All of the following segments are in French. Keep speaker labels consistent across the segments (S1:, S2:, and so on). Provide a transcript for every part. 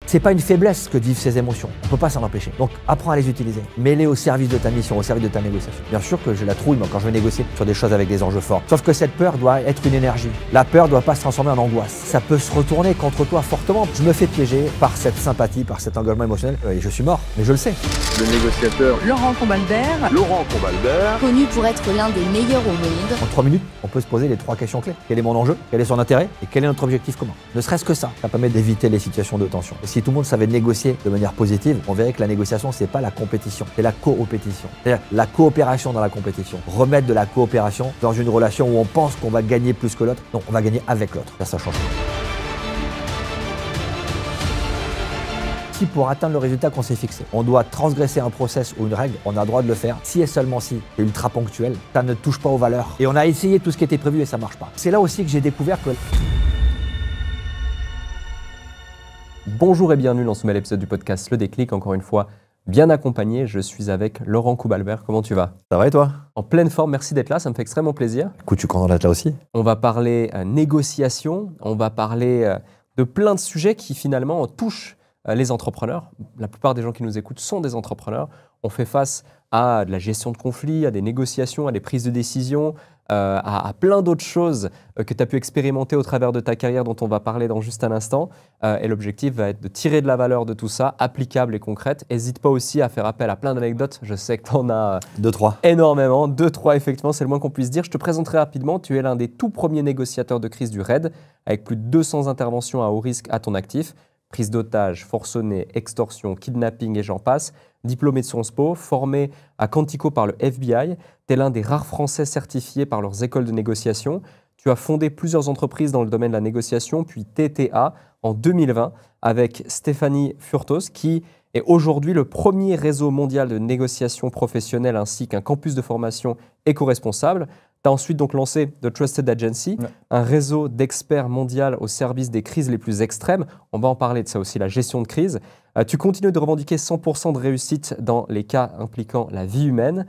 S1: C'est pas une faiblesse que de vivre ces émotions. On peut pas s'en empêcher. Donc apprends à les utiliser. Mets-les au service de ta mission, au service de ta négociation. Bien sûr que j'ai la trouille moi, quand je vais négocier sur des choses avec des enjeux forts. Sauf que cette peur doit être une énergie. La peur doit pas se transformer en angoisse. Ça peut se retourner contre toi fortement. Je me fais piéger par cette sympathie, par cet engagement émotionnel. Et je suis mort, mais je le sais.
S2: Le négociateur
S3: Laurent Combalbert,
S4: connu pour être l'un des meilleurs au monde.
S1: En 3 minutes, on peut se poser les 3 questions clés. Quel est mon enjeu? Quel est son intérêt? Et quel est notre objectif commun? Ne serait-ce que ça permet d'éviter les situations de tension. Et si tout le monde savait négocier de manière positive, on verrait que la négociation, c'est pas la compétition, c'est la coopétition. C'est-à-dire la coopération dans la compétition. Remettre de la coopération dans une relation où on pense qu'on va gagner plus que l'autre. Non, on va gagner avec l'autre. Ça change. Si pour atteindre le résultat qu'on s'est fixé, on doit transgresser un process ou une règle, on a le droit de le faire. Si et seulement si c'est ultra ponctuel, ça ne touche pas aux valeurs. Et on a essayé tout ce qui était prévu et ça marche pas. C'est là aussi que j'ai découvert que...
S5: Bonjour et bienvenue dans ce nouvel épisode du podcast Le Déclic. Encore une fois, bien accompagné, je suis avec Laurent Combalbert. Comment tu vas?
S1: Ça va et toi?
S5: En pleine forme, merci d'être là, ça me fait extrêmement plaisir.
S1: Écoute, tu es content d'être là aussi?
S5: On va parler négociation, on va parler de plein de sujets qui finalement touchent les entrepreneurs. La plupart des gens qui nous écoutent sont des entrepreneurs. On fait face à de la gestion de conflits, à des négociations, à des prises de décision, à plein d'autres choses que tu as pu expérimenter au travers de ta carrière dont on va parler dans juste un instant. Et l'objectif va être de tirer de la valeur de tout ça, applicable et concrète. N'hésite pas aussi à faire appel à plein d'anecdotes. Je sais que tu en as
S1: 2-3.
S5: Énormément. 2-3, effectivement, c'est le moins qu'on puisse dire. Je te présenterai rapidement. Tu es l'un des tout premiers négociateurs de crise du RAID, avec plus de 200 interventions à haut risque à ton actif. Prise d'otages, forcenés, extorsion, kidnapping et j'en passe. Diplômé de Sciences Po, formé à Quantico par le FBI, tu es l'un des rares Français certifiés par leurs écoles de négociation. Tu as fondé plusieurs entreprises dans le domaine de la négociation, puis TTA en 2020 avec Stéphanie Furtos, qui est aujourd'hui le premier réseau mondial de négociation professionnelle ainsi qu'un campus de formation éco-responsable. Tu as ensuite donc lancé The Trusted Agency, un réseau d'experts mondial au service des crises les plus extrêmes. On va en parler de ça aussi, la gestion de crise. Tu continues de revendiquer 100% de réussite dans les cas impliquant la vie humaine.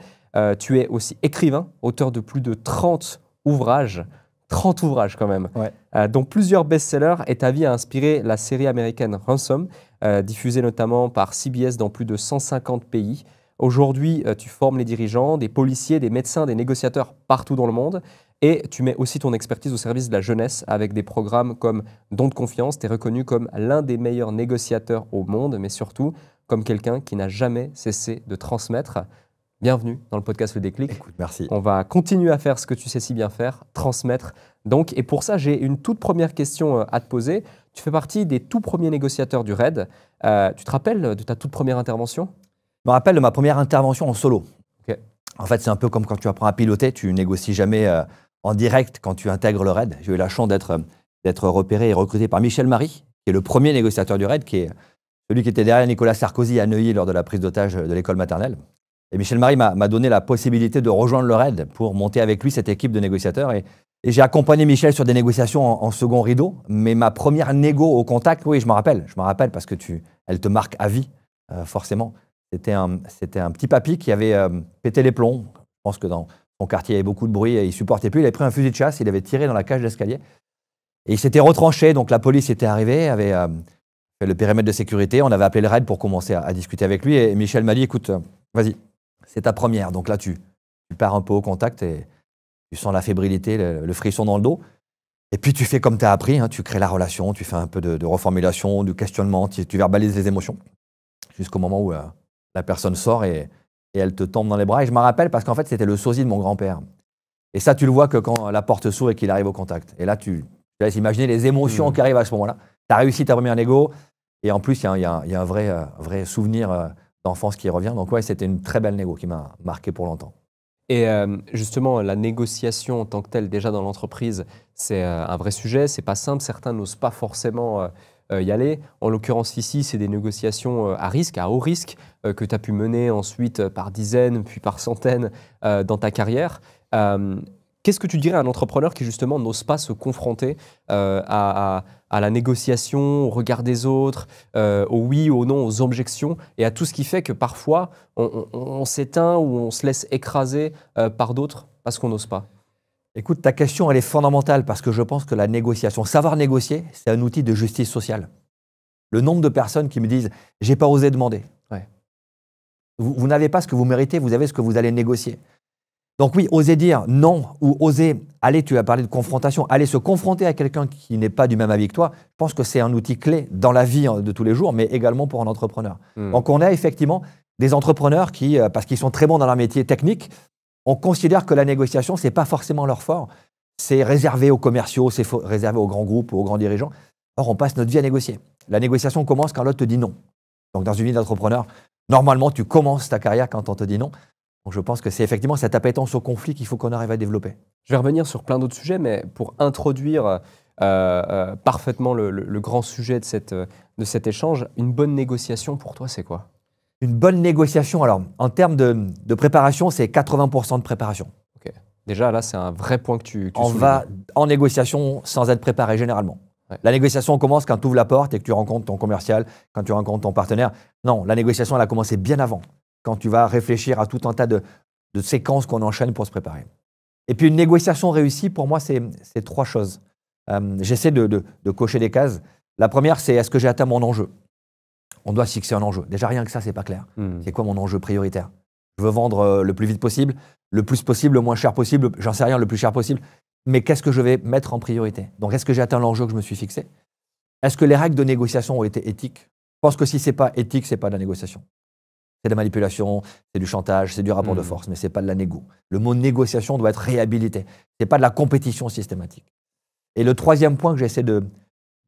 S5: Tu es aussi écrivain, auteur de plus de 30 ouvrages. 30 ouvrages quand même, dont plusieurs best-sellers, et ta vie a inspiré la série américaine Ransom, diffusée notamment par CBS dans plus de 150 pays. Aujourd'hui, tu formes les dirigeants, des policiers, des médecins, des négociateurs partout dans le monde et tu mets aussi ton expertise au service de la jeunesse avec des programmes comme Don de confiance. Tu es reconnu comme l'un des meilleurs négociateurs au monde, mais surtout comme quelqu'un qui n'a jamais cessé de transmettre. Bienvenue dans le podcast Le Déclic.
S1: Écoute, merci.
S5: On va continuer à faire ce que tu sais si bien faire, transmettre. Donc, et pour ça, j'ai une toute première question à te poser. Tu fais partie des tout premiers négociateurs du RAID. Tu te rappelles de ta toute première intervention ?
S1: Je me rappelle de ma première intervention en solo.
S5: Okay.
S1: En fait, c'est un peu comme quand tu apprends à piloter, tu négocies jamais en direct quand tu intègres le RAID. J'ai eu la chance d'être repéré et recruté par Michel Marie, qui est le premier négociateur du RAID, qui est celui qui était derrière Nicolas Sarkozy à Neuilly lors de la prise d'otage de l'école maternelle. Et Michel Marie m'a donné la possibilité de rejoindre le RAID pour monter avec lui cette équipe de négociateurs. Et j'ai accompagné Michel sur des négociations en second rideau. Mais ma première négo au contact, oui, je me rappelle parce que elle te marque à vie, forcément. C'était un petit papy qui avait pété les plombs. Je pense que dans son quartier, il y avait beaucoup de bruit et il ne supportait plus. Il avait pris un fusil de chasse, il avait tiré dans la cage d'escalier. Et il s'était retranché, donc la police était arrivée, avait fait le périmètre de sécurité. On avait appelé le RAID pour commencer à discuter avec lui. Et Michel m'a dit, écoute, vas-y, c'est ta première. Donc là, tu pars un peu au contact et tu sens la fébrilité, le frisson dans le dos. Et puis tu fais comme tu as appris, tu crées la relation, tu fais un peu de reformulation, du questionnement, tu verbalises les émotions. Jusqu'au moment où la personne sort et elle te tombe dans les bras. Et je me rappelle parce qu'en fait, c'était le sosie de mon grand-père. Et ça, tu le vois que quand la porte s'ouvre et qu'il arrive au contact. Et là, tu laisses imaginer les émotions qui arrivent à ce moment-là. Tu as réussi ta première négo. Et en plus, il y a un vrai souvenir d'enfance qui revient. Donc ouais, c'était une très belle négo qui m'a marqué pour longtemps.
S5: Et justement, la négociation en tant que telle, déjà dans l'entreprise, c'est un vrai sujet. C'est pas simple. Certains n'osent pas forcément y aller. En l'occurrence ici, c'est des négociations à risque, à haut risque, que tu as pu mener ensuite par dizaines, puis par centaines dans ta carrière. Qu'est-ce que tu dirais à un entrepreneur qui justement n'ose pas se confronter à la négociation, au regard des autres, au oui, au non, aux objections et à tout ce qui fait que parfois on s'éteint ou on se laisse écraser par d'autres parce qu'on n'ose pas?
S1: Écoute, ta question, elle est fondamentale parce que je pense que la négociation, savoir négocier, c'est un outil de justice sociale. Le nombre de personnes qui me disent « j'ai pas osé demander
S5: Ouais. ».
S1: Vous n'avez pas ce que vous méritez, vous avez ce que vous allez négocier. Donc oui, oser dire non ou oser aller, tu as parlé de confrontation, aller se confronter à quelqu'un qui n'est pas du même avis que toi, je pense que c'est un outil clé dans la vie de tous les jours, mais également pour un entrepreneur. Donc on a effectivement des entrepreneurs qui, parce qu'ils sont très bons dans leur métier technique, on considère que la négociation, ce n'est pas forcément leur fort. C'est réservé aux commerciaux, c'est réservé aux grands groupes, aux grands dirigeants. Or, on passe notre vie à négocier. La négociation commence quand l'autre te dit non. Donc dans une vie d'entrepreneur, normalement, tu commences ta carrière quand on te dit non. Donc je pense que c'est effectivement cette appétence au conflit qu'il faut qu'on arrive à développer.
S5: Je vais revenir sur plein d'autres sujets, mais pour introduire parfaitement le grand sujet de cet échange, une bonne négociation pour toi, c'est quoi?
S1: Une bonne négociation, alors en termes de préparation, c'est 80% de préparation.
S5: Okay. Déjà, là, c'est un vrai point que tu
S1: on
S5: soulignes.
S1: Va en négociation sans être préparé généralement. Ouais. La négociation commence quand tu ouvres la porte et que tu rencontres ton commercial, quand tu rencontres ton partenaire. Non, la négociation, elle a commencé bien avant, quand tu vas réfléchir à tout un tas de séquences qu'on enchaîne pour se préparer. Et puis une négociation réussie, pour moi, c'est 3 choses. J'essaie de cocher des cases. La première, c'est est-ce que j'ai atteint mon enjeu? On doit se fixer un enjeu. Déjà, rien que ça, c'est pas clair. C'est quoi mon enjeu prioritaire? Je veux vendre le plus vite possible, le plus possible, le moins cher possible, j'en sais rien, le plus cher possible. Mais qu'est-ce que je vais mettre en priorité? Donc, est-ce que j'ai atteint l'enjeu que je me suis fixé? Est-ce que les règles de négociation ont été éthiques? Je pense que si c'est pas éthique, c'est pas de la négociation. C'est de la manipulation, c'est du chantage, c'est du rapport de force, mais c'est pas de la négo. Le mot négociation doit être réhabilité. C'est pas de la compétition systématique. Et le 3e point que j'essaie de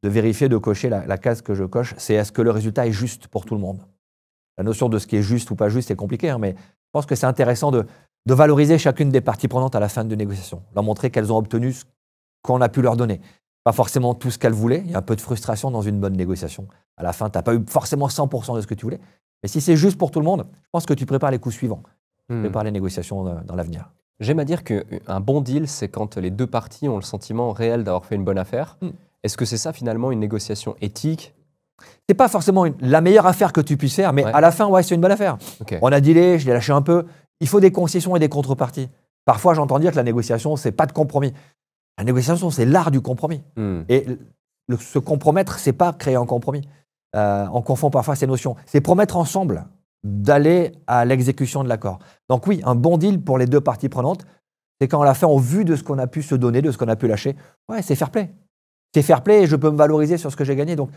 S1: vérifier, de cocher, la case que je coche, c'est est-ce que le résultat est juste pour tout le monde? La notion de ce qui est juste ou pas juste, c'est compliqué, hein, mais je pense que c'est intéressant de valoriser chacune des parties prenantes à la fin de négociation, leur montrer qu'elles ont obtenu ce qu'on a pu leur donner. Pas forcément tout ce qu'elles voulaient, il y a un peu de frustration dans une bonne négociation. À la fin, tu n'as pas eu forcément 100% de ce que tu voulais, mais si c'est juste pour tout le monde, je pense que tu prépares les coups suivants, tu prépares les négociations dans l'avenir.
S5: J'aime à dire qu'un bon deal, c'est quand les 2 parties ont le sentiment réel d'avoir fait une bonne affaire. Est-ce que c'est ça finalement une négociation éthique?
S1: C'est pas forcément la meilleure affaire que tu puisses faire, mais à la fin, ouais, c'est une bonne affaire. Okay. On a dealé, je l'ai lâché un peu. Il faut des concessions et des contreparties. Parfois, j'entends dire que la négociation, c'est pas de compromis. La négociation, c'est l'art du compromis. Et se compromettre, c'est pas créer un compromis. On confond parfois ces notions. C'est promettre ensemble d'aller à l'exécution de l'accord. Donc oui, un bon deal pour les 2 parties prenantes, c'est quand à la fin, au vu de ce qu'on a pu se donner, de ce qu'on a pu lâcher, ouais, c'est fair play. C'est fair play et je peux me valoriser sur ce que j'ai gagné. Donc,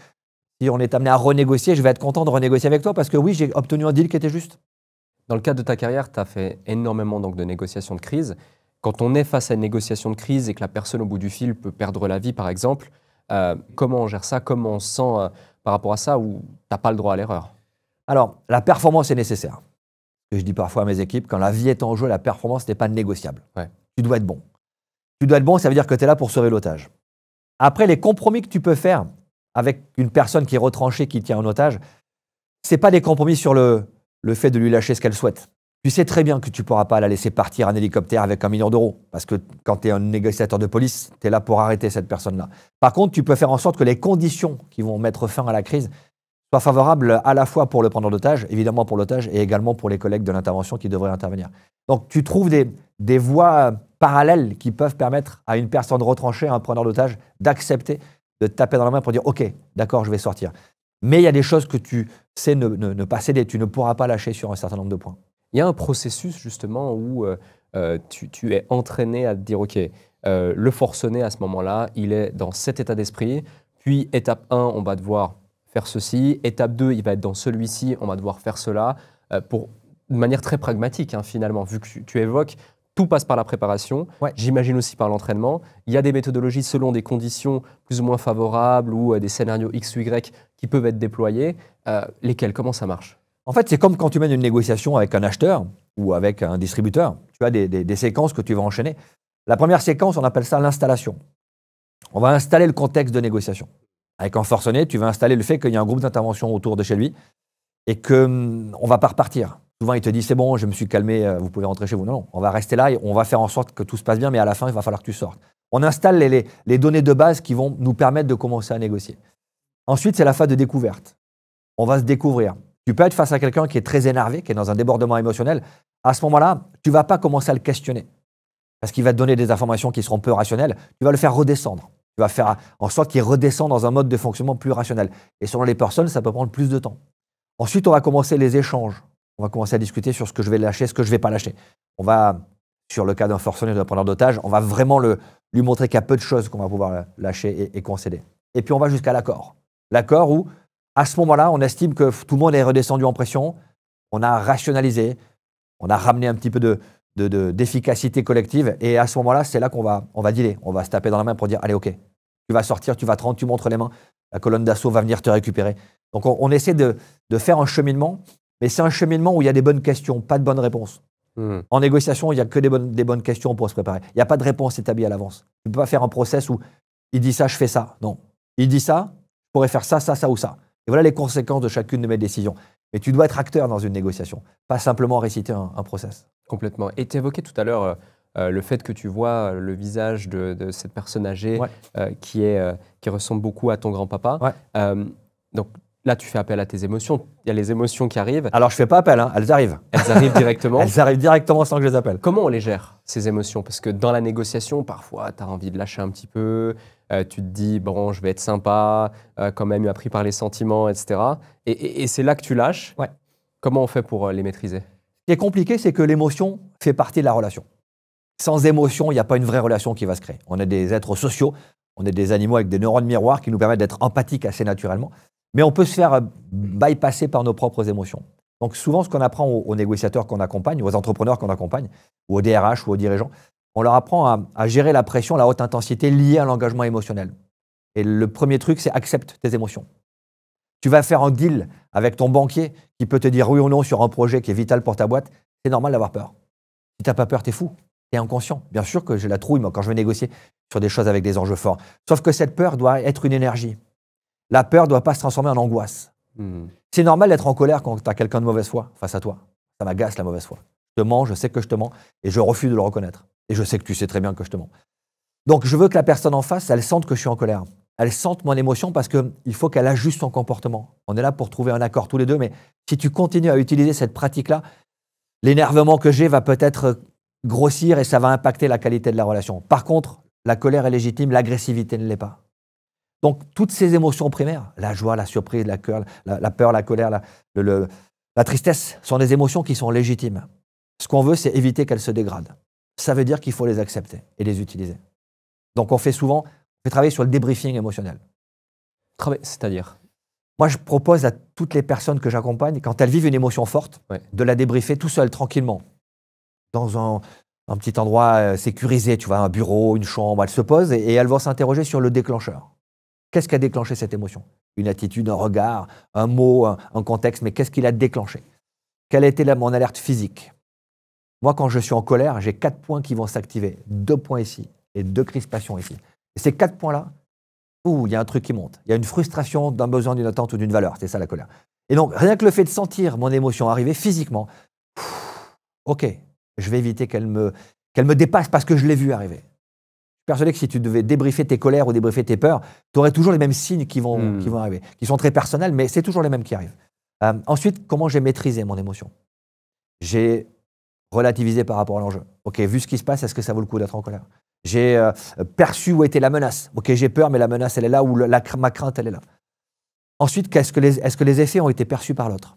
S1: si on est amené à renégocier, je vais être content de renégocier avec toi parce que oui, j'ai obtenu un deal qui était juste.
S5: Dans le cadre de ta carrière, tu as fait énormément donc, de négociations de crise. Quand on est face à une négociation de crise et que la personne au bout du fil peut perdre la vie, par exemple, comment on gère ça? Comment on se sent par rapport à ça où tu n'as pas le droit à l'erreur?
S1: Alors, la performance est nécessaire. Ce que je dis parfois à mes équipes, quand la vie est en jeu, la performance n'est pas négociable. Ouais. Tu dois être bon. Tu dois être bon, ça veut dire que tu es là pour sauver l'otage. Après, les compromis que tu peux faire avec une personne qui est retranchée, qui tient en otage, ce n'est pas des compromis sur le fait de lui lâcher ce qu'elle souhaite. Tu sais très bien que tu ne pourras pas la laisser partir en hélicoptère avec 1 million d'euros. Parce que quand tu es un négociateur de police, tu es là pour arrêter cette personne-là. Par contre, tu peux faire en sorte que les conditions qui vont mettre fin à la crise soient favorables à la fois pour le preneur d'otage, évidemment pour l'otage, et également pour les collègues de l'intervention qui devraient intervenir. Donc, tu trouves des voies parallèles qui peuvent permettre à une personne retranchée, à un preneur d'otage, d'accepter de te taper dans la main pour dire « Ok, d'accord, je vais sortir ». Mais il y a des choses que tu sais ne pas céder, tu ne pourras pas lâcher sur un certain nombre de points.
S5: Il y a un processus justement où tu es entraîné à te dire « Ok, le forcené à ce moment-là, il est dans cet état d'esprit, puis étape 1, on va devoir faire ceci, étape 2, il va être dans celui-ci, on va devoir faire cela, de manière très pragmatique hein, finalement, vu que tu évoques tout passe par la préparation, j'imagine aussi par l'entraînement. Il y a des méthodologies selon des conditions plus ou moins favorables ou des scénarios X ou Y qui peuvent être déployés. Lesquels? Comment ça marche?
S1: En fait, c'est comme quand tu mènes une négociation avec un acheteur ou avec un distributeur. Tu as des séquences que tu vas enchaîner. La première séquence, on appelle ça l'installation. On va installer le contexte de négociation. Avec un forcené, tu vas installer le fait qu'il y a un groupe d'intervention autour de chez lui et qu'on ne va pas repartir. Souvent, il te dit, c'est bon, je me suis calmé, vous pouvez rentrer chez vous. Non, on va rester là et on va faire en sorte que tout se passe bien, mais à la fin, il va falloir que tu sortes. On installe les données de base qui vont nous permettre de commencer à négocier. Ensuite, c'est la phase de découverte. On va se découvrir. Tu peux être face à quelqu'un qui est très énervé, qui est dans un débordement émotionnel. À ce moment-là, tu ne vas pas commencer à le questionner parce qu'il va te donner des informations qui seront peu rationnelles. Tu vas le faire redescendre. Tu vas faire en sorte qu'il redescend dans un mode de fonctionnement plus rationnel. Et selon les personnes, ça peut prendre plus de temps. Ensuite, on va commencer les échanges. On va commencer à discuter sur ce que je vais lâcher, ce que je ne vais pas lâcher. On va, sur le cas d'un forcené ou d'un preneur d'otage, on va vraiment lui montrer qu'il y a peu de choses qu'on va pouvoir lâcher et concéder. Et puis, on va jusqu'à l'accord. L'accord où, à ce moment-là, on estime que tout le monde est redescendu en pression, on a rationalisé, on a ramené un petit peu d'efficacité collective. Et à ce moment-là, c'est là qu'on va dealer. On va se taper dans la main pour dire, allez, OK, tu vas sortir, tu vas te rendre, tu montres les mains, la colonne d'assaut va venir te récupérer. Donc, on essaie de faire un cheminement, mais c'est un cheminement où il y a des bonnes questions, pas de bonnes réponses. En négociation, il n'y a que des bonnes questions pour se préparer. Il n'y a pas de réponse établie à l'avance. Tu ne peux pas faire un process où il dit ça, je fais ça. Non. Il dit ça, je pourrais faire ça, ça, ça ou ça. Et voilà les conséquences de chacune de mes décisions. Mais tu dois être acteur dans une négociation, pas simplement réciter un process.
S5: Complètement. Et tu évoquais tout à l'heure le fait que tu vois le visage de cette personne âgée qui ressemble beaucoup à ton grand-papa. Donc là, tu fais appel à tes émotions. Il y a les émotions qui arrivent.
S1: Alors, je ne fais pas appel, hein, elles arrivent.
S5: Elles arrivent directement.
S1: Elles arrivent directement sans que je les appelle.
S5: Comment on les gère, ces émotions? Parce que dans la négociation, parfois, tu as envie de lâcher un petit peu. Tu te dis, bon, je vais être sympa, quand même, pris par les sentiments, etc. Et c'est là que tu lâches. Comment on fait pour les maîtriser?
S1: Ce qui est compliqué, c'est que l'émotion fait partie de la relation. Sans émotion, il n'y a pas une vraie relation qui va se créer. On est des êtres sociaux, on est des animaux avec des neurones miroirs qui nous permettent d'être empathiques assez naturellement. Mais on peut se faire bypasser par nos propres émotions. Donc souvent, ce qu'on apprend aux négociateurs qu'on accompagne, aux entrepreneurs qu'on accompagne, ou aux DRH ou aux dirigeants, on leur apprend à gérer la pression, la haute intensité liée à l'engagement émotionnel. Et le premier truc, c'est accepte tes émotions. Tu vas faire un deal avec ton banquier qui peut te dire oui ou non sur un projet qui est vital pour ta boîte. C'est normal d'avoir peur. Si tu n'as pas peur, tu es fou. Tu es inconscient. Bien sûr que j'ai la trouille moi, quand je vais négocier sur des choses avec des enjeux forts. Sauf que cette peur doit être une énergie. La peur ne doit pas se transformer en angoisse. C'est normal d'être en colère quand tu as quelqu'un de mauvaise foi face à toi. Ça m'agace la mauvaise foi. Je te mens, je sais que je te mens et je refuse de le reconnaître. Et je sais que tu sais très bien que je te mens. Donc je veux que la personne en face, elle sente que je suis en colère. Elle sente mon émotion parce qu'il faut qu'elle ajuste son comportement. On est là pour trouver un accord tous les deux, mais si tu continues à utiliser cette pratique-là, l'énervement que j'ai va peut-être grossir et ça va impacter la qualité de la relation. Par contre, la colère est légitime, l'agressivité ne l'est pas. Donc, toutes ces émotions primaires, la joie, la surprise, la peur, la colère, la tristesse, sont des émotions qui sont légitimes. Ce qu'on veut, c'est éviter qu'elles se dégradent. Ça veut dire qu'il faut les accepter et les utiliser. Donc, on fait travailler sur le débriefing émotionnel.
S5: C'est-à-dire?
S1: Moi, je propose à toutes les personnes que j'accompagne, quand elles vivent une émotion forte, de la débriefer tout seul, tranquillement, dans un petit endroit sécurisé, tu vois, un bureau, une chambre. Elles se posent et elles vont s'interroger sur le déclencheur. Qu'est-ce qui a déclenché cette émotion? Une attitude, un regard, un mot, un contexte, mais qu'est-ce qui l'a déclenché? Quelle a été mon alerte physique? Moi, quand je suis en colère, j'ai 4 points qui vont s'activer. 2 points ici et 2 crispations ici. Et ces 4 points-là, il y a un truc qui monte. Il y a une frustration d'un besoin, d'une attente ou d'une valeur. C'est ça la colère. Et donc, rien que le fait de sentir mon émotion arriver physiquement, OK, je vais éviter qu'elle me dépasse parce que je l'ai vue arriver. Je suis persuadé que si tu devais débriefer tes colères ou débriefer tes peurs, tu aurais toujours les mêmes signes qui vont arriver, qui sont très personnels, mais c'est toujours les mêmes qui arrivent. Ensuite, comment j'ai maîtrisé mon émotion? J'ai relativisé par rapport à l'enjeu. OK, vu ce qui se passe, est-ce que ça vaut le coup d'être en colère? J'ai perçu où était la menace. OK, j'ai peur, mais la menace, elle est là, ou ma crainte, elle est là. Ensuite, est-ce que les effets ont été perçus par l'autre?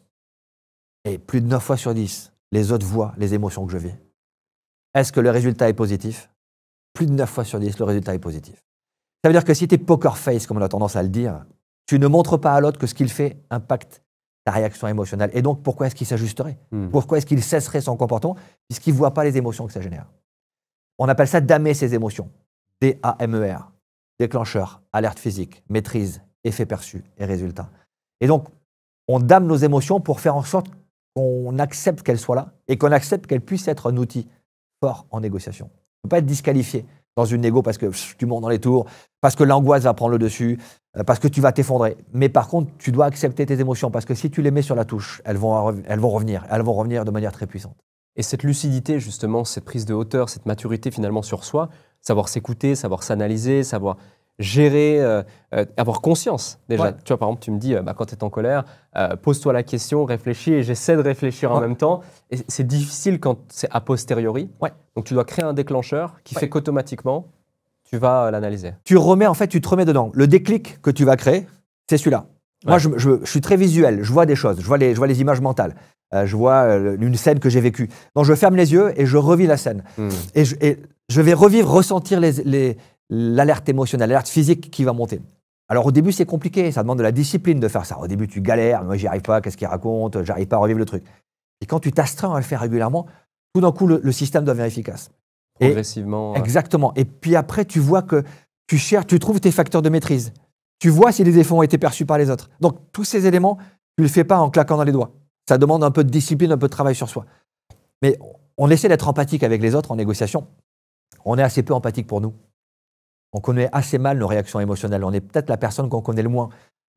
S1: Et plus de 9 fois sur 10, les autres voient les émotions que je vis. Est-ce que le résultat est positif? Plus de 9 fois sur 10, le résultat est positif. Ça veut dire que si tu es poker face, comme on a tendance à le dire, tu ne montres pas à l'autre que ce qu'il fait impacte ta réaction émotionnelle. Et donc, pourquoi est-ce qu'il s'ajusterait? Pourquoi est-ce qu'il cesserait son comportement puisqu'il ne voit pas les émotions que ça génère? On appelle ça damer ses émotions. D-A-M-E-R. Déclencheur, alerte physique, maîtrise, effet perçu et résultat. Et donc, on dame nos émotions pour faire en sorte qu'on accepte qu'elles soient là et qu'on accepte qu'elles puissent être un outil fort en négociation. Tu ne peux pas être disqualifié dans une négo parce que tu montes dans les tours, parce que l'angoisse va prendre le dessus, parce que tu vas t'effondrer. Mais par contre, tu dois accepter tes émotions parce que si tu les mets sur la touche, elles vont revenir de manière très puissante.
S5: Et cette lucidité, justement, cette prise de hauteur, cette maturité finalement sur soi, savoir s'écouter, savoir s'analyser, savoir gérer, avoir conscience déjà. Tu vois, par exemple, tu me dis, quand tu es en colère, pose-toi la question, réfléchis, et j'essaie de réfléchir en même temps. Et c'est difficile quand c'est a posteriori. Donc tu dois créer un déclencheur qui fait qu'automatiquement, tu vas l'analyser.
S1: Tu te remets dedans. Le déclic que tu vas créer, c'est celui-là.
S5: Ouais.
S1: Moi, je suis très visuel. Je vois des choses. Je vois les images mentales. Je vois une scène que j'ai vécue. Donc, je ferme les yeux et je revis la scène. Et je vais ressentir l'alerte émotionnelle, l'alerte physique qui va monter. Alors, au début, c'est compliqué. Ça demande de la discipline de faire ça. Au début, tu galères. Moi, j'y arrive pas. Qu'est-ce qu'il raconte? J'arrive pas à revivre le truc. Et quand tu t'astreins à le faire régulièrement, tout d'un coup, le système devient efficace.
S5: Progressivement.
S1: Exactement. Et puis après, tu vois que tu trouves tes facteurs de maîtrise. Tu vois si les effets ont été perçus par les autres. Donc, tous ces éléments, tu ne le fais pas en claquant dans les doigts. Ça demande un peu de discipline, un peu de travail sur soi. Mais on essaie d'être empathique avec les autres en négociation. On est assez peu empathique pour nous. On connaît assez mal nos réactions émotionnelles. On est peut-être la personne qu'on connaît le moins.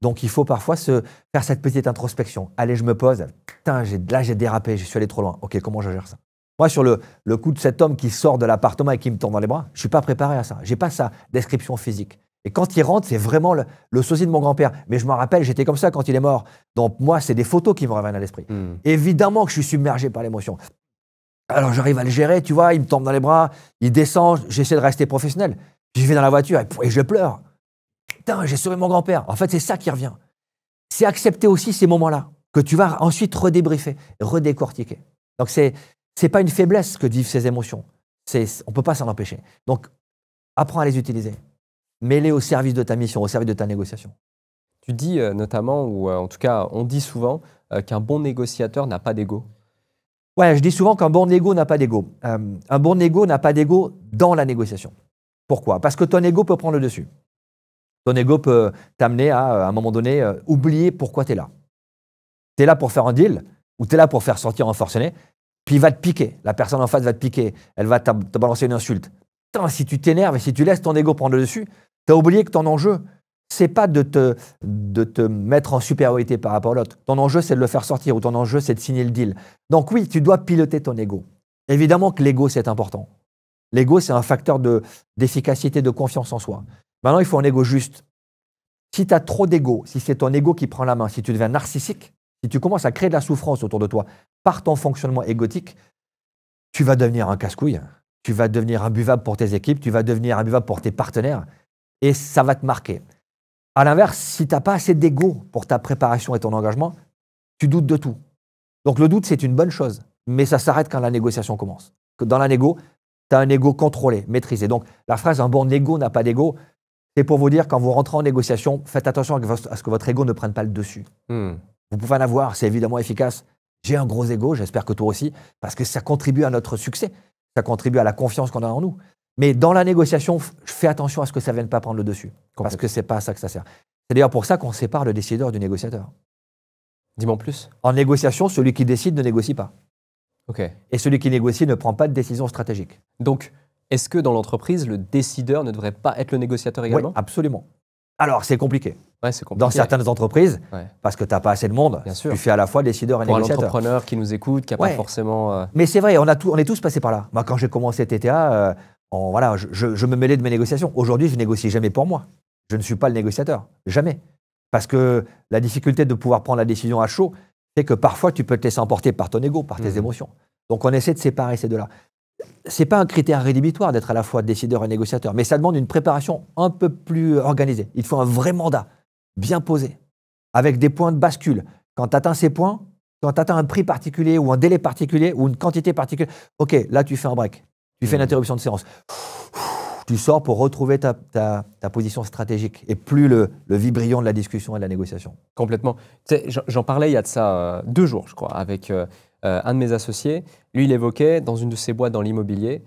S1: Donc, il faut parfois se faire cette petite introspection. Allez, je me pose. Putain, là, j'ai dérapé. Je suis allé trop loin. OK, comment je gère ça? Moi, sur le coup de cet homme qui sort de l'appartement et qui me tombe dans les bras, je ne suis pas préparé à ça. Je n'ai pas sa description physique. Et quand il rentre, c'est vraiment le sosie de mon grand-père. Mais je me rappelle, j'étais comme ça quand il est mort. Donc moi, c'est des photos qui me reviennent à l'esprit. Évidemment que je suis submergé par l'émotion. Alors j'arrive à le gérer, tu vois, il me tombe dans les bras, il descend, j'essaie de rester professionnel. Puis je vais dans la voiture et je pleure. Putain, j'ai sauvé mon grand-père. En fait, c'est ça qui revient. C'est accepter aussi ces moments-là, que tu vas ensuite redécortiquer. Donc c'est pas une faiblesse que de vivre ces émotions. On ne peut pas s'en empêcher. Donc, apprends à les utiliser. Mets-les au service de ta mission, au service de ta négociation.
S5: Tu dis notamment, ou en tout cas, on dit souvent qu'un bon négociateur n'a pas d'ego.
S1: Ouais, je dis souvent qu'un bon négo n'a pas d'ego. Un bon négo n'a pas d'ego dans la négociation. Pourquoi? Parce que ton ego peut prendre le dessus. Ton ego peut t'amener à un moment donné, oublier pourquoi tu es là. Tu es là pour faire un deal ou tu es là pour faire sortir un forcené, puis il va te piquer. La personne en face va te piquer. Elle va te balancer une insulte. Putain, si tu t'énerves et si tu laisses ton ego prendre le dessus, tu as oublié que ton enjeu, c'est pas de te mettre en supériorité par rapport à l'autre. Ton enjeu, c'est de le faire sortir ou ton enjeu, c'est de signer le deal. Donc oui, tu dois piloter ton ego. Évidemment que l'ego, c'est important. L'ego, c'est un facteur d'efficacité, de confiance en soi. Maintenant, il faut un ego juste. Si tu as trop d'ego, si c'est ton ego qui prend la main, si tu deviens narcissique, si tu commences à créer de la souffrance autour de toi par ton fonctionnement égotique, tu vas devenir un casse-couille, tu vas devenir imbuvable pour tes équipes, tu vas devenir imbuvable pour tes partenaires et ça va te marquer. À l'inverse, si tu n'as pas assez d'ego pour ta préparation et ton engagement, tu doutes de tout. Donc le doute, c'est une bonne chose, mais ça s'arrête quand la négociation commence. Dans la négo, tu as un ego contrôlé, maîtrisé. Donc la phrase « un bon négo n'a pas d'ego », c'est pour vous dire, quand vous rentrez en négociation, faites attention à ce que votre ego ne prenne pas le dessus. Vous pouvez en avoir, c'est évidemment efficace. J'ai un gros ego, j'espère que toi aussi, parce que ça contribue à notre succès. Ça contribue à la confiance qu'on a en nous. Mais dans la négociation, fais attention à ce que ça ne vienne pas prendre le dessus. Parce que ce n'est pas à ça que ça sert. C'est d'ailleurs pour ça qu'on sépare le décideur du négociateur.
S5: Dis-moi en plus.
S1: En négociation, celui qui décide ne négocie pas.
S5: Okay.
S1: Et celui qui négocie ne prend pas de décision stratégique.
S5: Donc, est-ce que dans l'entreprise, le décideur ne devrait pas être le négociateur également?
S1: Oui, absolument. Alors, c'est compliqué.
S5: Ouais, c'est compliqué.
S1: Dans certaines entreprises, parce que tu n'as pas assez de monde, tu fais à la fois décideur et négociateur.
S5: Pour un entrepreneur qui nous écoute, qui n'a pas forcément…
S1: Mais c'est vrai, on est tous passés par là. Moi, quand j'ai commencé TTA, je me mêlais de mes négociations. Aujourd'hui, je ne négocie jamais pour moi. Je ne suis pas le négociateur. Jamais. Parce que la difficulté de pouvoir prendre la décision à chaud, c'est que parfois, tu peux te laisser emporter par ton ego, par tes émotions. Donc, on essaie de séparer ces deux-là. Ce n'est pas un critère rédhibitoire d'être à la fois décideur et négociateur, mais ça demande une préparation un peu plus organisée. Il faut un vrai mandat, bien posé, avec des points de bascule. Quand tu atteins ces points, quand tu atteins un prix particulier ou un délai particulier ou une quantité particulière, OK, là, tu fais un break. Tu fais une interruption de séance. Tu sors pour retrouver ta position stratégique et plus le vibrion de la discussion et de la négociation.
S5: Complètement. Tu sais, j'en parlais il y a de ça 2 jours, je crois, avec un de mes associés. Lui, il évoquait, dans une de ses boîtes dans l'immobilier,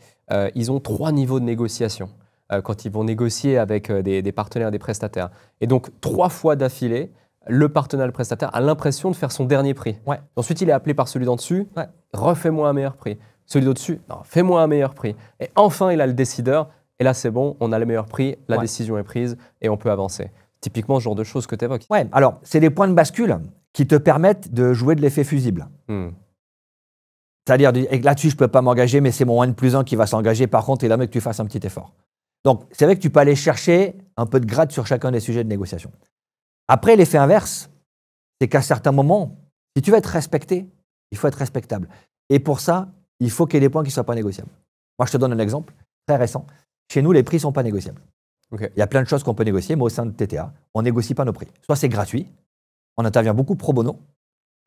S5: ils ont 3 niveaux de négociation quand ils vont négocier avec des partenaires, des prestataires. Et donc, 3 fois d'affilée, le partenaire, le prestataire a l'impression de faire son dernier prix.
S1: Ouais.
S5: Ensuite, il est appelé par celui d'en dessus, refais-moi un meilleur prix. Celui d'au-dessus, non, fais-moi un meilleur prix. Et enfin, il a le décideur. Et là, c'est bon, on a le meilleur prix, la décision est prise et on peut avancer. Typiquement, ce genre de choses que tu évoques.
S1: Ouais, alors, c'est des points de bascule qui te permettent de jouer de l'effet fusible. C'est-à-dire, là-dessus, je ne peux pas m'engager, mais c'est mon N+1 qui va s'engager. Par contre, il est là que tu fasses un petit effort. Donc, c'est vrai que tu peux aller chercher un peu de grade sur chacun des sujets de négociation. Après, l'effet inverse, c'est qu'à certains moments, si tu veux être respecté, il faut être respectable. Et pour ça, il faut qu'il y ait des points qui ne soient pas négociables. Moi, je te donne un exemple très récent. Chez nous, les prix ne sont pas négociables.
S5: Ok.
S1: Il y a plein de choses qu'on peut négocier, mais au sein de TTA, on ne négocie pas nos prix. Soit c'est gratuit, on intervient beaucoup pro bono.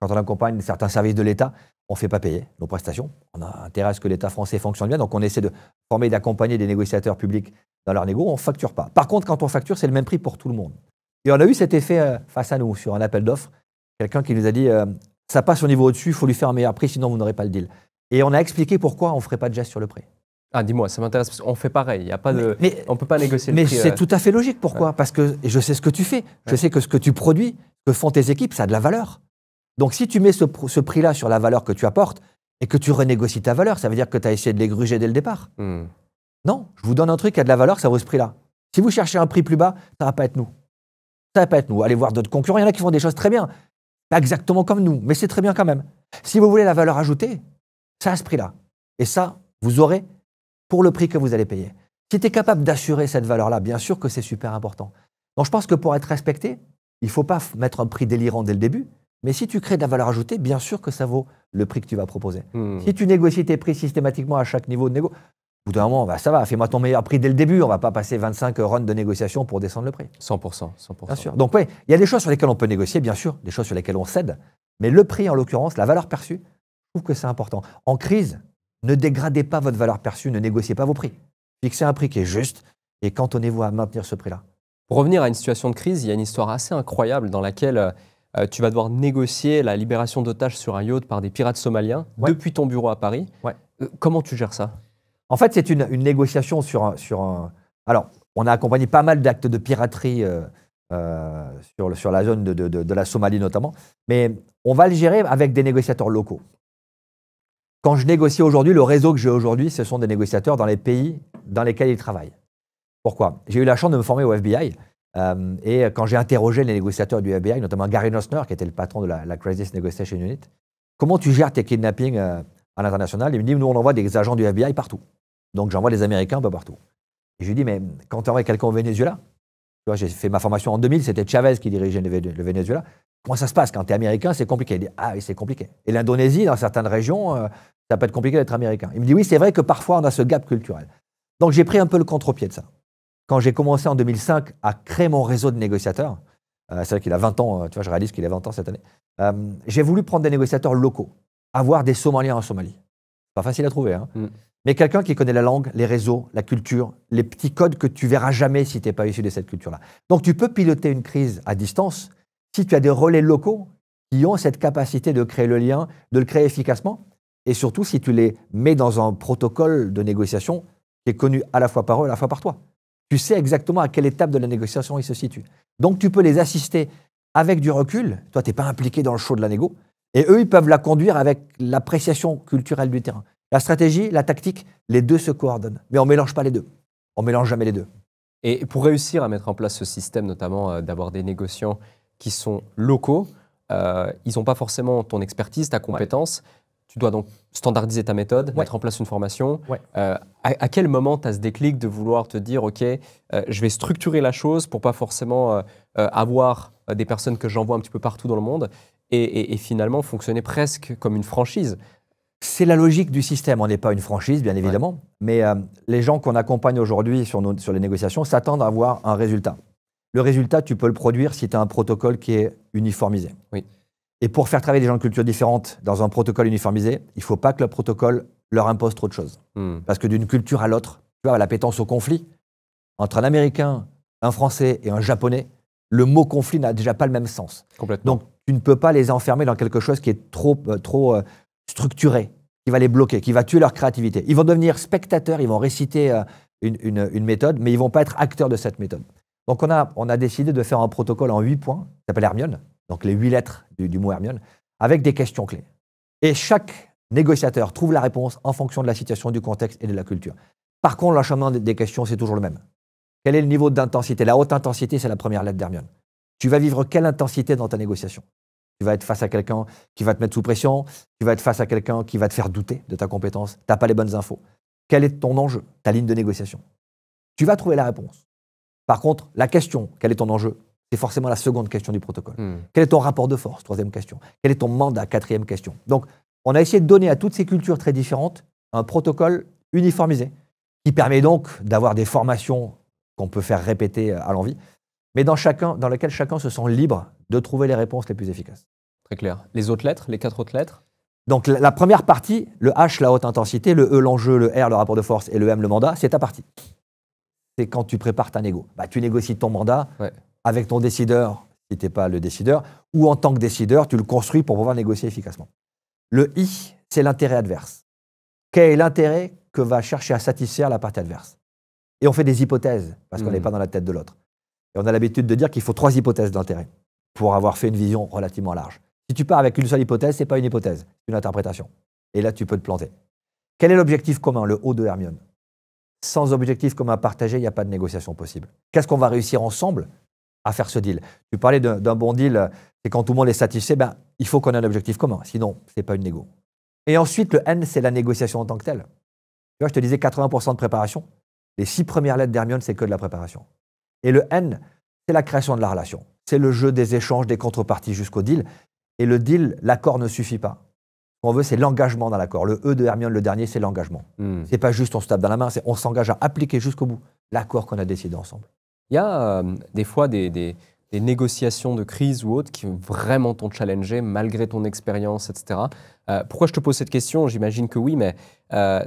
S1: Quand on accompagne certains services de l'État, on ne fait pas payer nos prestations. On a intérêt à ce que l'État français fonctionne bien, donc on essaie de former et d'accompagner des négociateurs publics dans leurs négos, on ne facture pas. Par contre, quand on facture, c'est le même prix pour tout le monde. Et on a eu cet effet face à nous, sur un appel d'offres, quelqu'un qui nous a dit ça passe au niveau au-dessus, il faut lui faire un meilleur prix, sinon vous n'aurez pas le deal. Et on a expliqué pourquoi on ne ferait pas de geste sur le prix.
S5: Ah, dis-moi, ça m'intéresse, parce qu'on fait pareil, il y a pas de, on ne peut pas négocier le
S1: mais
S5: prix.
S1: Mais c'est tout à fait logique, pourquoi ? Parce que je sais ce que tu fais, je sais que ce que tu produis, que font tes équipes, ça a de la valeur. Donc si tu mets ce prix-là sur la valeur que tu apportes et que tu renégocies ta valeur, ça veut dire que tu as essayé de les gruger dès le départ. Non, je vous donne un truc qui a de la valeur, ça vaut ce prix-là. Si vous cherchez un prix plus bas, ça ne va pas être nous. Ça ne va pas être nous. Allez voir d'autres concurrents, il y en a qui font des choses très bien. Pas exactement comme nous, mais c'est très bien quand même. Si vous voulez la valeur ajoutée, ça a ce prix-là. Et ça, vous aurez pour le prix que vous allez payer. Si tu es capable d'assurer cette valeur-là, bien sûr que c'est super important. Donc je pense que pour être respecté, il ne faut pas mettre un prix délirant dès le début, mais si tu crées de la valeur ajoutée, bien sûr que ça vaut le prix que tu vas proposer. Si tu négocies tes prix systématiquement à chaque niveau de négo, au bout d'un moment, bah, ça va, fais-moi ton meilleur prix dès le début, on ne va pas passer 25 rounds de négociation pour descendre le prix.
S5: 100%.
S1: Bien sûr. Donc oui, il y a des choses sur lesquelles on peut négocier, bien sûr, des choses sur lesquelles on cède, mais le prix en l'occurrence, la valeur perçue, je trouve que c'est important. En crise, ne dégradez pas votre valeur perçue, ne négociez pas vos prix. Fixez un prix qui est juste et cantonnez-vous à maintenir ce prix-là.
S5: Pour revenir à une situation de crise, il y a une histoire assez incroyable dans laquelle tu vas devoir négocier la libération d'otages sur un yacht par des pirates somaliens depuis ton bureau à Paris. Comment tu gères ça ?
S1: En fait, c'est une négociation sur un... Alors, on a accompagné pas mal d'actes de piraterie sur la zone de la Somalie notamment, mais on va le gérer avec des négociateurs locaux. Quand je négocie aujourd'hui, le réseau que j'ai aujourd'hui, ce sont des négociateurs dans les pays dans lesquels ils travaillent. Pourquoi ? J'ai eu la chance de me former au FBI et quand j'ai interrogé les négociateurs du FBI, notamment Gary Nossner, qui était le patron de la Crisis Negotiation Unit, comment tu gères tes kidnappings à l'international ? Il me dit, nous, on envoie des agents du FBI partout. Donc, j'envoie des Américains un peu partout. Et je lui dis, mais quand tu envoies quelqu'un au Venezuela, tu vois, j'ai fait ma formation en 2000, c'était Chavez qui dirigeait le Venezuela. Comment ça se passe ? Quand tu es américain, c'est compliqué. Il dit, ah oui, c'est compliqué. Et l'Indonésie, dans certaines régions, ça peut être compliqué d'être américain. Il me dit, oui, c'est vrai que parfois, on a ce gap culturel. Donc, j'ai pris un peu le contre-pied de ça. Quand j'ai commencé en 2005 à créer mon réseau de négociateurs, c'est vrai qu'il a 20 ans, tu vois, je réalise qu'il a 20 ans cette année, j'ai voulu prendre des négociateurs locaux, avoir des Somaliens en Somalie. Pas facile à trouver, hein. Mais quelqu'un qui connaît la langue, les réseaux, la culture, les petits codes que tu verras jamais si tu n'es pas issu de cette culture-là. Donc, tu peux piloter une crise à distance si tu as des relais locaux qui ont cette capacité de créer le lien, de le créer efficacement, et surtout si tu les mets dans un protocole de négociation qui est connu à la fois par eux, à la fois par toi. Tu sais exactement à quelle étape de la négociation ils se situent. Donc, tu peux les assister avec du recul. Toi, tu n'es pas impliqué dans le show de la négo. Et eux, ils peuvent la conduire avec l'appréciation culturelle du terrain. La stratégie, la tactique, les deux se coordonnent. Mais on ne mélange pas les deux. On ne mélange jamais les deux.
S5: Et pour réussir à mettre en place ce système, notamment d'avoir des négociants qui sont locaux, ils n'ont pas forcément ton expertise, ta compétence. Tu dois donc standardiser ta méthode, mettre en place une formation. À quel moment tu as ce déclic de vouloir te dire, OK, je vais structurer la chose pour pas forcément avoir des personnes que j'envoie un petit peu partout dans le monde et finalement fonctionner presque comme une franchise?
S1: C'est la logique du système. On n'est pas une franchise, bien évidemment, mais les gens qu'on accompagne aujourd'hui sur les négociations s'attendent à avoir un résultat. Le résultat, tu peux le produire si tu as un protocole qui est uniformisé. Et pour faire travailler des gens de cultures différentes dans un protocole uniformisé, il ne faut pas que le protocole leur impose trop de choses. Parce que d'une culture à l'autre, tu vois, l'appétence au conflit, entre un Américain, un Français et un Japonais, le mot conflit n'a déjà pas le même sens.
S5: Complètement.
S1: Donc, tu ne peux pas les enfermer dans quelque chose qui est trop structuré, qui va les bloquer, qui va tuer leur créativité. Ils vont devenir spectateurs, ils vont réciter une méthode, mais ils ne vont pas être acteurs de cette méthode. Donc, on a décidé de faire un protocole en 8 points, qui s'appelle Hermione, donc les 8 lettres du mot Hermione, avec des questions clés. Et chaque négociateur trouve la réponse en fonction de la situation, du contexte et de la culture. Par contre, l'enchaînement des questions, c'est toujours le même. Quel est le niveau d'intensité ? La haute intensité, c'est la première lettre d'Hermione. Tu vas vivre quelle intensité dans ta négociation ? Tu vas être face à quelqu'un qui va te mettre sous pression, tu vas être face à quelqu'un qui va te faire douter de ta compétence, tu n'as pas les bonnes infos. Quel est ton enjeu, ta ligne de négociation ? Tu vas trouver la réponse. Par contre, la question, quel est ton enjeu ? C'est forcément la seconde question du protocole. Quel est ton rapport de force ? Troisième question. Quel est ton mandat ? Quatrième question. Donc, on a essayé de donner à toutes ces cultures très différentes un protocole uniformisé qui permet donc d'avoir des formations qu'on peut faire répéter à l'envi, mais dans lequel chacun se sent libre de trouver les réponses les plus efficaces.
S5: Très clair. Les autres lettres, les 4 autres lettres?
S1: Donc la première partie, le H, la haute intensité, le E, l'enjeu, le R, le rapport de force et le M, le mandat, c'est ta partie. C'est quand tu prépares ta négo. Tu négocies ton mandat avec ton décideur, si tu n'es pas le décideur, ou en tant que décideur, tu le construis pour pouvoir négocier efficacement. Le I, c'est l'intérêt adverse. Quel est l'intérêt que va chercher à satisfaire la partie adverse? Et on fait des hypothèses, parce qu'on n'est pas dans la tête de l'autre. Et on a l'habitude de dire qu'il faut 3 hypothèses d'intérêt pour avoir fait une vision relativement large. Si tu pars avec une seule hypothèse, ce n'est pas une hypothèse, c'est une interprétation. Et là, tu peux te planter. Quel est l'objectif commun, le O de Hermione? Sans objectif commun partagé, il n'y a pas de négociation possible. Qu'est-ce qu'on va réussir ensemble à faire ce deal? Tu parlais d'un bon deal, c'est quand tout le monde est satisfait, il faut qu'on ait un objectif commun, sinon, ce n'est pas une négo. Et ensuite, le N, c'est la négociation en tant que telle. Tu vois, je te disais 80% de préparation. Les 6 premières lettres d'Hermione, c'est que de la préparation. Et le N, c'est la création de la relation. C'est le jeu des échanges, des contreparties jusqu'au deal. Et le deal, l'accord ne suffit pas. Ce qu'on veut, c'est l'engagement dans l'accord. Le E de Hermione, le dernier, c'est l'engagement. C'est pas juste on se tape dans la main, c'est on s'engage à appliquer jusqu'au bout l'accord qu'on a décidé ensemble.
S5: Il y a des fois des négociations de crise ou autres qui vraiment t'ont challengé malgré ton expérience, etc. Pourquoi je te pose cette question? J'imagine que oui, mais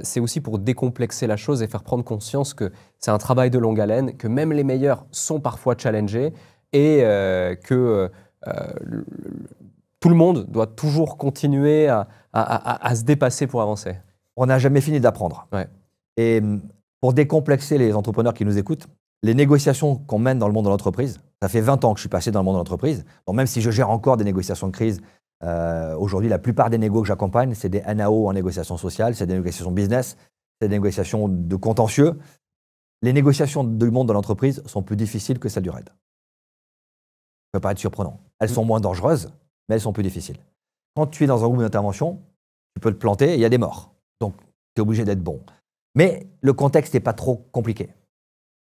S5: c'est aussi pour décomplexer la chose et faire prendre conscience que c'est un travail de longue haleine, que même les meilleurs sont parfois challengés et que tout le monde doit toujours continuer à se dépasser pour avancer.
S1: On n'a jamais fini d'apprendre. Et pour décomplexer les entrepreneurs qui nous écoutent, les négociations qu'on mène dans le monde de l'entreprise, ça fait 20 ans que je suis passé dans le monde de l'entreprise. Donc même si je gère encore des négociations de crise, aujourd'hui, la plupart des négos que j'accompagne, c'est des NAO en négociation sociale, c'est des négociations business, c'est des négociations de contentieux. Les négociations du monde de l'entreprise sont plus difficiles que celles du RAID. Ça peut paraître surprenant. Elles sont moins dangereuses, mais elles sont plus difficiles. Quand tu es dans un groupe d'intervention, tu peux te planter et il y a des morts. Donc, tu es obligé d'être bon. Mais le contexte n'est pas trop compliqué.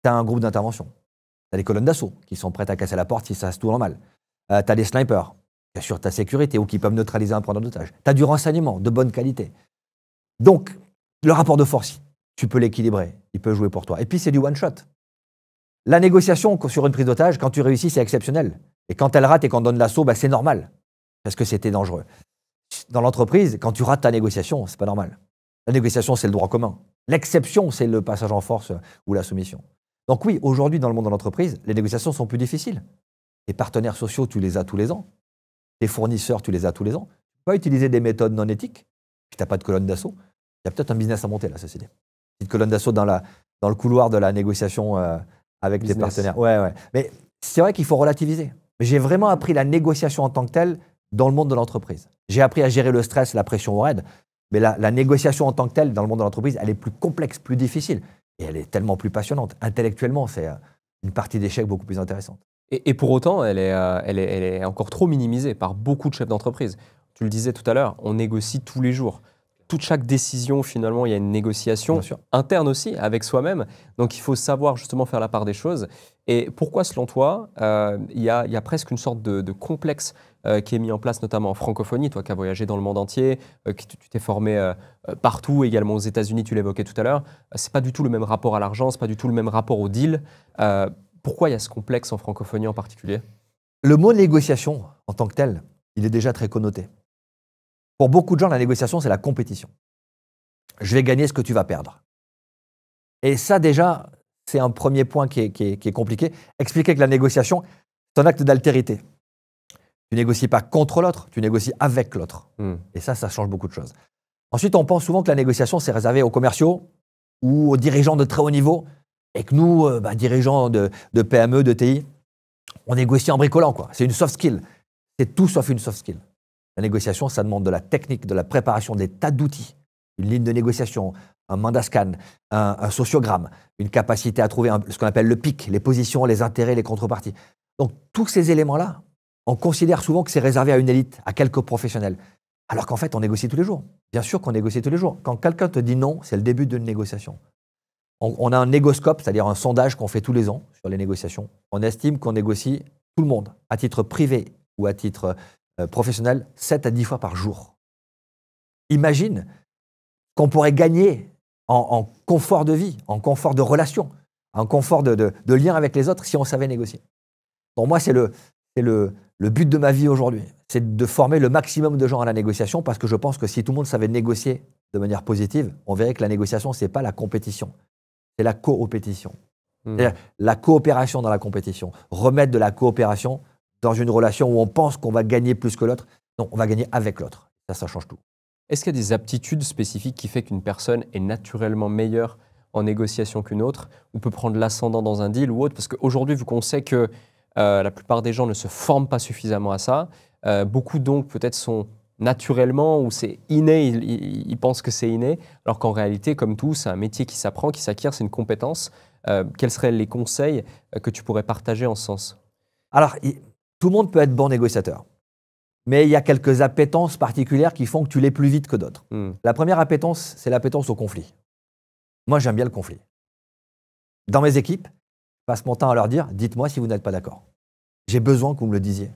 S1: Tu as un groupe d'intervention. Tu as des colonnes d'assaut qui sont prêtes à casser la porte si ça se tourne mal. Tu as des snipers qui assurent ta sécurité ou qui peuvent neutraliser un preneur d'otage. Tu as du renseignement de bonne qualité. Donc, le rapport de force, tu peux l'équilibrer. Il peut jouer pour toi. Et puis, c'est du one-shot. La négociation sur une prise d'otage, quand tu réussis, c'est exceptionnel. Et quand elle rate et qu'on donne l'assaut, c'est normal. Parce que c'était dangereux. Dans l'entreprise, quand tu rates ta négociation, c'est pas normal. La négociation, c'est le droit commun. L'exception, c'est le passage en force ou la soumission. Donc oui, aujourd'hui, dans le monde de l'entreprise, les négociations sont plus difficiles. Tes partenaires sociaux, tu les as tous les ans. Tes fournisseurs, tu les as tous les ans. Tu peux pas utiliser des méthodes non éthiques, puis tu n'as pas de colonne d'assaut. Il y a peut-être un business à monter, là, ceci dit. Une colonne d'assaut dans le couloir de la négociation avec tes partenaires. Ouais. Mais c'est vrai qu'il faut relativiser. Mais j'ai vraiment appris la négociation en tant que telle dans le monde de l'entreprise. J'ai appris à gérer le stress, la pression au RAID, mais la négociation en tant que telle dans le monde de l'entreprise, elle est plus complexe, plus difficile. Et elle est tellement plus passionnante. Intellectuellement, c'est une partie d'échec beaucoup plus intéressante.
S5: Et pour autant, elle est encore trop minimisée par beaucoup de chefs d'entreprise. Tu le disais tout à l'heure, on négocie tous les jours. Toute chaque décision, finalement, il y a une négociation interne aussi avec soi-même. Donc, il faut savoir justement faire la part des choses. Et pourquoi, selon toi, il y a presque une sorte de complexe qui est mis en place, notamment en francophonie, toi qui as voyagé dans le monde entier, tu t'es formé partout, également aux États-Unis, tu l'évoquais tout à l'heure. C'est pas du tout le même rapport à l'argent, c'est pas du tout le même rapport au deal. Pourquoi il y a ce complexe en francophonie en particulier?
S1: Le mot négociation, en tant que tel, il est déjà très connoté. Pour beaucoup de gens, la négociation, c'est la compétition. Je vais gagner ce que tu vas perdre. Et ça, déjà, c'est un premier point qui est compliqué. Expliquer que la négociation, c'est un acte d'altérité. Tu négocies pas contre l'autre, tu négocies avec l'autre. Et ça change beaucoup de choses. Ensuite, on pense souvent que la négociation, c'est réservé aux commerciaux ou aux dirigeants de très haut niveau. Et que nous, dirigeants de PME, de TI, on négocie en bricolant, quoi. C'est une soft skill. C'est tout sauf une soft skill. La négociation, ça demande de la technique, de la préparation, des tas d'outils. Une ligne de négociation, un mandat scan, un sociogramme, une capacité à trouver ce qu'on appelle le pic, les positions, les intérêts, les contreparties. Donc, tous ces éléments-là, on considère souvent que c'est réservé à une élite, à quelques professionnels. Alors qu'en fait, on négocie tous les jours. Bien sûr qu'on négocie tous les jours. Quand quelqu'un te dit non, c'est le début d'une négociation. On a un négoscope, c'est-à-dire un sondage qu'on fait tous les ans sur les négociations. On estime qu'on négocie tout le monde, à titre privé ou à titre professionnel, 7 à 10 fois par jour. Imagine qu'on pourrait gagner en confort de vie, en confort de relation, en confort de lien avec les autres si on savait négocier. Pour moi, c'est le but de ma vie aujourd'hui. C'est de former le maximum de gens à la négociation parce que je pense que si tout le monde savait négocier de manière positive, on verrait que la négociation, ce n'est pas la compétition, c'est la coopétition. C'est-à-dire la coopération dans la compétition. Remettre de la coopération dans une relation où on pense qu'on va gagner plus que l'autre. Non, on va gagner avec l'autre. Ça change tout.
S5: Est-ce qu'il y a des aptitudes spécifiques qui font qu'une personne est naturellement meilleure en négociation qu'une autre, ou peut prendre l'ascendant dans un deal ou autre? Parce qu'aujourd'hui, vu qu'on sait que la plupart des gens ne se forment pas suffisamment à ça, beaucoup donc peut-être sont naturellement, ou c'est inné, ils pensent que c'est inné, alors qu'en réalité, comme tout, c'est un métier qui s'apprend, qui s'acquiert, c'est une compétence. Quels seraient les conseils que tu pourrais partager en ce sens?
S1: Alors, tout le monde peut être bon négociateur. Mais il y a quelques appétences particulières qui font que tu l'es plus vite que d'autres. La première appétence, c'est l'appétence au conflit. Moi, j'aime bien le conflit. Dans mes équipes, je passe mon temps à leur dire « dites-moi si vous n'êtes pas d'accord ». J'ai besoin que vous me le disiez.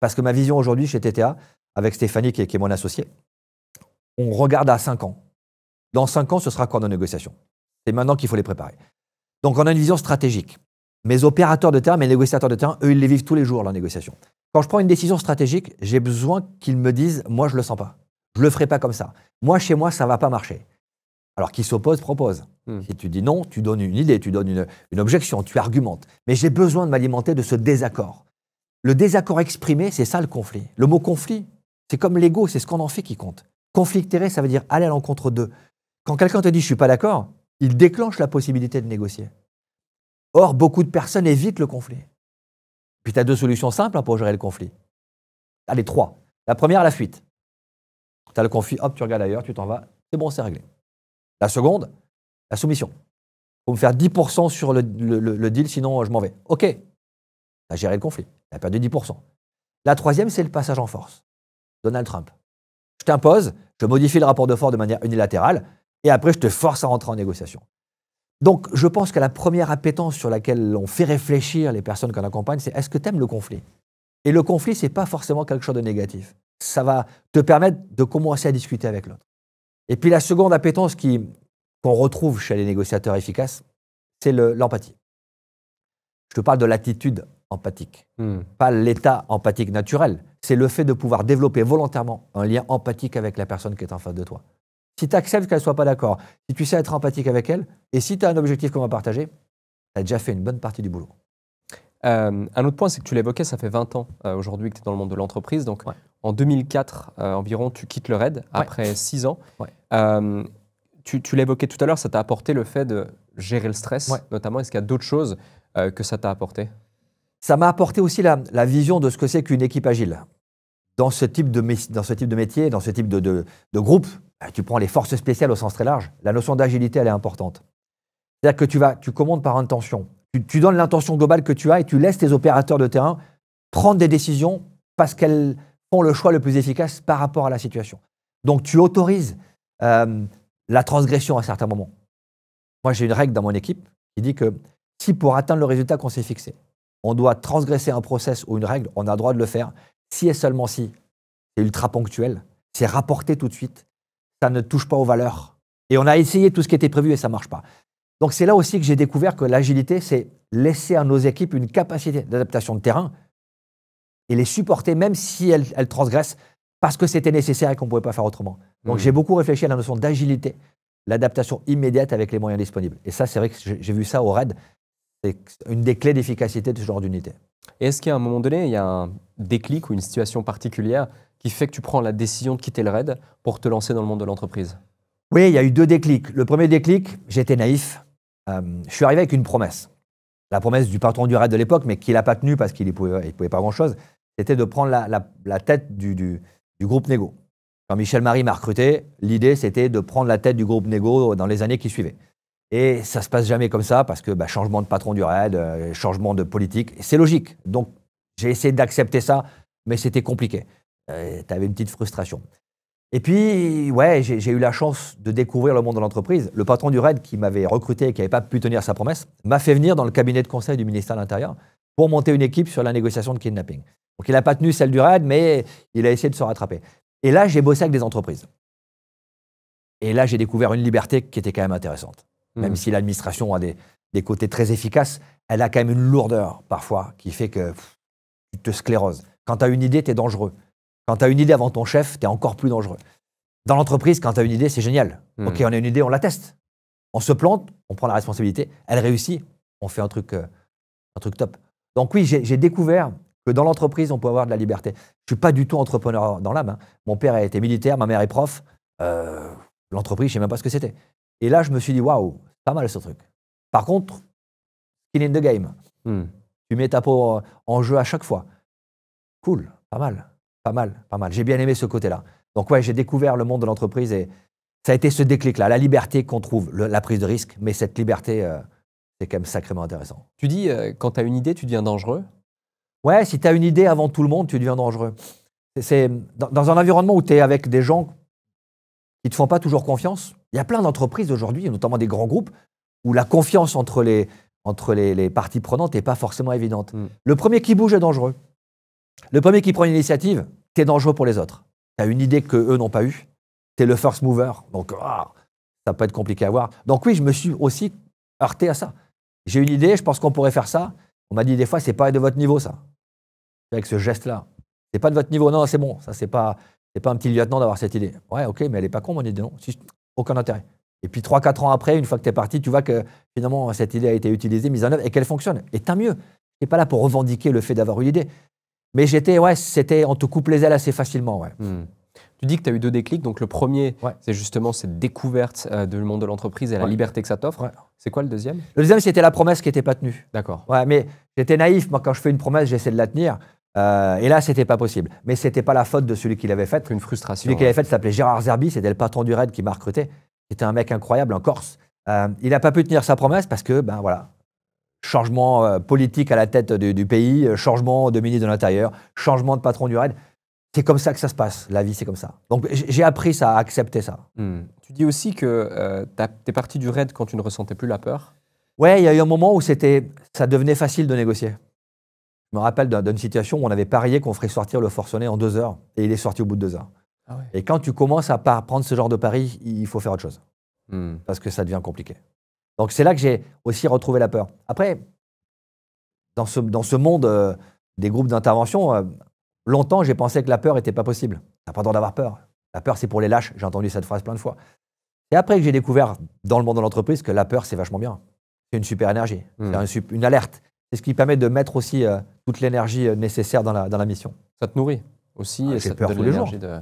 S1: Parce que ma vision aujourd'hui chez TTA, avec Stéphanie qui est mon associée, on regarde à 5 ans. Dans 5 ans, ce sera quoi nos négociations? C'est maintenant qu'il faut les préparer. Donc, on a une vision stratégique. Mes opérateurs de terrain, mes négociateurs de terrain, eux, ils les vivent tous les jours, leurs négociations. Quand je prends une décision stratégique, j'ai besoin qu'ils me disent « moi, je ne le sens pas. Je ne le ferai pas comme ça. Moi, chez moi, ça ne va pas marcher. » Alors, qui s'oppose, propose. Si tu dis non, tu donnes une idée, tu donnes une objection, tu argumentes. Mais j'ai besoin de m'alimenter de ce désaccord. Le désaccord exprimé, c'est ça le conflit. Le mot conflit, c'est comme l'ego, c'est ce qu'on en fait qui compte. Conflicter, ça veut dire aller à l'encontre d'eux. Quand quelqu'un te dit « je ne suis pas d'accord », il déclenche la possibilité de négocier. Or, beaucoup de personnes évitent le conflit. Puis tu as 2 solutions simples pour gérer le conflit. Allez, 3. La première, la fuite. Tu as le conflit, hop, tu regardes ailleurs, tu t'en vas, c'est bon, c'est réglé. La seconde, la soumission. Il faut me faire 10% sur le deal, sinon je m'en vais. OK, tu as géré le conflit, tu as perdu 10%. La troisième, c'est le passage en force. Donald Trump. Je t'impose, je modifie le rapport de force de manière unilatérale, et après je te force à rentrer en négociation. Donc, je pense que la première appétence sur laquelle on fait réfléchir les personnes qu'on accompagne, c'est est-ce que tu aimes le conflit? Et le conflit, ce n'est pas forcément quelque chose de négatif. Ça va te permettre de commencer à discuter avec l'autre. Et puis la seconde appétence qu'on retrouve chez les négociateurs efficaces, c'est l'empathie. Je te parle de l'attitude empathique, pas l'état empathique naturel. C'est le fait de pouvoir développer volontairement un lien empathique avec la personne qui est en face de toi. Si tu acceptes qu'elle ne soit pas d'accord, si tu sais être empathique avec elle, et si tu as un objectif commun à partager, tu as déjà fait une bonne partie du boulot.
S5: Un autre point, c'est que tu l'évoquais, ça fait 20 ans aujourd'hui que tu es dans le monde de l'entreprise. Donc, en 2004 environ, tu quittes le RAID après 6 ans. Tu l'évoquais tout à l'heure, ça t'a apporté le fait de gérer le stress, notamment. Est-ce qu'il y a d'autres choses que ça t'a apporté?
S1: Ça m'a apporté aussi la vision de ce que c'est qu'une équipe agile. Dans ce type de métier, dans ce type de groupe, tu prends les forces spéciales au sens très large, la notion d'agilité, elle est importante. C'est-à-dire que tu commandes par intention. Tu donnes l'intention globale que tu as et tu laisses tes opérateurs de terrain prendre des décisions parce qu'elles font le choix le plus efficace par rapport à la situation. Donc, tu autorises la transgression à certains moments. Moi, j'ai une règle dans mon équipe qui dit que si pour atteindre le résultat qu'on s'est fixé, on doit transgresser un process ou une règle, on a le droit de le faire. Si et seulement si c'est ultra ponctuel, c'est rapporté tout de suite, ça ne touche pas aux valeurs. Et on a essayé tout ce qui était prévu et ça ne marche pas. Donc c'est là aussi que j'ai découvert que l'agilité, c'est laisser à nos équipes une capacité d'adaptation de terrain et les supporter même si elles transgressent parce que c'était nécessaire et qu'on ne pouvait pas faire autrement. Donc j'ai beaucoup réfléchi à la notion d'agilité, l'adaptation immédiate avec les moyens disponibles. Et ça, c'est vrai que j'ai vu ça au RAID. C'est une des clés d'efficacité de ce genre d'unité.
S5: Et est-ce qu'à un moment donné, il y a un déclic ou une situation particulière qui fait que tu prends la décision de quitter le RAID pour te lancer dans le monde de l'entreprise?
S1: Oui, il y a eu 2 déclics. Le premier déclic, j'étais naïf. Je suis arrivé avec une promesse. La promesse du patron du RAID de l'époque, mais qu'il n'a pas tenue parce qu'il ne pouvait pas grand-chose, c'était de prendre la tête du groupe Négo. Quand Michel Marie m'a recruté, l'idée, c'était de prendre la tête du groupe Négo dans les années qui suivaient. Et ça ne se passe jamais comme ça parce que changement de patron du RAID, changement de politique, c'est logique. Donc, j'ai essayé d'accepter ça, mais c'était compliqué. Tu avais une petite frustration. Et puis, j'ai eu la chance de découvrir le monde de l'entreprise. Le patron du RAID qui m'avait recruté et qui n'avait pas pu tenir sa promesse m'a fait venir dans le cabinet de conseil du ministère de l'Intérieur pour monter une équipe sur la négociation de kidnapping. Donc, il n'a pas tenu celle du RAID, mais il a essayé de se rattraper. Et là, j'ai bossé avec des entreprises. Et là, j'ai découvert une liberté qui était quand même intéressante. Même si l'administration a des côtés très efficaces, elle a quand même une lourdeur parfois qui fait que tu te scléroses. Quand tu as une idée, tu es dangereux. Quand tu as une idée avant ton chef, tu es encore plus dangereux. Dans l'entreprise, quand tu as une idée, c'est génial. OK, on a une idée, on la teste. On se plante, on prend la responsabilité, elle réussit, on fait un truc top. Donc oui, j'ai découvert que dans l'entreprise, on peut avoir de la liberté. Je ne suis pas du tout entrepreneur dans l'âme. Mon père a été militaire, ma mère est prof. L'entreprise, je ne sais même pas ce que c'était. Et là, je me suis dit, waouh, pas mal ce truc. Par contre, skin in the game. Tu mets ta peau en jeu à chaque fois. Cool, pas mal. J'ai bien aimé ce côté-là. Donc ouais, j'ai découvert le monde de l'entreprise et ça a été ce déclic-là, la liberté qu'on trouve, la prise de risque, mais cette liberté, c'est quand même sacrément intéressant.
S5: Tu dis, quand tu as une idée, tu deviens dangereux?
S1: Ouais, si tu as une idée avant tout le monde, tu deviens dangereux. C'est dans un environnement où tu es avec des gens qui ne te font pas toujours confiance. Il y a plein d'entreprises aujourd'hui, notamment des grands groupes, où la confiance entre les parties prenantes n'est pas forcément évidente. Le premier qui bouge est dangereux. Le premier qui prend une initiative, tu es dangereux pour les autres. Tu as une idée qu'eux n'ont pas eue. Tu es le first mover. Donc, ça peut être compliqué à voir. Donc oui, je me suis aussi heurté à ça. J'ai une idée, je pense qu'on pourrait faire ça. On m'a dit des fois, c'est pas de votre niveau, ça. Avec ce geste-là. C'est pas de votre niveau. Non, c'est bon. Ça, c'est pas un petit lieutenant d'avoir cette idée. Ouais, ok, mais elle est pas con, mon idée, non. Aucun intérêt. Et puis 3-4 ans après, une fois que tu es parti, tu vois que finalement, cette idée a été utilisée, mise en œuvre et qu'elle fonctionne. Et tant mieux. Tu n'es pas là pour revendiquer le fait d'avoir eu l'idée. Mais on te coupe les ailes assez facilement. Ouais.
S5: Tu dis que tu as eu 2 déclics. Donc le premier, c'est justement cette découverte du monde de l'entreprise et la liberté que ça t'offre. Ouais. C'est quoi le deuxième?
S1: Le deuxième, c'était la promesse qui n'était pas tenue.
S5: D'accord.
S1: Ouais, mais j'étais naïf. Moi, quand je fais une promesse, j'essaie de la tenir. Et là, c'était pas possible. Mais c'était pas la faute de celui qui l'avait faite.
S5: Une frustration.
S1: Celui qui l'avait faite s'appelait Gérard Zerbi. C'était le patron du RAID qui m'a recruté. C'était un mec incroyable, un Corse. Il n'a pas pu tenir sa promesse parce que, changement politique à la tête du pays, changement de ministre de l'Intérieur, changement de patron du RAID. C'est comme ça que ça se passe. La vie, c'est comme ça. Donc, j'ai appris ça, à accepter ça.
S5: Tu dis aussi que tu es parti du RAID quand tu ne ressentais plus la peur.
S1: Ouais, il y a eu un moment où ça devenait facile de négocier. Je me rappelle d'une situation où on avait parié qu'on ferait sortir le forcené en 2 heures et il est sorti au bout de 2 heures.
S5: Ah ouais.
S1: Et quand tu commences à prendre ce genre de pari, il faut faire autre chose. Parce que ça devient compliqué. Donc c'est là que j'ai aussi retrouvé la peur. Après, dans ce monde des groupes d'intervention, longtemps j'ai pensé que la peur n'était pas possible. Tu n'as pas le droit d'avoir peur. La peur c'est pour les lâches. J'ai entendu cette phrase plein de fois. Et après que j'ai découvert dans le monde de l'entreprise que la peur c'est vachement bien. C'est une super énergie. C'est une alerte. C'est ce qui permet de mettre aussi toute l'énergie nécessaire dans la mission.
S5: Ça te nourrit aussi et ça te donne
S1: tous les jours.
S5: l'énergie de...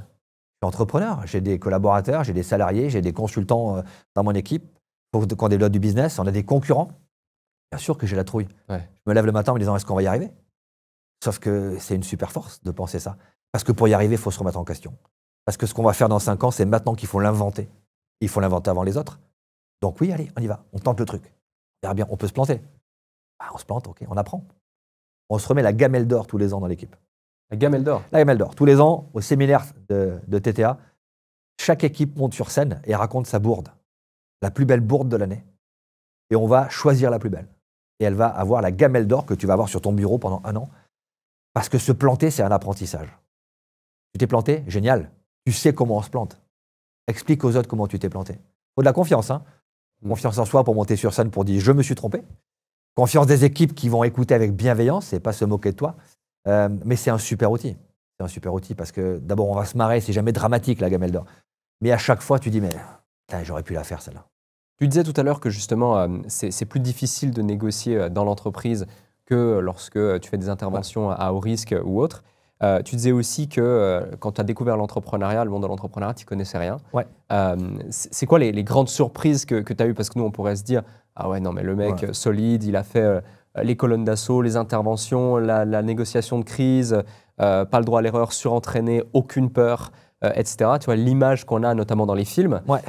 S1: Je suis entrepreneur, j'ai des collaborateurs, j'ai des salariés, j'ai des consultants dans mon équipe. Quand on développe du business, on a des concurrents. Bien sûr que j'ai la trouille. Ouais. Je me lève le matin en me disant est-ce qu'on va y arriver? Sauf que c'est une super force de penser ça. Parce que pour y arriver, il faut se remettre en question. Parce que ce qu'on va faire dans 5 ans, c'est maintenant qu'il faut l'inventer. Il faut l'inventer avant les autres. Donc oui, allez, on y va. On tente le truc. On verra bien, on peut se planter. On se plante, ok, on apprend. On se remet la gamelle d'or tous les ans dans l'équipe.
S5: La gamelle d'or?
S1: La gamelle d'or. Tous les ans, au séminaire de TTA, chaque équipe monte sur scène et raconte sa bourde. La plus belle bourde de l'année. Et on va choisir la plus belle. Et elle va avoir la gamelle d'or que tu vas avoir sur ton bureau pendant 1 an. Parce que se planter, c'est un apprentissage. Tu t'es planté? Génial. Tu sais comment on se plante. Explique aux autres comment tu t'es planté. Il faut de la confiance. Confiance en soi pour monter sur scène pour dire « je me suis trompé ». Confiance des équipes qui vont écouter avec bienveillance et pas se moquer de toi. Mais c'est un super outil. C'est un super outil parce que d'abord, on va se marrer. C'est jamais dramatique, la gamelle d'or. Mais à chaque fois, tu dis « mais j'aurais pu la faire, celle-là ».
S5: Tu disais tout à l'heure que justement, c'est plus difficile de négocier dans l'entreprise que lorsque tu fais des interventions à haut risque ou autre. Tu disais aussi que quand tu as découvert l'entrepreneuriat, le monde de l'entrepreneuriat, tu ne connaissais rien.
S1: Ouais.
S5: C'est quoi les grandes surprises que tu as eues? Parce que nous, on pourrait se dire « ah ouais, non, mais le mec solide, il a fait les colonnes d'assaut, les interventions, la négociation de crise, pas le droit à l'erreur, surentraîné, aucune peur ». Etc. Tu vois, l'image qu'on a notamment dans les films. Ouais.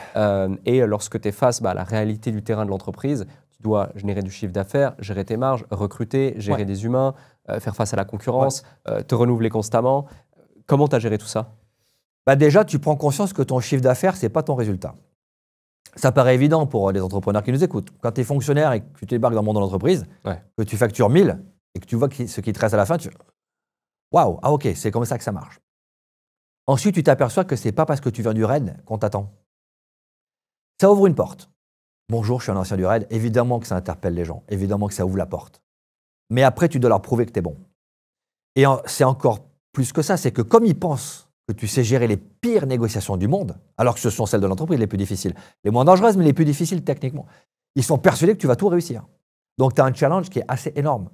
S5: Et lorsque tu es face à la réalité du terrain de l'entreprise, tu dois générer du chiffre d'affaires, gérer tes marges, recruter, gérer des humains, faire face à la concurrence, te renouveler constamment. Comment tu as géré tout ça?
S1: Déjà, tu prends conscience que ton chiffre d'affaires, ce n'est pas ton résultat. Ça paraît évident pour les entrepreneurs qui nous écoutent. Quand tu es fonctionnaire et que tu débarques dans le monde de l'entreprise, que tu factures 1000 et que tu vois ce qui te reste à la fin, tu fais « waouh, ah ok, c'est comme ça que ça marche ». Ensuite, tu t'aperçois que ce n'est pas parce que tu viens du RAID qu'on t'attend. Ça ouvre une porte. Bonjour, je suis un ancien du RAID. Évidemment que ça interpelle les gens. Évidemment que ça ouvre la porte. Mais après, tu dois leur prouver que tu es bon. Et c'est encore plus que ça. C'est que comme ils pensent que tu sais gérer les pires négociations du monde, alors que ce sont celles de l'entreprise les plus difficiles, les moins dangereuses, mais les plus difficiles techniquement, ils sont persuadés que tu vas tout réussir. Donc, tu as un challenge qui est assez énorme.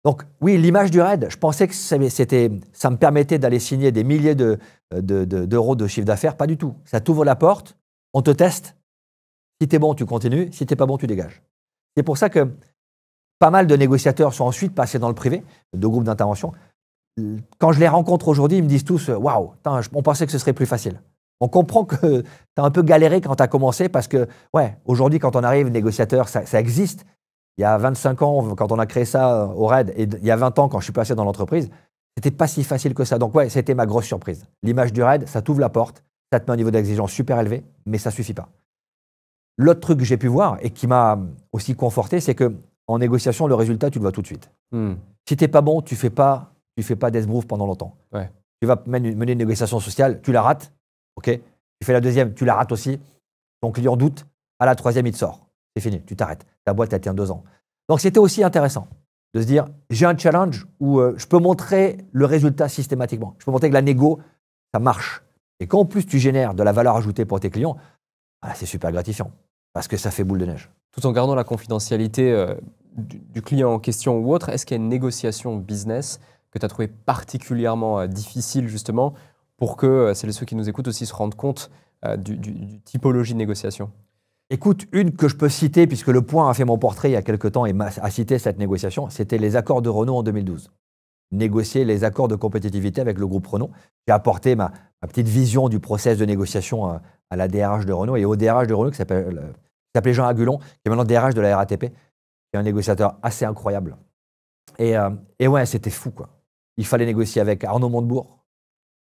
S1: Donc, oui, l'image du RAID, je pensais que ça me permettait d'aller signer des milliers d'euros de chiffre d'affaires. Pas du tout. Ça t'ouvre la porte, on te teste. Si tu es bon, tu continues. Si tu n'es pas bon, tu dégages. C'est pour ça que pas mal de négociateurs sont ensuite passés dans le privé, de groupes d'intervention. Quand je les rencontre aujourd'hui, ils me disent tous « Waouh, on pensait que ce serait plus facile ». On comprend que tu as un peu galéré quand tu as commencé parce que, ouais, aujourd'hui, quand on arrive négociateur, ça existe. Il y a 25 ans, quand on a créé ça au RAID, et il y a 20 ans, quand je suis passé dans l'entreprise, c'était pas si facile que ça. Donc, ouais, c'était ma grosse surprise. L'image du RAID, ça t'ouvre la porte, ça te met un niveau d'exigence super élevé, mais ça suffit pas. L'autre truc que j'ai pu voir et qui m'a aussi conforté, c'est qu'en négociation, le résultat, tu le vois tout de suite. Si tu n'es pas bon, tu fais pas d'esbrouf pendant longtemps.
S5: Ouais.
S1: Tu vas mener une négociation sociale, tu la rates, ok. Tu fais la deuxième, tu la rates aussi. Ton client doute, à la troisième, il te sort. C'est fini, tu t'arrêtes. Ta boîte, elle tient 2 ans. Donc, c'était aussi intéressant de se dire, j'ai un challenge où je peux montrer le résultat systématiquement. Je peux montrer que la négo, ça marche. Et quand en plus, tu génères de la valeur ajoutée pour tes clients, c'est super gratifiant parce que ça fait boule de neige.
S5: Tout en gardant la confidentialité du client en question ou autre, est-ce qu'il y a une négociation business que tu as trouvé particulièrement difficile justement pour que celles et ceux qui nous écoutent aussi se rendent compte du typologie de négociation?
S1: Écoute, une que je peux citer, puisque Le Point a fait mon portrait il y a quelques temps et a cité cette négociation, c'était les accords de Renault en 2012. Négocier les accords de compétitivité avec le groupe Renault. J'ai apporté ma petite vision du process de négociation à la DRH de Renault et au DRH de Renault qui s'appelait Jean Agulon, qui est maintenant DRH de la RATP, qui est un négociateur assez incroyable. Et ouais, c'était fou, quoi. Il fallait négocier avec Arnaud Montebourg,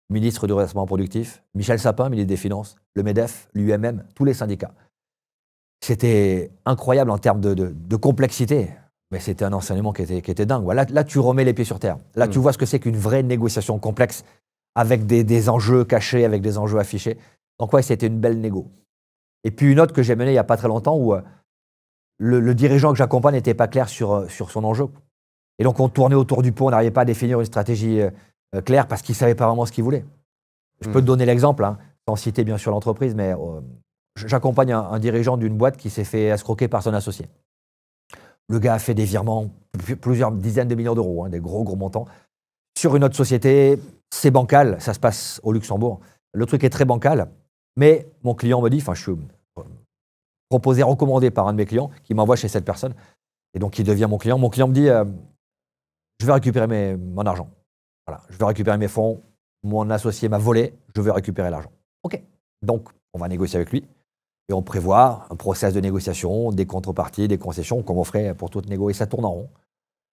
S1: ministre du redressement productif, Michel Sapin, ministre des Finances, le MEDEF, l'UMM, tous les syndicats. C'était incroyable en termes de complexité, mais c'était un enseignement qui était dingue. Là, tu remets les pieds sur terre. Là, tu vois ce que c'est qu'une vraie négociation complexe avec des enjeux cachés, avec des enjeux affichés. Donc, ouais, c'était une belle négo. Et puis, une autre que j'ai menée il n'y a pas très longtemps où le dirigeant que j'accompagne n'était pas clair sur son enjeu. Et donc, on tournait autour du pot, on n'arrivait pas à définir une stratégie claire parce qu'il ne savait pas vraiment ce qu'il voulait. Je peux te donner l'exemple, sans citer bien sûr l'entreprise, mais j'accompagne un dirigeant d'une boîte qui s'est fait escroquer par son associé. Le gars a fait des virements, plusieurs dizaines de millions d'euros, des gros montants, sur une autre société. C'est bancal, ça se passe au Luxembourg. Le truc est très bancal, mais mon client me dit, je suis proposé, recommandé par un de mes clients qui m'envoie chez cette personne, et donc il devient mon client. Mon client me dit, je vais récupérer mon argent. Voilà, je vais récupérer mes fonds, mon associé m'a volé, je vais récupérer l'argent. Ok, donc on va négocier avec lui. Et on prévoit un process de négociation, des contreparties, des concessions, comme on ferait pour toute négo. Et ça tourne en rond.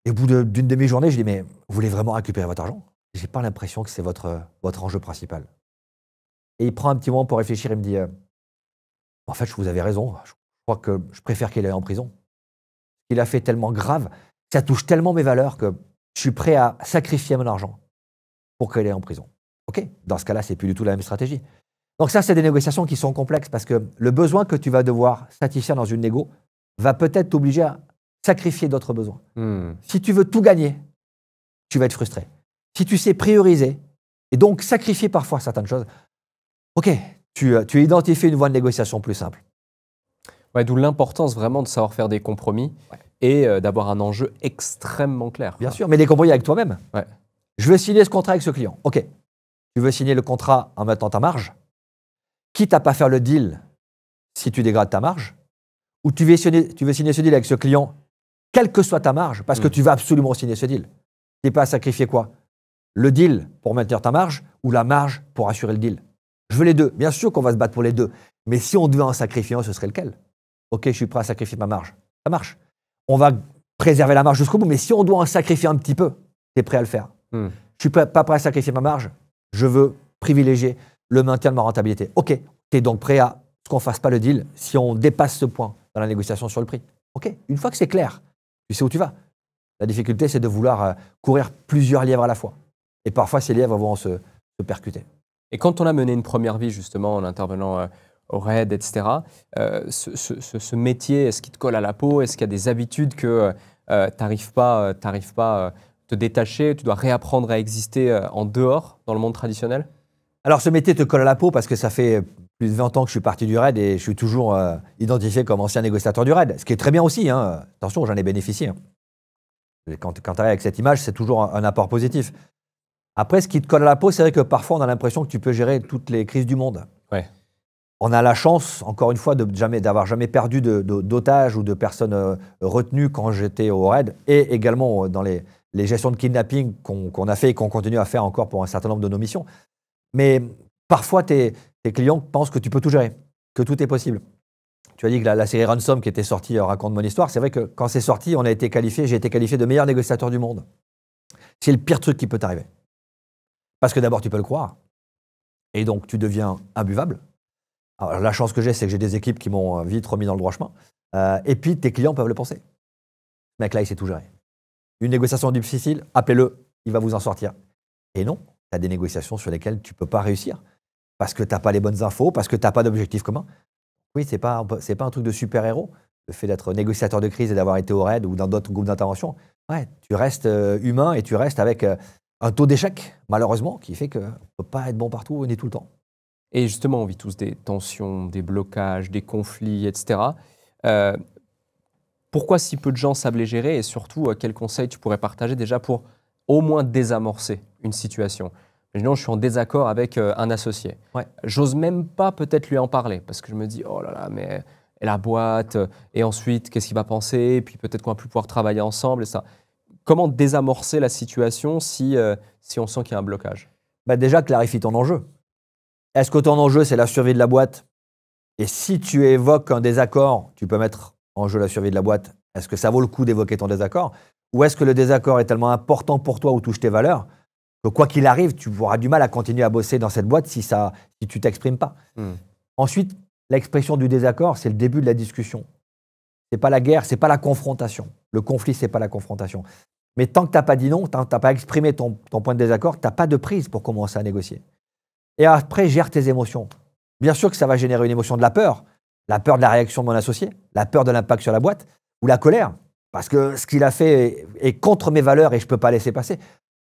S1: Et au bout d'une demi-journée, je dis, mais vous voulez vraiment récupérer votre argent? Je n'ai pas l'impression que c'est votre enjeu principal. Et il prend un petit moment pour réfléchir et me dit, en fait, vous avez raison. Je crois que je préfère qu'il aille en prison. Il a fait tellement grave, ça touche tellement mes valeurs que je suis prêt à sacrifier mon argent pour qu'il aille en prison. Ok, dans ce cas-là, c'est plus du tout la même stratégie. Donc ça, c'est des négociations qui sont complexes parce que le besoin que tu vas devoir satisfaire dans une négo va peut-être t'obliger à sacrifier d'autres besoins. Si tu veux tout gagner, tu vas être frustré. Si tu sais prioriser et donc sacrifier parfois certaines choses, ok, tu identifies une voie de négociation plus simple.
S5: Ouais, d'où l'importance vraiment de savoir faire des compromis et d'avoir un enjeu extrêmement clair.
S1: Bien sûr, mais des compromis avec toi-même.
S5: Ouais.
S1: Je veux signer ce contrat avec ce client. Ok, tu veux signer le contrat en mettant ta marge, quitte à pas faire le deal si tu dégrades ta marge, ou tu veux signer ce deal avec ce client, quelle que soit ta marge, parce que tu vas absolument signer ce deal. Tu n'es pas à sacrifier quoi? Le deal pour maintenir ta marge ou la marge pour assurer le deal? Je veux les deux. Bien sûr qu'on va se battre pour les deux. Mais si on devait en sacrifier un, ce serait lequel? Ok, je suis prêt à sacrifier ma marge. Ça marche. On va préserver la marge jusqu'au bout, mais si on doit en sacrifier un petit peu, tu es prêt à le faire. Je suis pas prêt à sacrifier ma marge. Je veux privilégier le maintien de ma rentabilité. Ok, tu es donc prêt à ce qu'on ne fasse pas le deal si on dépasse ce point dans la négociation sur le prix. Ok, une fois que c'est clair, tu sais où tu vas. La difficulté, c'est de vouloir courir plusieurs lièvres à la fois. Et parfois, ces lièvres vont se percuter.
S5: Et quand on a mené une première vie, justement, en intervenant au RAID, etc. Ce métier, est-ce qu'il te colle à la peau? Est-ce qu'il y a des habitudes que tu n'arrives pas à te détacher? Tu dois réapprendre à exister en dehors, dans le monde traditionnel?
S1: Alors, ce métier te colle à la peau parce que ça fait plus de 20 ans que je suis parti du RAID et je suis toujours identifié comme ancien négociateur du RAID, ce qui est très bien aussi. Hein. Attention, j'en ai bénéficié. Hein. Quand tu arrives avec cette image, c'est toujours un apport positif. Après, ce qui te colle à la peau, c'est vrai que parfois, on a l'impression que tu peux gérer toutes les crises du monde.
S5: Ouais.
S1: On a la chance, encore une fois, d'avoir jamais perdu d'otages ou de personnes retenues quand j'étais au RAID et également dans les gestions de kidnapping qu'on a fait et qu'on continue à faire encore pour un certain nombre de nos missions. Mais parfois, tes clients pensent que tu peux tout gérer, que tout est possible. Tu as dit que la série Ransom qui était sortie raconte mon histoire. C'est vrai que quand c'est sorti, j'ai été qualifié de meilleur négociateur du monde. C'est le pire truc qui peut t'arriver. Parce que d'abord, tu peux le croire. Et donc, tu deviens imbuvable. Alors, la chance que j'ai, c'est que j'ai des équipes qui m'ont vite remis dans le droit chemin. Et puis, tes clients peuvent le penser. Ce mec-là, il sait tout gérer. Une négociation difficile, appelez-le, il va vous en sortir. Et non, tu as des négociations sur lesquelles tu ne peux pas réussir. Parce que tu n'as pas les bonnes infos, parce que tu n'as pas d'objectif commun. Oui, ce n'est pas un truc de super-héros, le fait d'être négociateur de crise et d'avoir été au RAID ou dans d'autres groupes d'intervention. Ouais, tu restes humain et tu restes avec un taux d'échec, malheureusement, qui fait qu'on ne peut pas être bon partout ni tout le temps.
S5: Et justement, on vit tous des tensions, des blocages, des conflits, etc. Pourquoi si peu de gens savent les gérer et surtout, quels conseils tu pourrais partager déjà pour au moins désamorcer une situation? Imaginons, je suis en désaccord avec un associé.
S1: Ouais.
S5: J'ose même pas peut-être lui en parler parce que je me dis, oh là là, mais et la boîte, et ensuite, qu'est-ce qu'il va penser? Et puis peut-être qu'on va plus pouvoir travailler ensemble et ça. Comment désamorcer la situation si on sent qu'il y a un blocage?
S1: Déjà, clarifie ton enjeu. Est-ce que ton enjeu, c'est la survie de la boîte? Et si tu évoques un désaccord, tu peux mettre en jeu la survie de la boîte. Est-ce que ça vaut le coup d'évoquer ton désaccord? Ou est-ce que le désaccord est tellement important pour toi ou touche tes valeurs que quoi qu'il arrive, tu auras du mal à continuer à bosser dans cette boîte si tu t'exprimes pas. Ensuite, l'expression du désaccord, c'est le début de la discussion. C'est pas la guerre, c'est pas la confrontation. Le conflit, c'est pas la confrontation. Mais tant que tu n'as pas dit non, tant que tu n'as pas exprimé ton point de désaccord, tu n'as pas de prise pour commencer à négocier. Et après, gère tes émotions. Bien sûr que ça va générer une émotion de la peur de la réaction de mon associé, la peur de l'impact sur la boîte, ou la colère, parce que ce qu'il a fait est contre mes valeurs et je ne peux pas laisser passer.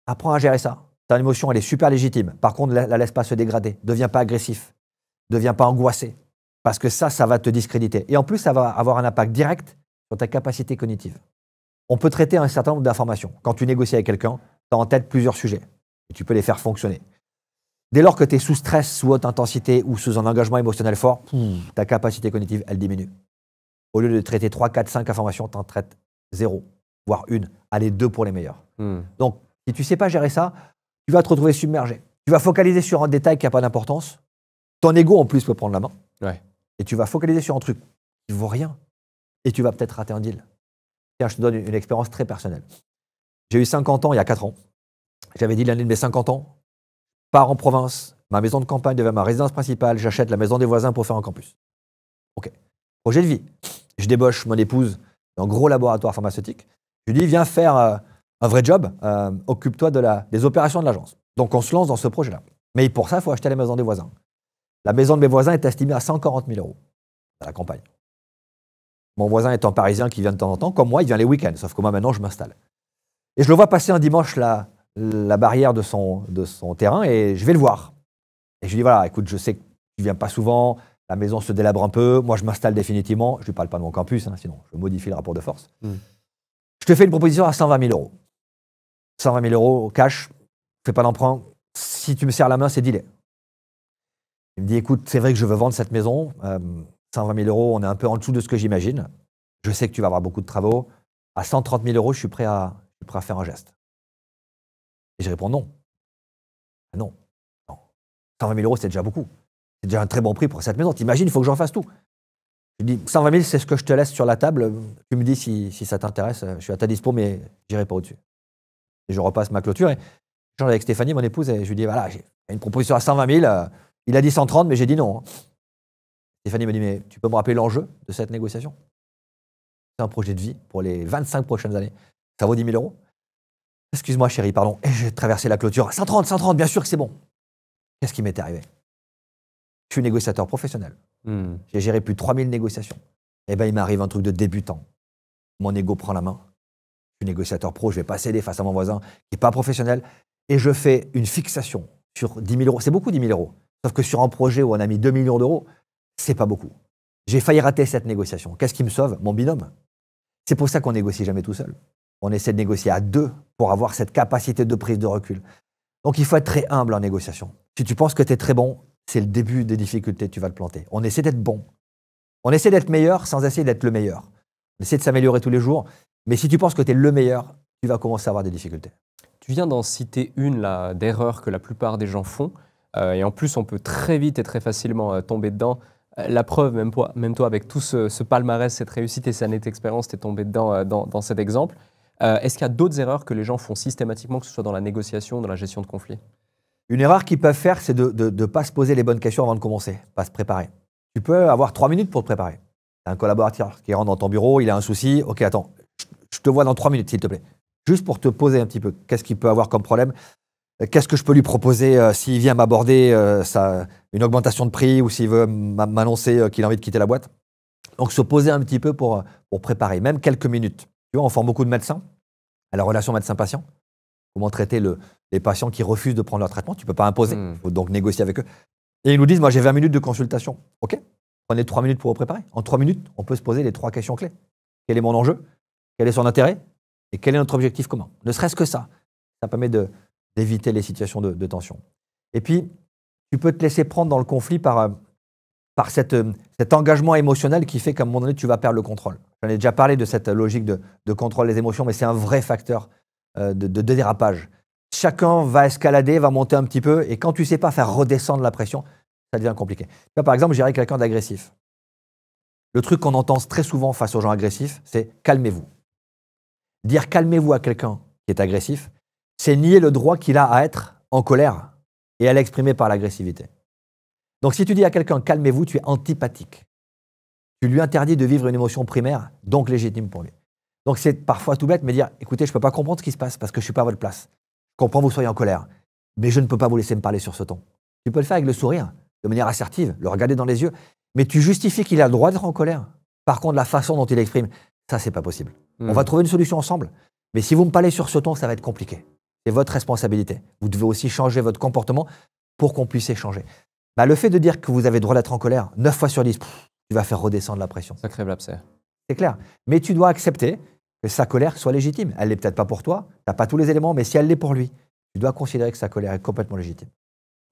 S1: Apprends à gérer ça. Ta émotion, elle est super légitime. Par contre, ne la laisse pas se dégrader. Ne deviens pas agressif. Ne deviens pas angoissé. Parce que ça va te discréditer. Et en plus, ça va avoir un impact direct sur ta capacité cognitive. On peut traiter un certain nombre d'informations. Quand tu négocies avec quelqu'un, tu as en tête plusieurs sujets. Et tu peux les faire fonctionner. Dès lors que tu es sous stress, sous haute intensité ou sous un engagement émotionnel fort, ta capacité cognitive, elle diminue. Au lieu de traiter 3, 4, 5 informations, tu en traites 0, voire 1. Allez, 2 pour les meilleurs. Donc, si tu ne sais pas gérer ça, tu vas te retrouver submergé. Tu vas focaliser sur un détail qui n'a pas d'importance. Ton ego, en plus, peut prendre la main.
S5: Ouais.
S1: Et tu vas focaliser sur un truc qui ne vaut rien. Et tu vas peut-être rater un deal. Tiens, je te donne une expérience très personnelle. J'ai eu 50 ans il y a 4 ans. J'avais dit l'année de mes 50 ans, pars en province, ma maison de campagne devient ma résidence principale, j'achète la maison des voisins pour faire un campus. OK. Projet de vie. Je débauche mon épouse dans un gros laboratoire pharmaceutique. Je lui dis, viens faire un vrai job, occupe-toi des opérations de l'agence. Donc on se lance dans ce projet-là. Mais pour ça, il faut acheter la maison des voisins. La maison de mes voisins est estimée à 140 000 € à la campagne. Mon voisin étant parisien qui vient de temps en temps, comme moi, il vient les week-ends, sauf que moi maintenant je m'installe. Et je le vois passer un dimanche la barrière de son terrain et je vais le voir. Et je lui dis, voilà, écoute, je sais que tu ne viens pas souvent, la maison se délabre un peu, moi je m'installe définitivement, je ne lui parle pas de mon campus, sinon je modifie le rapport de force. Je te fais une proposition à 120 000 €. 120 000 € au cash, fais pas d'emprunt, si tu me serres la main, c'est dealé. Il me dit, écoute, c'est vrai que je veux vendre cette maison, 120 000 €, on est un peu en dessous de ce que j'imagine. Je sais que tu vas avoir beaucoup de travaux. À 130 000 €, je suis prêt à faire un geste. Et je réponds non. Non. 120 000 €, c'est déjà beaucoup. C'est déjà un très bon prix pour cette maison. T'imagines, il faut que j'en fasse tout. Je dis, 120 000, c'est ce que je te laisse sur la table. Tu me dis si ça t'intéresse. Je suis à ta dispo, mais j'irai pas au-dessus. Et je repasse ma clôture. Et j'en ai avec Stéphanie, mon épouse, et je lui dis, voilà, j'ai une proposition à 120 000. Il a dit 130, mais j'ai dit non. Stéphanie me dit, mais tu peux me rappeler l'enjeu de cette négociation? C'est un projet de vie pour les 25 prochaines années. Ça vaut 10 000 €. Excuse-moi, chérie, pardon. Et j'ai traversé la clôture. 130, bien sûr que c'est bon. Qu'est-ce qui m'était arrivé? Je suis négociateur professionnel. J'ai géré plus de 3000 négociations. Et ben, il m'arrive un truc de débutant. Mon ego prend la main. Je suis négociateur pro, je ne vais pas céder face à mon voisin qui n'est pas professionnel. Et je fais une fixation sur 10 000 euros. C'est beaucoup 10 000 euros. Sauf que sur un projet où on a mis 2 millions d'euros, c'est pas beaucoup. J'ai failli rater cette négociation. Qu'est-ce qui me sauve? Mon binôme. C'est pour ça qu'on négocie jamais tout seul. On essaie de négocier à deux pour avoir cette capacité de prise de recul. Donc il faut être très humble en négociation. Si tu penses que tu es très bon, c'est le début des difficultés, tu vas te planter. On essaie d'être bon. On essaie d'être meilleur sans essayer d'être le meilleur. On essaie de s'améliorer tous les jours. Mais si tu penses que tu es le meilleur, tu vas commencer à avoir des difficultés.
S5: Tu viens d'en citer une d'erreur que la plupart des gens font. Et en plus, on peut très vite et très facilement tomber dedans. La preuve, même toi, avec tout ce palmarès, cette réussite et cette année d'expérience, tu es tombé dedans dans cet exemple. Est-ce qu'il y a d'autres erreurs que les gens font systématiquement, que ce soit dans la négociation, dans la gestion de conflits?
S1: Une erreur qu'ils peuvent faire, c'est de ne pas se poser les bonnes questions avant de commencer, pas se préparer. Tu peux avoir 3 minutes pour te préparer. Un collaborateur qui rentre dans ton bureau, il a un souci. Ok, attends, je te vois dans 3 minutes, s'il te plaît. Juste pour te poser un petit peu, qu'est-ce qu'il peut avoir comme problème? Qu'est-ce que je peux lui proposer s'il vient m'aborder une augmentation de prix ou s'il veut m'annoncer qu'il a envie de quitter la boîte? Donc, se poser un petit peu pour préparer, même quelques minutes. Tu vois, on forme beaucoup de médecins à la relation médecin-patient. Comment traiter les patients qui refusent de prendre leur traitement? Tu ne peux pas imposer, il faut donc négocier avec eux. Et ils nous disent, moi j'ai 20 minutes de consultation. Ok, prenez 3 minutes pour vous préparer. En 3 minutes, on peut se poser les 3 questions clés. Quel est mon enjeu? Quel est son intérêt? Et quel est notre objectif commun? Ne serait-ce que ça. Ça permet d'éviter les situations de tension. Et puis, tu peux te laisser prendre dans le conflit par cet engagement émotionnel qui fait qu'à un moment donné, tu vas perdre le contrôle. J'en ai déjà parlé de cette logique de contrôle des émotions, mais c'est un vrai facteur de dérapage. Chacun va escalader, va monter un petit peu, et quand tu ne sais pas faire redescendre la pression, ça devient compliqué. Là, par exemple, j'irai avec quelqu'un d'agressif. Le truc qu'on entend très souvent face aux gens agressifs, c'est « calmez-vous ». Dire « calmez-vous » à quelqu'un qui est agressif, c'est nier le droit qu'il a à être en colère et à l'exprimer par l'agressivité. Donc si tu dis à quelqu'un « calmez-vous », tu es antipathique. Tu lui interdis de vivre une émotion primaire, donc légitime pour lui. Donc c'est parfois tout bête, mais dire « écoutez, je ne peux pas comprendre ce qui se passe parce que je ne suis pas à votre place. Je comprends que vous soyez en colère, mais je ne peux pas vous laisser me parler sur ce ton. » Tu peux le faire avec le sourire, de manière assertive, le regarder dans les yeux, mais tu justifies qu'il a le droit d'être en colère. Par contre, la façon dont il exprime, ça, c'est pas possible. On va trouver une solution ensemble, mais si vous me parlez sur ce ton, ça va être compliqué. C'est votre responsabilité. Vous devez aussi changer votre comportement pour qu'on puisse échanger. Bah, le fait de dire que vous avez le droit d'être en colère, 9 fois sur 10, tu vas faire redescendre la pression.
S5: Ça crève l'abcès.
S1: C'est clair. Mais tu dois accepter que sa colère soit légitime. Elle n'est peut-être pas pour toi, tu n'as pas tous les éléments, mais si elle l'est pour lui, tu dois considérer que sa colère est complètement légitime.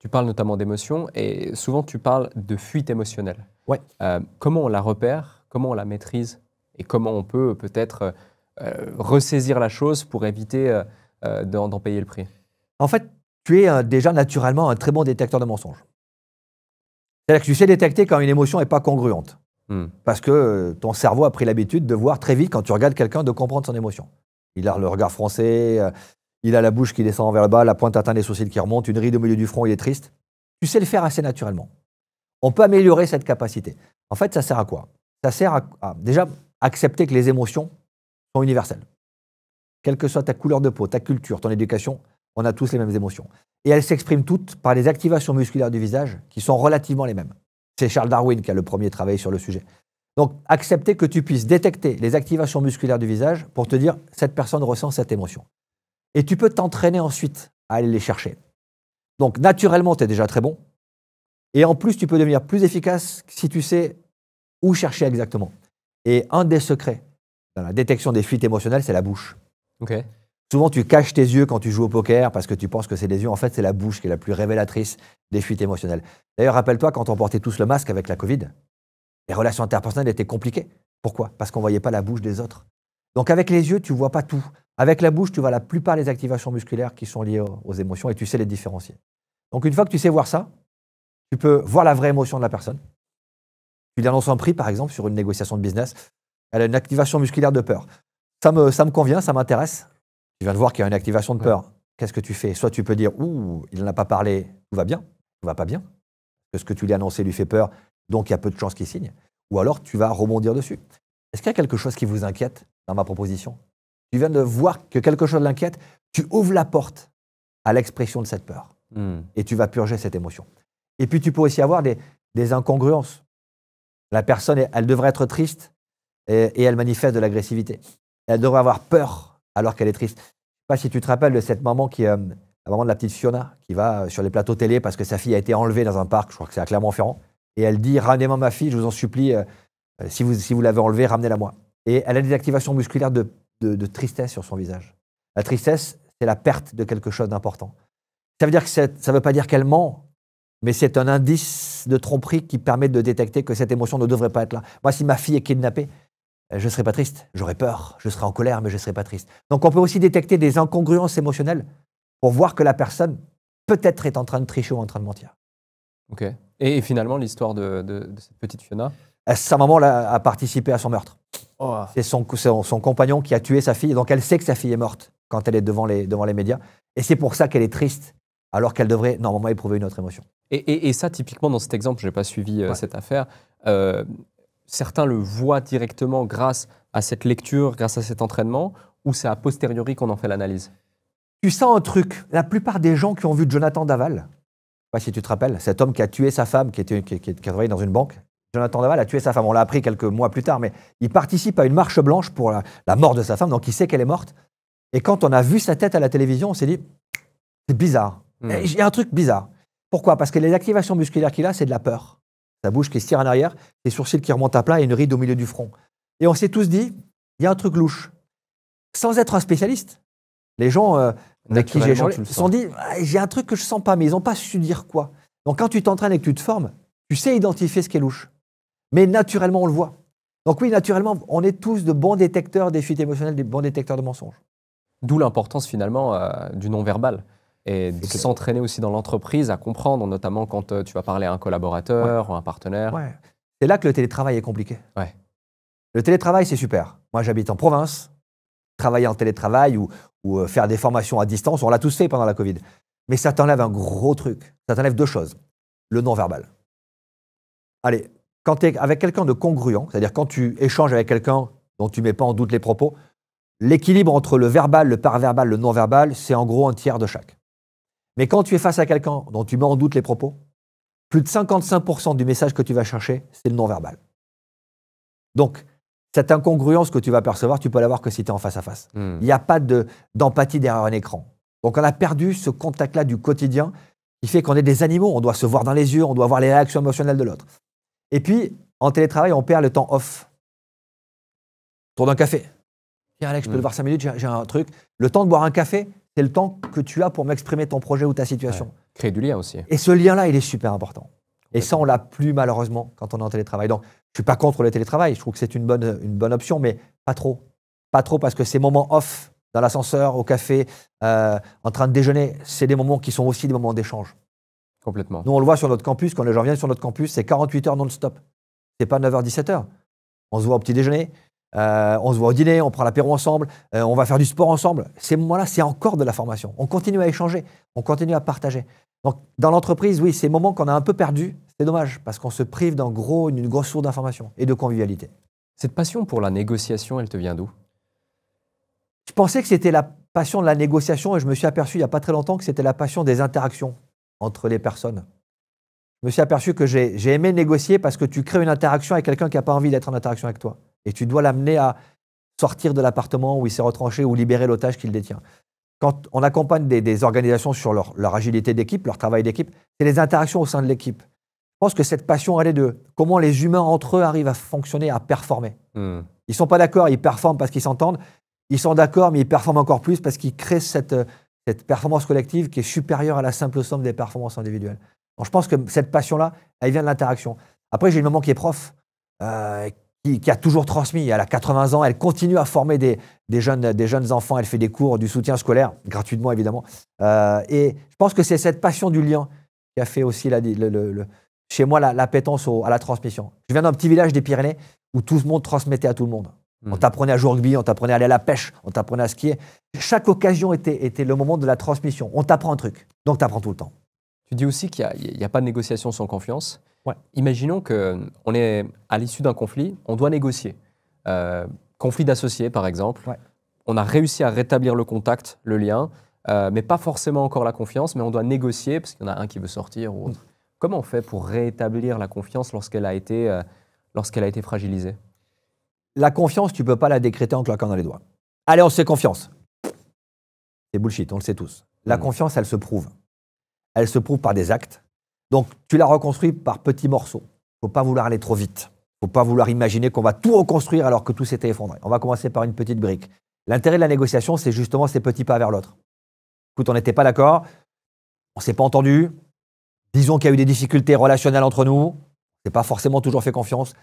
S5: Tu parles notamment d'émotions et souvent tu parles de fuite émotionnelle.
S1: Ouais.
S5: Comment on la repère, comment on la maîtrise et comment on peut peut-être ressaisir la chose pour éviter d'en payer le prix?
S1: En fait, tu es déjà naturellement un très bon détecteur de mensonges. C'est-à-dire que tu sais détecter quand une émotion n'est pas congruente. Parce que ton cerveau a pris l'habitude de voir très vite, quand tu regardes quelqu'un, de comprendre son émotion. Il a le regard froncé, il a la bouche qui descend vers le bas, la pointe atteint des sourcils qui remonte, une ride au milieu du front, il est triste. Tu sais le faire assez naturellement. On peut améliorer cette capacité. En fait, ça sert à quoi? Ça sert à déjà accepter que les émotions sont universelles. Quelle que soit ta couleur de peau, ta culture, ton éducation, on a tous les mêmes émotions. Et elles s'expriment toutes par des activations musculaires du visage qui sont relativement les mêmes. C'est Charles Darwin qui a le premier travaillé sur le sujet. Donc, accepter que tu puisses détecter les activations musculaires du visage pour te dire cette personne ressent cette émotion. Et tu peux t'entraîner ensuite à aller les chercher. Donc, naturellement, tu es déjà très bon. Et en plus, tu peux devenir plus efficace si tu sais où chercher exactement. Et un des secrets dans la détection des fuites émotionnelles, c'est la bouche.
S5: Okay.
S1: Souvent, tu caches tes yeux quand tu joues au poker parce que tu penses que c'est les yeux. En fait, c'est la bouche qui est la plus révélatrice des fuites émotionnelles. D'ailleurs, rappelle-toi, quand on portait tous le masque avec la Covid, les relations interpersonnelles étaient compliquées. Pourquoi? Parce qu'on ne voyait pas la bouche des autres. Donc, avec les yeux, tu ne vois pas tout. Avec la bouche, tu vois la plupart des activations musculaires qui sont liées aux émotions et tu sais les différencier. Donc, une fois que tu sais voir ça, tu peux voir la vraie émotion de la personne. Tu lui annonces un prix, par exemple, sur une négociation de business. Elle a une activation musculaire de peur. Ça me convient, ça m'intéresse. Tu viens de voir qu'il y a une activation de peur. Qu'est-ce que tu fais? Soit tu peux dire « Ouh, il n'en a pas parlé, tout va bien, tout va pas bien. » Que ce que tu lui as annoncé lui fait peur, donc il y a peu de chances qu'il signe. Ou alors tu vas rebondir dessus. Est-ce qu'il y a quelque chose qui vous inquiète dans ma proposition? Tu viens de voir que quelque chose l'inquiète, tu ouvres la porte à l'expression de cette peur. Et tu vas purger cette émotion. Et puis tu peux aussi avoir des incongruences. La personne, elle devrait être triste et elle manifeste de l'agressivité. Elle devrait avoir peur alors qu'elle est triste. Je ne sais pas si tu te rappelles de cette maman la maman de la petite Fiona, qui va sur les plateaux télé parce que sa fille a été enlevée dans un parc, je crois que c'est à Clermont-Ferrand, et elle dit « Ramenez-moi ma fille, je vous en supplie, si vous l'avez enlevée, ramenez-la moi ». Et elle a des activations musculaires de tristesse sur son visage. La tristesse, c'est la perte de quelque chose d'important. Ça veut dire que ça ne veut pas dire qu'elle ment, mais c'est un indice de tromperie qui permet de détecter que cette émotion ne devrait pas être là. Moi, si ma fille est kidnappée, je ne serai pas triste. J'aurais peur, je serai en colère, mais je ne serai pas triste. Donc, on peut aussi détecter des incongruences émotionnelles pour voir que la personne, peut-être, est en train de tricher ou en train de mentir.
S5: Ok. Et finalement, l'histoire de cette petite Fiona?
S1: Sa maman a participé à son meurtre.
S5: Oh.
S1: C'est son compagnon qui a tué sa fille. Donc, elle sait que sa fille est morte quand elle est devant les médias. Et c'est pour ça qu'elle est triste, alors qu'elle devrait normalement éprouver une autre émotion.
S5: Et ça, typiquement, dans cet exemple, je n'ai pas suivi cette affaire, certains le voient directement grâce à cette lecture, grâce à cet entraînement, ou c'est a posteriori qu'on en fait l'analyse?
S1: Tu sens un truc. La plupart des gens qui ont vu Jonathan Daval, je ne sais pas si tu te rappelles, cet homme qui a tué sa femme, qui travaillait dans une banque, Jonathan Daval a tué sa femme. On l'a appris quelques mois plus tard, mais il participe à une marche blanche pour la mort de sa femme, donc il sait qu'elle est morte. Et quand on a vu sa tête à la télévision, on s'est dit, c'est bizarre. Il y a un truc bizarre. Pourquoi? Parce que les activations musculaires qu'il a, c'est de la peur. Sa bouche qui se tire en arrière, ses sourcils qui remontent à plat et une ride au milieu du front. Et on s'est tous dit, il y a un truc louche. Sans être un spécialiste. Les gens avec qui j'ai échangé se sont dit, j'ai un truc que je ne sens pas, mais ils n'ont pas su dire quoi. Donc quand tu t'entraînes et que tu te formes, tu sais identifier ce qui est louche. Mais naturellement, on le voit. Donc oui, naturellement, on est tous de bons détecteurs des fuites émotionnelles, des bons détecteurs de mensonges.
S5: D'où l'importance finalement du non-verbal. Et de s'entraîner aussi dans l'entreprise à comprendre, notamment quand tu vas parler à un collaborateur ou à un partenaire.
S1: Ouais. C'est là que le télétravail est compliqué.
S5: Ouais.
S1: Le télétravail, c'est super. Moi, j'habite en province. Travailler en télétravail ou faire des formations à distance, on l'a tous fait pendant la Covid. Mais ça t'enlève un gros truc. Ça t'enlève deux choses. Le non-verbal. Allez, quand tu es avec quelqu'un de congruent, c'est-à-dire quand tu échanges avec quelqu'un dont tu ne mets pas en doute les propos, l'équilibre entre le verbal, le paraverbal, le non-verbal, c'est en gros un tiers de chaque. Mais quand tu es face à quelqu'un dont tu mets en doute les propos, plus de 55% du message que tu vas chercher, c'est le non-verbal. Donc, cette incongruence que tu vas percevoir, tu peux l'avoir que si tu es en face à face. Il n'y a pas d'empathie derrière un écran. Donc, on a perdu ce contact-là du quotidien qui fait qu'on est des animaux. On doit se voir dans les yeux, on doit voir les réactions émotionnelles de l'autre. Et puis, en télétravail, on perd le temps off. Tour d'un café. Tiens, Alex, je peux te voir 5 minutes, j'ai un truc. Le temps de boire un café, c'est le temps que tu as pour m'exprimer ton projet ou ta situation.
S5: Ouais. Créer du lien aussi.
S1: Et ce lien-là, il est super important. Et ça, on l'a plus malheureusement quand on est en télétravail. Donc, je ne suis pas contre le télétravail. Je trouve que c'est une bonne option, mais pas trop. Pas trop parce que ces moments off, dans l'ascenseur, au café, en train de déjeuner, c'est des moments qui sont aussi des moments d'échange.
S5: Complètement.
S1: Nous, on le voit sur notre campus. Quand les gens viennent sur notre campus, c'est 48 heures non-stop. C'est pas 9h, 17h. On se voit au petit déjeuner. On se voit au dîner, on prend l'apéro ensemble, on va faire du sport ensemble. Ces moments-là, c'est encore de la formation. On continue à échanger, on continue à partager. Donc, dans l'entreprise, oui, ces moments qu'on a un peu perdus, c'est dommage parce qu'on se prive d'une grosse source d'information et de convivialité.
S5: Cette passion pour la négociation, elle te vient d'où?
S1: Je pensais que c'était la passion de la négociation et je me suis aperçu il n'y a pas très longtemps que c'était la passion des interactions entre les personnes. Je me suis aperçu que j'ai aimé négocier parce que tu crées une interaction avec quelqu'un qui n'a pas envie d'être en interaction avec toi. Et tu dois l'amener à sortir de l'appartement où il s'est retranché ou libérer l'otage qu'il détient. Quand on accompagne des organisations sur leur agilité d'équipe, leur travail d'équipe, c'est les interactions au sein de l'équipe. Je pense que cette passion, elle est de comment les humains entre eux arrivent à fonctionner, à performer. Ils ne sont pas d'accord, ils performent parce qu'ils s'entendent. Ils sont d'accord, mais ils performent encore plus parce qu'ils créent cette performance collective qui est supérieure à la simple somme des performances individuelles. Donc, je pense que cette passion-là, elle vient de l'interaction. Après, j'ai une maman qui est prof, qui a toujours transmis. Elle a 80 ans, elle continue à former des jeunes enfants. Elle fait des cours du soutien scolaire, gratuitement évidemment. Et je pense que c'est cette passion du lien qui a fait aussi chez moi l'appétence à la transmission. Je viens d'un petit village des Pyrénées où tout le monde transmettait à tout le monde. On t'apprenait à jouer au rugby, on t'apprenait à aller à la pêche, on t'apprenait à skier. Chaque occasion était le moment de la transmission. On t'apprend un truc, donc tu apprends tout le temps.
S5: Tu dis aussi qu'il n'y a pas de négociation sans confiance.
S1: Ouais.
S5: Imaginons qu'on est à l'issue d'un conflit, on doit négocier. Conflit d'associés, par exemple.
S1: Ouais.
S5: On a réussi à rétablir le contact, le lien, mais pas forcément encore la confiance, mais on doit négocier parce qu'il y en a un qui veut sortir ou autre. Comment on fait pour rétablir la confiance lorsqu'elle a été lorsqu'elle a été fragilisée?
S1: La confiance, tu ne peux pas la décréter en claquant dans les doigts. Allez, on se fait confiance. C'est bullshit, on le sait tous. La confiance, elle se prouve. Elle se prouve par des actes. Donc, tu la reconstruis par petits morceaux. Il ne faut pas vouloir aller trop vite. Il ne faut pas vouloir imaginer qu'on va tout reconstruire alors que tout s'était effondré. On va commencer par une petite brique. L'intérêt de la négociation, c'est justement ces petits pas vers l'autre. Écoute, on n'était pas d'accord, on ne s'est pas entendu. Disons qu'il y a eu des difficultés relationnelles entre nous. On n'a pas forcément toujours fait confiance.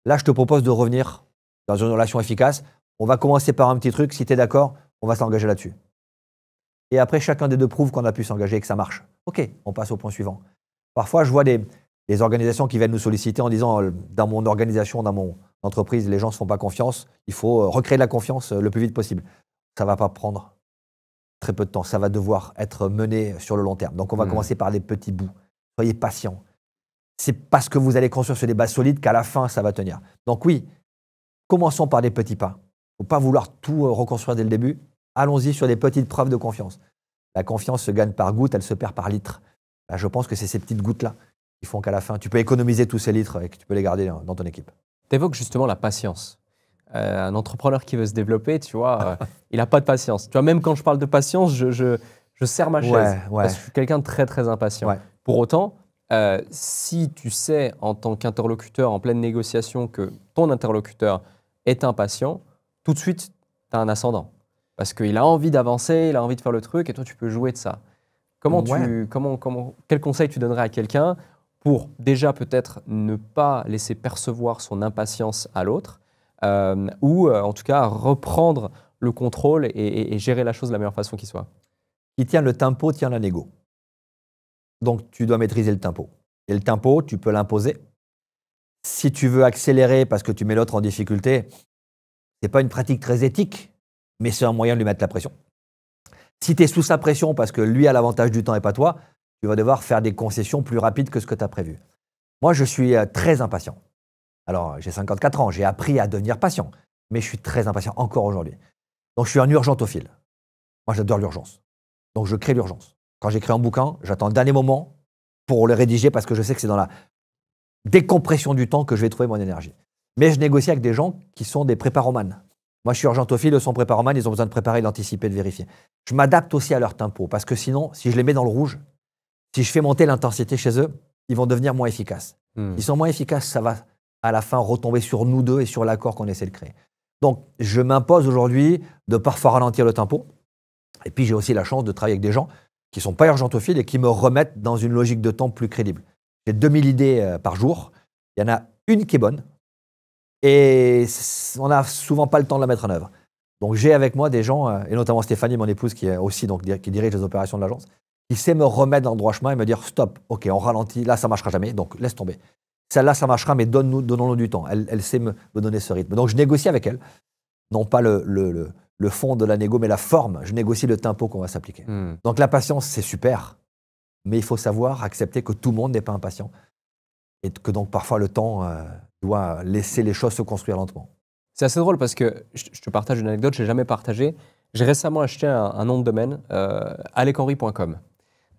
S1: Là, je te propose de revenir dans une relation efficace. On va commencer par un petit truc. Si tu es d'accord, on va s'engager là-dessus. Et après, chacun des deux prouve qu'on a pu s'engager et que ça marche. OK, on passe au point suivant. Parfois, je vois des organisations qui viennent nous solliciter en disant dans mon organisation, dans mon entreprise, les gens ne se font pas confiance. Il faut recréer de la confiance le plus vite possible. Ça ne va pas prendre très peu de temps. Ça va devoir être mené sur le long terme. Donc, on va commencer par des petits bouts. Soyez patients. C'est parce que vous allez construire sur des bases solides qu'à la fin, ça va tenir. Donc oui, commençons par des petits pas. Il ne faut pas vouloir tout reconstruire dès le début. Allons-y sur des petites preuves de confiance. La confiance se gagne par gouttes, elle se perd par litres. Là, je pense que c'est ces petites gouttes-là qui font qu'à la fin, tu peux économiser tous ces litres et que tu peux les garder dans ton équipe.
S5: Tu évoques justement la patience. Un entrepreneur qui veut se développer, tu vois, il n'a pas de patience. Tu vois, même quand je parle de patience, je serre ma chaise. Parce que je suis quelqu'un de très, très impatient. Ouais. Pour autant, si tu sais en tant qu'interlocuteur en pleine négociation que ton interlocuteur est impatient, tout de suite, tu as un ascendant. Parce qu'il a envie d'avancer, il a envie de faire le truc et toi, tu peux jouer de ça. Quel conseil tu donnerais à quelqu'un pour déjà peut-être ne pas laisser percevoir son impatience à l'autre ou en tout cas reprendre le contrôle et gérer la chose de la meilleure façon qui soit?
S1: Qui tient le tempo, tient la négo. Donc, tu dois maîtriser le tempo. Et le tempo, tu peux l'imposer. Si tu veux accélérer parce que tu mets l'autre en difficulté, ce n'est pas une pratique très éthique, mais c'est un moyen de lui mettre la pression. Si tu es sous sa pression parce que lui a l'avantage du temps et pas toi, tu vas devoir faire des concessions plus rapides que ce que tu as prévu. Moi, je suis très impatient. Alors, j'ai 54 ans, j'ai appris à devenir patient, mais je suis très impatient encore aujourd'hui. Donc, je suis un urgentophile. Moi, j'adore l'urgence. Donc, je crée l'urgence. Quand j'écris un bouquin, j'attends le dernier moment pour le rédiger parce que je sais que c'est dans la décompression du temps que je vais trouver mon énergie. Mais je négocie avec des gens qui sont des préparomanes. Moi, je suis urgentophile, eux sont préparomanes, ils ont besoin de préparer, d'anticiper, de vérifier. Je m'adapte aussi à leur tempo parce que sinon, si je les mets dans le rouge, si je fais monter l'intensité chez eux, ils vont devenir moins efficaces. Ils sont moins efficaces, ça va à la fin retomber sur nous deux et sur l'accord qu'on essaie de créer. Donc, je m'impose aujourd'hui de parfois ralentir le tempo. Et puis, j'ai aussi la chance de travailler avec des gens qui ne sont pas urgentophiles et qui me remettent dans une logique de temps plus crédible. J'ai 2000 idées par jour. Il y en a une qui est bonne. Et on n'a souvent pas le temps de la mettre en œuvre. Donc, j'ai avec moi des gens, et notamment Stéphanie, mon épouse, qui est aussi qui dirige les opérations de l'agence, qui sait me remettre dans le droit chemin et me dire stop, ok, on ralentit, là ça ne marchera jamais, donc laisse tomber. Celle-là, ça marchera, mais donnons-nous du temps. Elle sait me donner ce rythme. Donc, je négocie avec elle. Non pas le fond de la négo, mais la forme. Je négocie le tempo qu'on va s'appliquer. Donc, la patience, c'est super, mais il faut savoir accepter que tout le monde n'est pas impatient et que donc parfois le temps doit laisser les choses se construire lentement.
S5: C'est assez drôle parce que je te partage une anecdote, je n'ai jamais partagé. J'ai récemment acheté un nom de domaine, alechenry.com.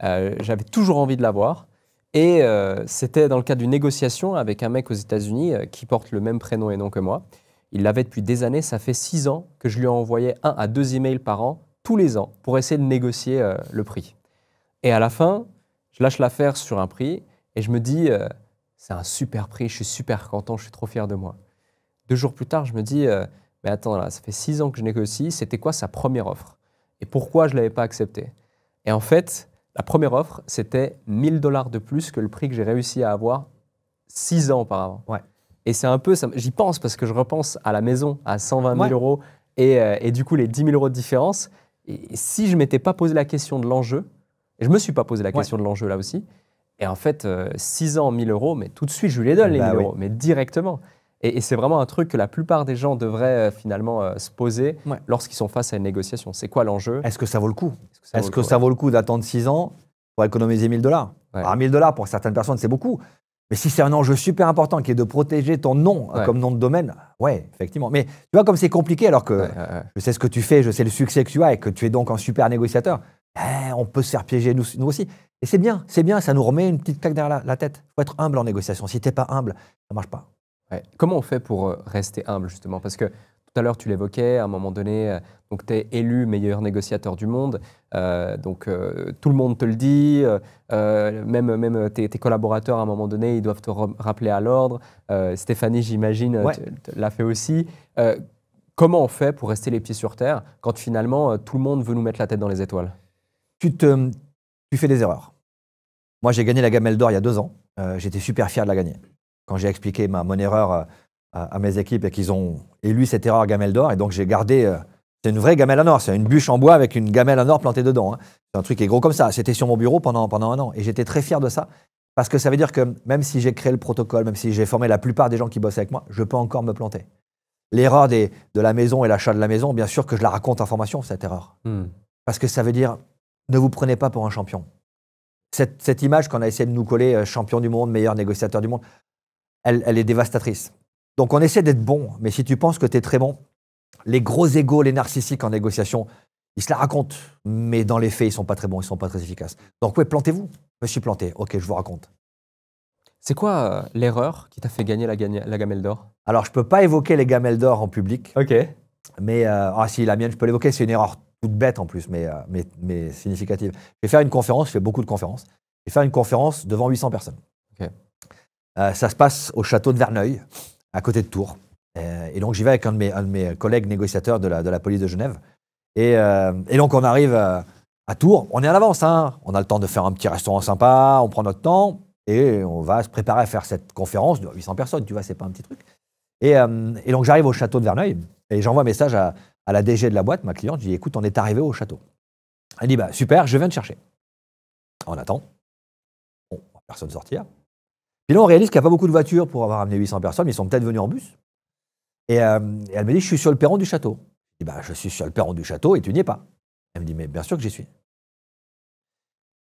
S5: J'avais toujours envie de l'avoir et c'était dans le cadre d'une négociation avec un mec aux États-Unis qui porte le même prénom et nom que moi. Il l'avait depuis des années, ça fait 6 ans que je lui envoyais 1 à 2 emails par an, tous les ans, pour essayer de négocier le prix. Et à la fin, je lâche l'affaire sur un prix et je me dis, c'est un super prix, je suis super content, je suis trop fier de moi. 2 jours plus tard, je me dis, mais attends, là, ça fait 6 ans que je négocie, c'était quoi sa première offre? Et pourquoi je ne l'avais pas acceptée? Et en fait, la première offre, c'était $1000 de plus que le prix que j'ai réussi à avoir 6 ans auparavant.
S1: Ouais.
S5: Et c'est un peu, j'y pense parce que je repense à la maison, à 120 000 euros et du coup les 10 000 euros de différence. Et si je ne m'étais pas posé la question de l'enjeu, et je ne me suis pas posé la question de l'enjeu là aussi, et en fait, 6 ans, 1000 euros, mais tout de suite, je lui les donne les 1000 euros, mais directement. Et c'est vraiment un truc que la plupart des gens devraient finalement se poser lorsqu'ils sont face à une négociation. C'est quoi l'enjeu?
S1: Est-ce que ça vaut le coup? Est-ce que ça vaut le coup d'attendre 6 ans pour économiser $1000? Alors, $1000 pour certaines personnes, c'est beaucoup. Mais si c'est un enjeu super important qui est de protéger ton nom comme nom de domaine, ouais, effectivement. Mais tu vois, comme c'est compliqué, alors que je sais ce que tu fais, je sais le succès que tu as et que tu es donc un super négociateur, on peut se faire piéger nous aussi. Et c'est bien, ça nous remet une petite claque derrière la tête. Il faut être humble en négociation. Si tu n'es pas humble, ça ne marche pas.
S5: Ouais. Comment on fait pour rester humble, justement? Parce que tout à l'heure, tu l'évoquais, à un moment donné, donc tu es élu meilleur négociateur du monde, donc tout le monde te le dit, même tes collaborateurs, à un moment donné, ils doivent te rappeler à l'ordre. Stéphanie, j'imagine,
S1: Ouais.
S5: l'a fait aussi. Comment on fait pour rester les pieds sur terre quand finalement tout le monde veut nous mettre la tête dans les étoiles?
S1: Tu fais des erreurs. Moi, j'ai gagné la gamelle d'or il y a 2 ans. J'étais super fier de la gagner. Quand j'ai expliqué mon erreur à mes équipes et qu'ils ont élu cette erreur gamelle d'or, et donc j'ai gardé. C'est une vraie gamelle en or, c'est une bûche en bois avec une gamelle en or plantée dedans. Hein. C'est un truc qui est gros comme ça. C'était sur mon bureau pendant 1 an. Et j'étais très fier de ça. Parce que ça veut dire que même si j'ai créé le protocole, même si j'ai formé la plupart des gens qui bossent avec moi, je peux encore me planter. L'erreur de la maison et l'achat de la maison, bien sûr que je la raconte en formation, cette erreur. Parce que ça veut dire, ne vous prenez pas pour un champion. Cette image qu'on a essayé de nous coller, champion du monde, meilleur négociateur du monde, elle est dévastatrice. Donc on essaie d'être bon, mais si tu penses que tu es très bon, les gros égos, les narcissiques en négociation, ils se la racontent, mais dans les faits, ils ne sont pas très bons, ils ne sont pas très efficaces. Donc ouais, plantez-vous. Je me suis planté, ok, je vous raconte.
S5: C'est quoi l'erreur qui t'a fait gagner la gamelle d'or?
S1: Alors je ne peux pas évoquer les gamelles d'or en public,
S5: Ok.
S1: mais si, la mienne, je peux l'évoquer, c'est une erreur toute bête en plus, mais significative. Je vais faire une conférence, je fais beaucoup de conférences, je vais faire une conférence devant 800 personnes.
S5: Ok.
S1: Ça se passe au château de Verneuil, à côté de Tours. Et donc, j'y vais avec un de mes collègues négociateurs de la police de Genève. Et donc, on arrive à Tours. On est en avance. Hein. On a le temps de faire un petit restaurant sympa. On prend notre temps. Et on va se préparer à faire cette conférence de 800 personnes. Tu vois, c'est pas un petit truc. Et donc, j'arrive au château de Verneuil. Et j'envoie un message à la DG de la boîte, ma cliente. Je dis, écoute, on est arrivé au château. Elle dit, bah, super, je viens te chercher. On attend. Bon, personne sortir. Puis là, on réalise qu'il n'y a pas beaucoup de voitures pour avoir amené 800 personnes, mais ils sont peut-être venus en bus. Et elle me dit, je suis sur le perron du château. Je dis, bah, je suis sur le perron du château et tu n'y es pas. Elle me dit, mais bien sûr que j'y suis.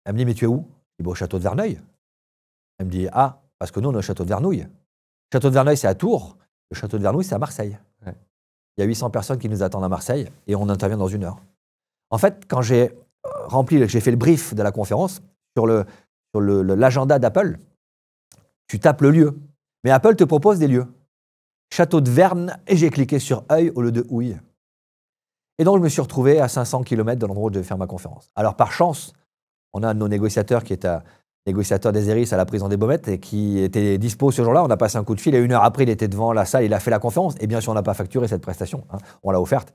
S1: Elle me dit, mais tu es où? Je dis, bah, au château de Verneuil. Elle me dit, ah, parce que nous, on est au château de Vernouille. Le château de Verneuil, c'est à Tours. Le château de Vernouille, c'est à Marseille. Ouais. Il y a 800 personnes qui nous attendent à Marseille et on intervient dans 1 heure. En fait, quand j'ai fait le brief de la conférence sur l'agenda d'Apple, tu tapes le lieu. Mais Apple te propose des lieux. Château de Verne, et j'ai cliqué sur Œil au lieu de Houille. Et donc, je me suis retrouvé à 500 km de l'endroit où je devais faire ma conférence. Alors, par chance, on a un de nos négociateurs qui est un négociateur des Eris à la prison des Baumettes et qui était dispo ce jour-là. On a passé un coup de fil et 1 heure après, il était devant la salle, il a fait la conférence. Et bien sûr, on n'a pas facturé cette prestation. Hein. On l'a offerte.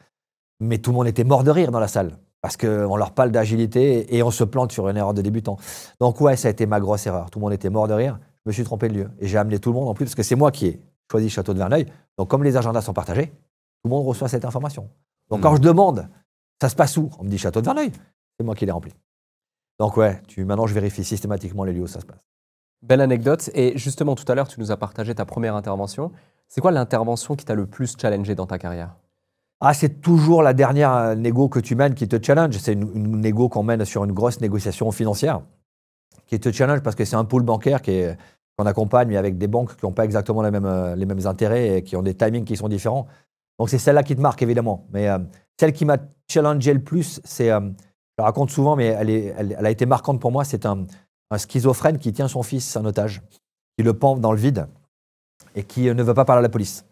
S1: Mais tout le monde était mort de rire dans la salle parce qu'on leur parle d'agilité et on se plante sur une erreur de débutant. Donc, ouais, ça a été ma grosse erreur. Tout le monde était mort de rire. Je me suis trompé de lieu. Et j'ai amené tout le monde en plus, parce que c'est moi qui ai choisi le château de Verneuil. Donc, comme les agendas sont partagés, tout le monde reçoit cette information. Donc, quand je demande, ça se passe où? On me dit château de Verneuil. C'est moi qui l'ai rempli. Donc, ouais, maintenant, je vérifie systématiquement les lieux où ça se passe.
S5: Belle anecdote. Et justement, tout à l'heure, tu nous as partagé ta première intervention. C'est quoi l'intervention qui t'a le plus challengé dans ta carrière?
S1: Ah, c'est toujours la dernière négo que tu mènes qui te challenge. C'est une négo qu'on mène sur une grosse négociation financière qui te challenge parce que c'est un pool bancaire qu'on accompagne, mais avec des banques qui n'ont pas exactement les mêmes intérêts et qui ont des timings qui sont différents. Donc, c'est celle-là qui te marque, évidemment. Mais celle qui m'a challengé le plus, je la raconte souvent, mais elle a été marquante pour moi. C'est un schizophrène qui tient son fils en otage, qui le pend dans le vide et qui ne veut pas parler à la police.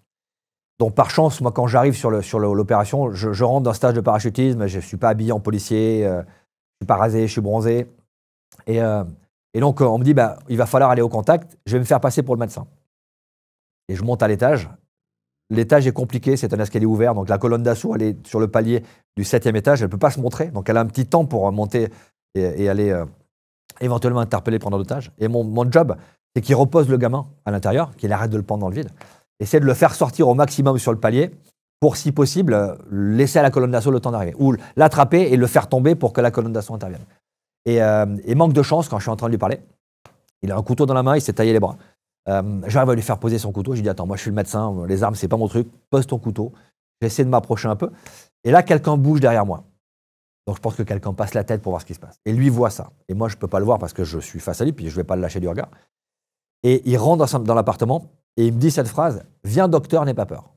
S1: Donc, par chance, moi, quand j'arrive sur l'opération, je rentre dans un stage de parachutisme, je ne suis pas habillé en policier, je ne suis pas rasé, je suis bronzé. Et donc, on me dit, bah, il va falloir aller au contact, je vais me faire passer pour le médecin. Et je monte à l'étage. L'étage est compliqué, c'est un escalier ouvert, donc la colonne d'assaut, elle est sur le palier du 7e étage, elle ne peut pas se montrer, donc elle a un petit temps pour monter et aller éventuellement interpeller le preneur d'otage. Et mon job, c'est qu'il repose le gamin à l'intérieur, qu'il arrête de le pendre dans le vide, et c'est de le faire sortir au maximum sur le palier pour, si possible, laisser à la colonne d'assaut le temps d'arriver, ou l'attraper et le faire tomber pour que la colonne d'assaut intervienne. Et manque de chance, quand je suis en train de lui parler, il a un couteau dans la main, il s'est taillé les bras. J'arrive à lui faire poser son couteau. Je lui dis, attends, moi je suis le médecin, les armes, c'est pas mon truc, pose ton couteau. J'essaie de m'approcher un peu. Et là, quelqu'un bouge derrière moi. Donc je pense que quelqu'un passe la tête pour voir ce qui se passe. Et lui voit ça. Et moi, je peux pas le voir parce que je suis face à lui, puis je vais pas le lâcher du regard. Et il rentre dans l'appartement et il me dit cette phrase, viens docteur, n'aie pas peur.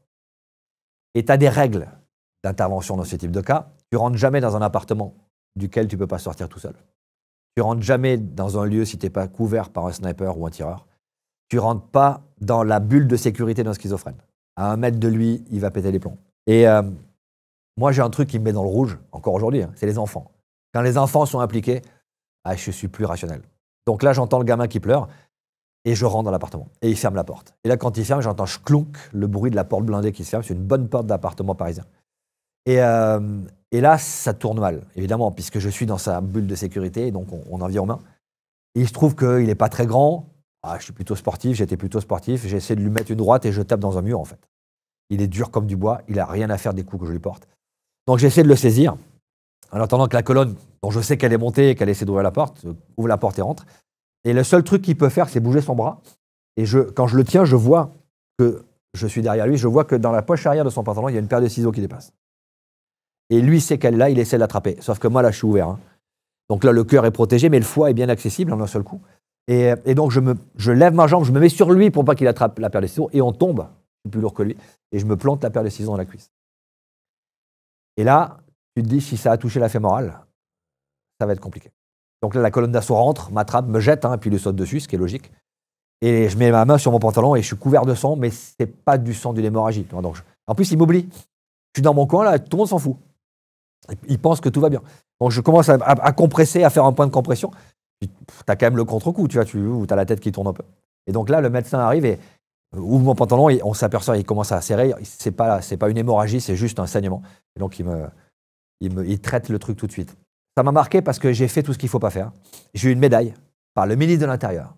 S1: Et tu as des règles d'intervention dans ce type de cas. Tu rentres jamais dans un appartement duquel tu peux pas sortir tout seul. Tu rentres jamais dans un lieu si tu n'es pas couvert par un sniper ou un tireur. tu rentres pas dans la bulle de sécurité d'un schizophrène. À 1 mètre de lui, il va péter les plombs. Et moi, j'ai un truc qui me met dans le rouge, encore aujourd'hui, c'est les enfants. Quand les enfants sont impliqués, je suis plus rationnel. Donc là, j'entends le gamin qui pleure et je rentre dans l'appartement. Et il ferme la porte. Et là, quand il ferme, j'entends clonk, le bruit de la porte blindée qui se ferme. C'est une bonne porte d'appartement parisien. Et là, ça tourne mal, évidemment, puisque je suis dans sa bulle de sécurité, et donc on en vient aux mains. Et il se trouve qu'il n'est pas très grand. Je suis plutôt sportif, j'étais plutôt sportif. J'essaie de lui mettre une droite et je tape dans un mur, en fait. Il est dur comme du bois, il n'a rien à faire des coups que je lui porte. Donc j'essaie de le saisir, en attendant que la colonne, dont je sais qu'elle est montée et qu'elle essaie d'ouvrir la porte, ouvre la porte et rentre. Et le seul truc qu'il peut faire, c'est bouger son bras. Et quand je le tiens, je vois que je suis derrière lui, je vois que dans la poche arrière de son pantalon, il y a une paire de ciseaux qui dépasse. Et lui sait qu'elle est là, il essaie de l'attraper. Sauf que moi, là, je suis ouvert. Donc là, le cœur est protégé, mais le foie est bien accessible en un seul coup. Et donc, je lève ma jambe, je me mets sur lui pour pas qu'il attrape la paire de ciseaux, et on tombe, je suis plus lourd que lui, et je me plante la paire de ciseaux dans la cuisse. Et là, tu te dis, si ça a touché la fémorale, ça va être compliqué. Donc là, la colonne d'assaut rentre, m'attrape, me jette, et puis lui saute dessus, ce qui est logique. Et je mets ma main sur mon pantalon et je suis couvert de sang, mais c'est pas du sang d'une hémorragie. Donc, en plus, il m'oublie. Je suis dans mon coin, là, tout le monde s'en fout. Il pense que tout va bien. Donc je commence à compresser, à faire un point de compression. Tu as quand même le contre-coup, tu as la tête qui tourne un peu. Et donc là, le médecin arrive et ouvre mon pantalon et on s'aperçoit, il commence à serrer. C'est pas une hémorragie, c'est juste un saignement. Et donc il traite le truc tout de suite. Ça m'a marqué parce que j'ai fait tout ce qu'il ne faut pas faire. J'ai eu une médaille par le ministre de l'Intérieur,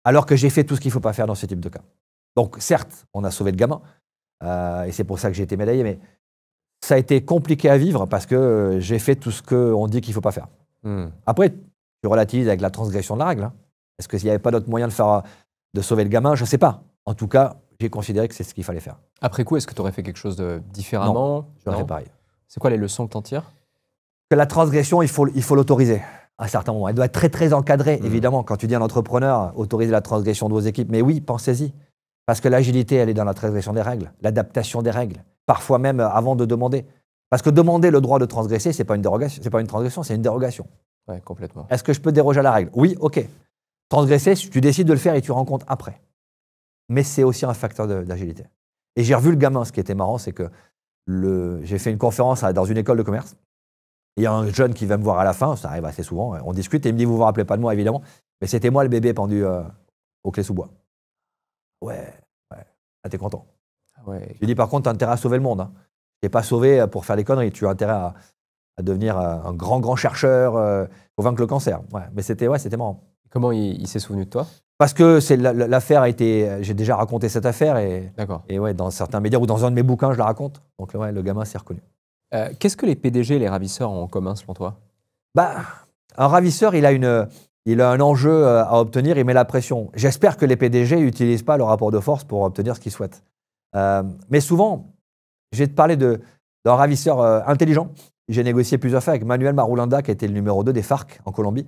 S1: alors que j'ai fait tout ce qu'il ne faut pas faire dans ce type de cas. Donc certes, on a sauvé le gamin, et c'est pour ça que j'ai été médaillé, mais ça a été compliqué à vivre parce que j'ai fait tout ce qu'on dit qu'il ne faut pas faire. Après, tu relativises avec la transgression de la règle. Est-ce qu'il n'y avait pas d'autre moyen de sauver le gamin? Je ne sais pas. En tout cas, j'ai considéré que c'est ce qu'il fallait faire.
S5: Après coup, est-ce que tu aurais fait quelque chose de différemment?
S1: Non, j'aurais fait pareil.
S5: C'est quoi les leçons que tu en tires?
S1: Que la transgression, il faut l'autoriser à un certain moment. Elle doit être très, très encadrée, évidemment. Quand tu dis à un entrepreneur, autoriser la transgression de vos équipes. Mais oui, pensez-y. Parce que l'agilité, elle est dans la transgression des règles, l'adaptation des règles. Parfois même avant de demander. Parce que demander le droit de transgresser, ce n'est pas une dérogation, c'est pas une transgression, c'est une dérogation.
S5: Ouais, complètement.
S1: Est-ce que je peux déroger à la règle? Oui, ok. Transgresser, tu décides de le faire et tu rends compte après. Mais c'est aussi un facteur d'agilité. Et j'ai revu le gamin. Ce qui était marrant, c'est que j'ai fait une conférence dans une école de commerce. Il y a un jeune qui va me voir à la fin, ça arrive assez souvent, on discute et il me dit, vous ne vous rappelez pas de moi, évidemment, mais c'était moi le bébé pendu aux clés sous bois. Ouais. Ah, t'es content.
S5: Ouais.
S1: Je lui dis, par contre, tu as intérêt à sauver le monde. Tu n'es pas sauvé pour faire des conneries, tu as intérêt à devenir un grand chercheur pour vaincre le cancer. Ouais. Mais c'était marrant.
S5: Comment il s'est souvenu de toi? Parce
S1: que l'affaire a été... J'ai déjà raconté cette affaire et ouais, dans certains médias ou dans un de mes bouquins, je la raconte. Donc ouais, le gamin s'est reconnu.
S5: Qu'est-ce que les PDG et les ravisseurs ont en commun, selon toi?
S1: Un ravisseur, il a un enjeu à obtenir, il met la pression. J'espère que les PDG n'utilisent pas le rapport de force pour obtenir ce qu'ils souhaitent. Mais souvent, je vais te parler d'un ravisseur intelligent. J'ai négocié plusieurs fois avec Manuel Marulanda, qui était le numéro 2 des FARC en Colombie.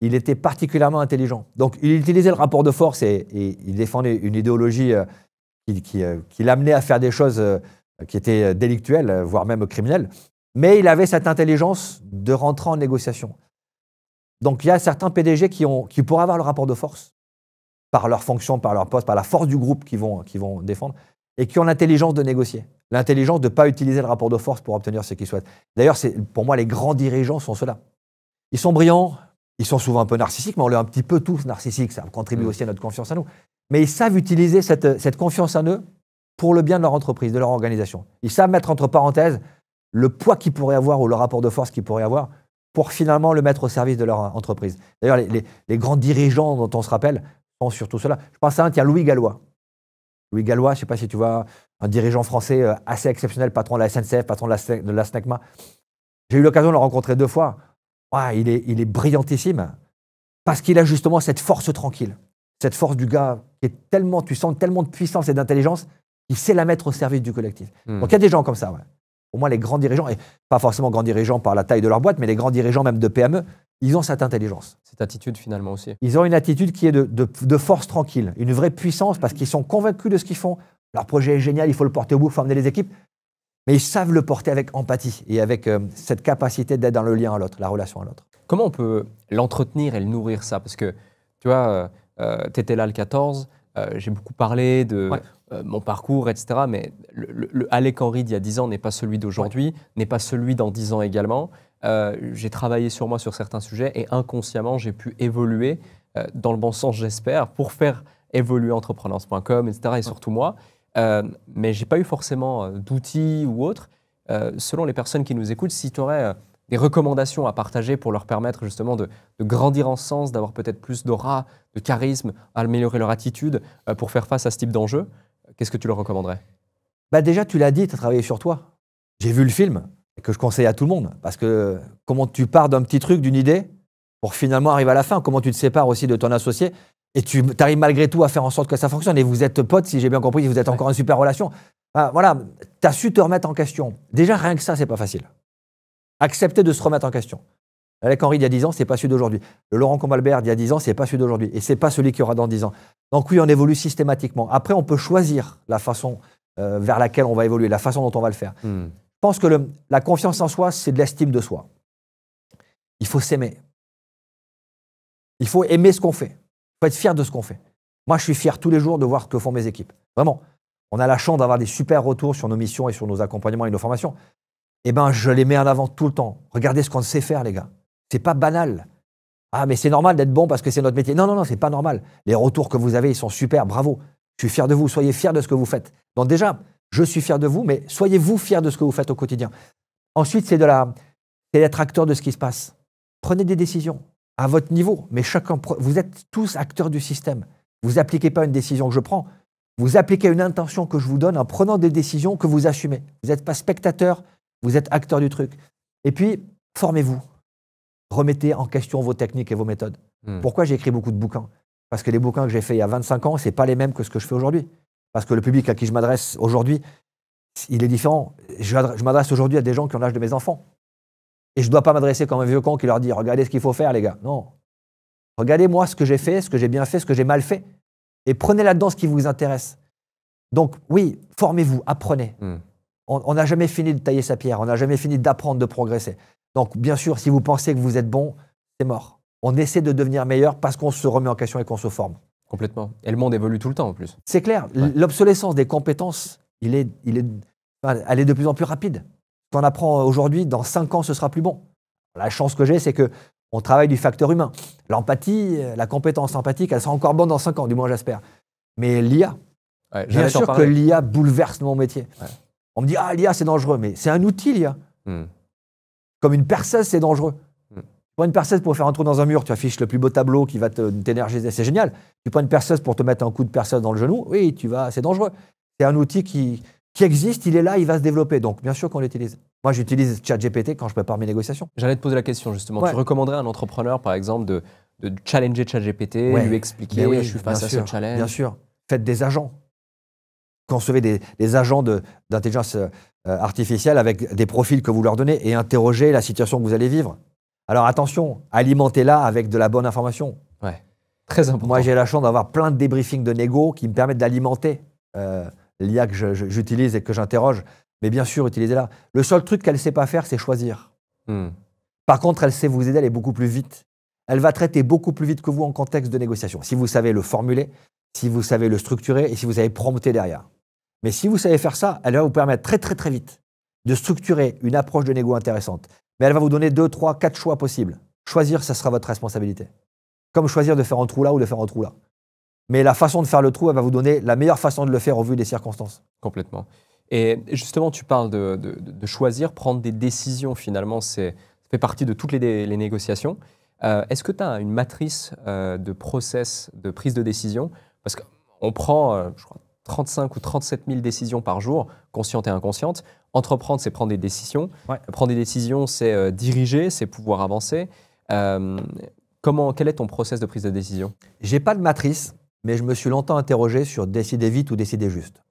S1: Il était particulièrement intelligent. Donc, il utilisait le rapport de force et il défendait une idéologie qui l'amenait à faire des choses qui étaient délictuelles, voire même criminelles. Mais il avait cette intelligence de rentrer en négociation. Donc, il y a certains PDG qui pourraient avoir le rapport de force par leur fonction, par leur poste, par la force du groupe qu'ils vont défendre, et qui ont l'intelligence de négocier, l'intelligence de ne pas utiliser le rapport de force pour obtenir ce qu'ils souhaitent. D'ailleurs, pour moi, les grands dirigeants sont ceux-là. Ils sont brillants, ils sont souvent un peu narcissiques, mais on est un petit peu tous narcissiques, ça contribue aussi à notre confiance en nous. Mais ils savent utiliser cette confiance en eux pour le bien de leur entreprise, de leur organisation. Ils savent mettre entre parenthèses le poids qu'ils pourraient avoir ou le rapport de force qu'ils pourraient avoir pour finalement le mettre au service de leur entreprise. D'ailleurs, les grands dirigeants dont on se rappelle sont surtout ceux-là. Je pense à un, tiens, Louis Gallois. Louis Gallois, je ne sais pas si tu vois, un dirigeant français assez exceptionnel, patron de la SNCF, patron de la SNECMA. J'ai eu l'occasion de le rencontrer 2 fois. Ouais, il est brillantissime parce qu'il a justement cette force tranquille, cette force du gars qui est tellement, tu sens tellement de puissance et d'intelligence qu'il sait la mettre au service du collectif. Donc il y a des gens comme ça, ouais. Pour moi, les grands dirigeants, et pas forcément grands dirigeants par la taille de leur boîte, mais les grands dirigeants même de PME, ils ont cette intelligence.
S5: Cette attitude finalement aussi.
S1: Ils ont une attitude qui est de force tranquille, une vraie puissance parce qu'ils sont convaincus de ce qu'ils font. Leur projet est génial, il faut le porter au bout, il faut emmener les équipes. Mais ils savent le porter avec empathie et avec cette capacité d'être dans le lien à l'autre, la relation à l'autre.
S5: Comment on peut l'entretenir et le nourrir ça? Parce que, tu vois, tu étais là le 14, j'ai beaucoup parlé de
S1: Ouais.
S5: mon parcours, etc. Mais le Alec Henry d'il y a 10 ans n'est pas celui d'aujourd'hui, n'est pas celui dans 10 ans également. J'ai travaillé sur moi sur certains sujets et inconsciemment, j'ai pu évoluer dans le bon sens, j'espère, pour faire évoluer entrepreneurs.com, etc. et surtout moi. Mais je n'ai pas eu forcément d'outils ou autres. Selon les personnes qui nous écoutent, si tu aurais des recommandations à partager pour leur permettre justement de grandir en sens, d'avoir peut-être plus d'aura, de charisme, améliorer leur attitude pour faire face à ce type d'enjeu, qu'est-ce que tu leur recommanderais?
S1: Bah déjà, tu l'as dit, tu as travaillé sur toi. J'ai vu le film, que je conseille à tout le monde. Parce que comment tu pars d'un petit truc, d'une idée, pour finalement arriver à la fin, comment tu te sépares aussi de ton associé, et tu arrives malgré tout à faire en sorte que ça fonctionne. Et vous êtes potes, si j'ai bien compris, vous êtes encore en super relation. Voilà, tu as su te remettre en question. Déjà, rien que ça, c'est pas facile. Accepter de se remettre en question. Alec Henry, il y a 10 ans, c'est pas celui d'aujourd'hui. Le Laurent Combalbert, il y a 10 ans, c'est pas celui d'aujourd'hui. Et c'est pas celui qu'il y aura dans 10 ans. Donc oui, on évolue systématiquement. Après, on peut choisir la façon vers laquelle on va évoluer, la façon dont on va le faire. Je pense que la confiance en soi, c'est de l'estime de soi. Il faut s'aimer. Il faut aimer ce qu'on fait. Il faut être fier de ce qu'on fait. Moi, je suis fier tous les jours de voir ce que font mes équipes. Vraiment. On a la chance d'avoir des super retours sur nos missions et sur nos accompagnements et nos formations. Eh bien, je les mets en avant tout le temps. Regardez ce qu'on sait faire, les gars. C'est pas banal. Ah, mais c'est normal d'être bon parce que c'est notre métier. Non, non, non, c'est pas normal. Les retours que vous avez, ils sont super. Bravo. Je suis fier de vous. Soyez fiers de ce que vous faites. Donc déjà, je suis fier de vous, mais soyez-vous fiers de ce que vous faites au quotidien. Ensuite, c'est d'être acteur de ce qui se passe. Prenez des décisions à votre niveau, mais vous êtes tous acteurs du système. Vous n'appliquez pas une décision que je prends. Vous appliquez une intention que je vous donne en prenant des décisions que vous assumez. Vous n'êtes pas spectateur, vous êtes acteur du truc. Et puis, formez-vous. Remettez en question vos techniques et vos méthodes. Pourquoi j'ai écrit beaucoup de bouquins? Parce que les bouquins que j'ai faits il y a 25 ans, ce n'est pas les mêmes que ce que je fais aujourd'hui. Parce que le public à qui je m'adresse aujourd'hui, il est différent. Je m'adresse aujourd'hui à des gens qui ont l'âge de mes enfants. Et je ne dois pas m'adresser comme un vieux con qui leur dit « Regardez ce qu'il faut faire, les gars ». Non. Regardez-moi ce que j'ai fait, ce que j'ai bien fait, ce que j'ai mal fait. Et prenez là-dedans ce qui vous intéresse. Donc, oui, formez-vous, apprenez. On n'a jamais fini de tailler sa pierre. On n'a jamais fini d'apprendre, de progresser. Donc, bien sûr, si vous pensez que vous êtes bon, c'est mort. On essaie de devenir meilleur parce qu'on se remet en question et qu'on se forme.
S5: Complètement. Et le monde évolue tout le temps, en plus.
S1: C'est clair. Ouais. L'obsolescence des compétences, elle est de plus en plus rapide. Ce qu'on apprend aujourd'hui, dans 5 ans, ce sera plus bon. La chance que j'ai, c'est qu'on travaille du facteur humain. L'empathie, la compétence empathique, elle sera encore bonne dans 5 ans, du moins j'espère. Mais l'IA, bien sûr que l'IA bouleverse mon métier. Ouais. On me dit « Ah, l'IA, c'est dangereux », mais c'est un outil, l'IA. Comme une perceuse, c'est dangereux. Tu prends une perceuse pour faire un trou dans un mur, tu affiches le plus beau tableau qui va t'énergiser, c'est génial. Tu prends une perceuse pour te mettre un coup de perceuse dans le genou, oui, c'est dangereux. C'est un outil qui existe, il est là, il va se développer. Donc, bien sûr qu'on l'utilise. Moi, j'utilise ChatGPT quand je prépare mes négociations.
S5: J'allais te poser la question, justement. Ouais. Tu recommanderais à un entrepreneur, par exemple, de challenger ChatGPT, lui expliquer « Oui, je suis face à ce challenge ».
S1: Bien sûr. Faites des agents. Concevez des agents d'intelligence artificielle avec des profils que vous leur donnez et interrogez la situation que vous allez vivre. Alors, attention, alimentez-la avec de la bonne information.
S5: Ouais. Très important.
S1: Moi, j'ai la chance d'avoir plein de débriefings de négo qui me permettent d'alimenter l'IA que j'utilise et que j'interroge. Mais bien sûr, utilisez-la. Le seul truc qu'elle ne sait pas faire, c'est choisir. Par contre, elle sait vous aider, elle est beaucoup plus vite. Elle va traiter beaucoup plus vite que vous en contexte de négociation. Si vous savez le formuler, si vous savez le structurer et si vous savez prompter derrière. Mais si vous savez faire ça, elle va vous permettre très, très, très vite de structurer une approche de négo intéressante. Mais elle va vous donner 2, 3, 4 choix possibles. Choisir, ça sera votre responsabilité. Comme choisir de faire un trou là ou de faire un trou là. Mais la façon de faire le trou, elle va vous donner la meilleure façon de le faire au vu des circonstances.
S5: Complètement. Et justement, tu parles de choisir, prendre des décisions finalement, ça fait partie de toutes les négociations. Est-ce que tu as une matrice de process de prise de décision? Parce qu'on prend, je crois, 35 ou 37 000 décisions par jour, conscientes et inconscientes. Entreprendre, c'est prendre des décisions. Ouais. Prendre des décisions, c'est diriger, c'est pouvoir avancer. Quel est ton process de prise de décision?
S1: J'ai pas de matrice, mais je me suis longtemps interrogé sur décider vite ou décider juste.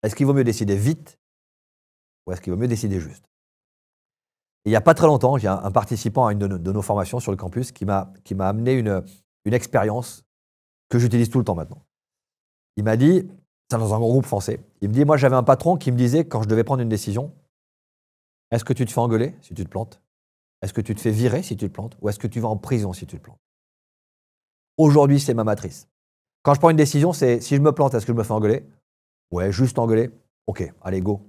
S1: Est-ce qu'il vaut mieux décider vite ou est-ce qu'il vaut mieux décider juste? Et il n'y a pas très longtemps, j'ai un participant à une de nos formations sur le campus qui m'a amené une expérience que j'utilise tout le temps maintenant. Il m'a dit, c'est dans un grand groupe français, il me dit, moi j'avais un patron qui me disait quand je devais prendre une décision, est-ce que tu te fais engueuler si tu te plantes? Est-ce que tu te fais virer si tu te plantes? Ou est-ce que tu vas en prison si tu te plantes? Aujourd'hui, c'est ma matrice. Quand je prends une décision, c'est si je me plante, est-ce que je me fais engueuler? Ouais, juste engueuler. OK, allez, go.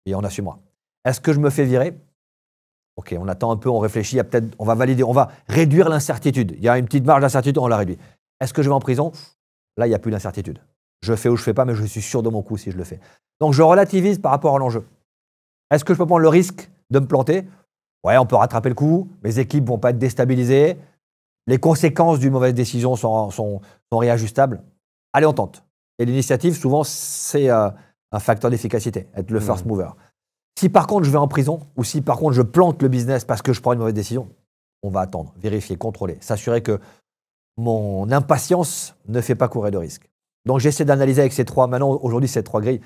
S1: Et on assumera. Est-ce que je me fais virer? OK, on attend un peu, on réfléchit, on va valider, on va réduire l'incertitude. Il y a une petite marge d'incertitude, on la réduit. Est-ce que je vais en prison? Là, il n'y a plus d'incertitude. Je fais ou je ne fais pas, mais je suis sûr de mon coup si je le fais. Donc, je relativise par rapport à l'enjeu. Est-ce que je peux prendre le risque de me planter? Ouais, on peut rattraper le coup. Mes équipes ne vont pas être déstabilisées. Les conséquences d'une mauvaise décision sont réajustables. Allez, on tente. Et l'initiative, souvent, c'est un facteur d'efficacité, être le first mover. Si par contre, je vais en prison ou si par contre, je plante le business parce que je prends une mauvaise décision, on va attendre, vérifier, contrôler, s'assurer que mon impatience ne fait pas courir de risque. Donc, j'essaie d'analyser avec ces trois. Maintenant, aujourd'hui, ces trois grilles.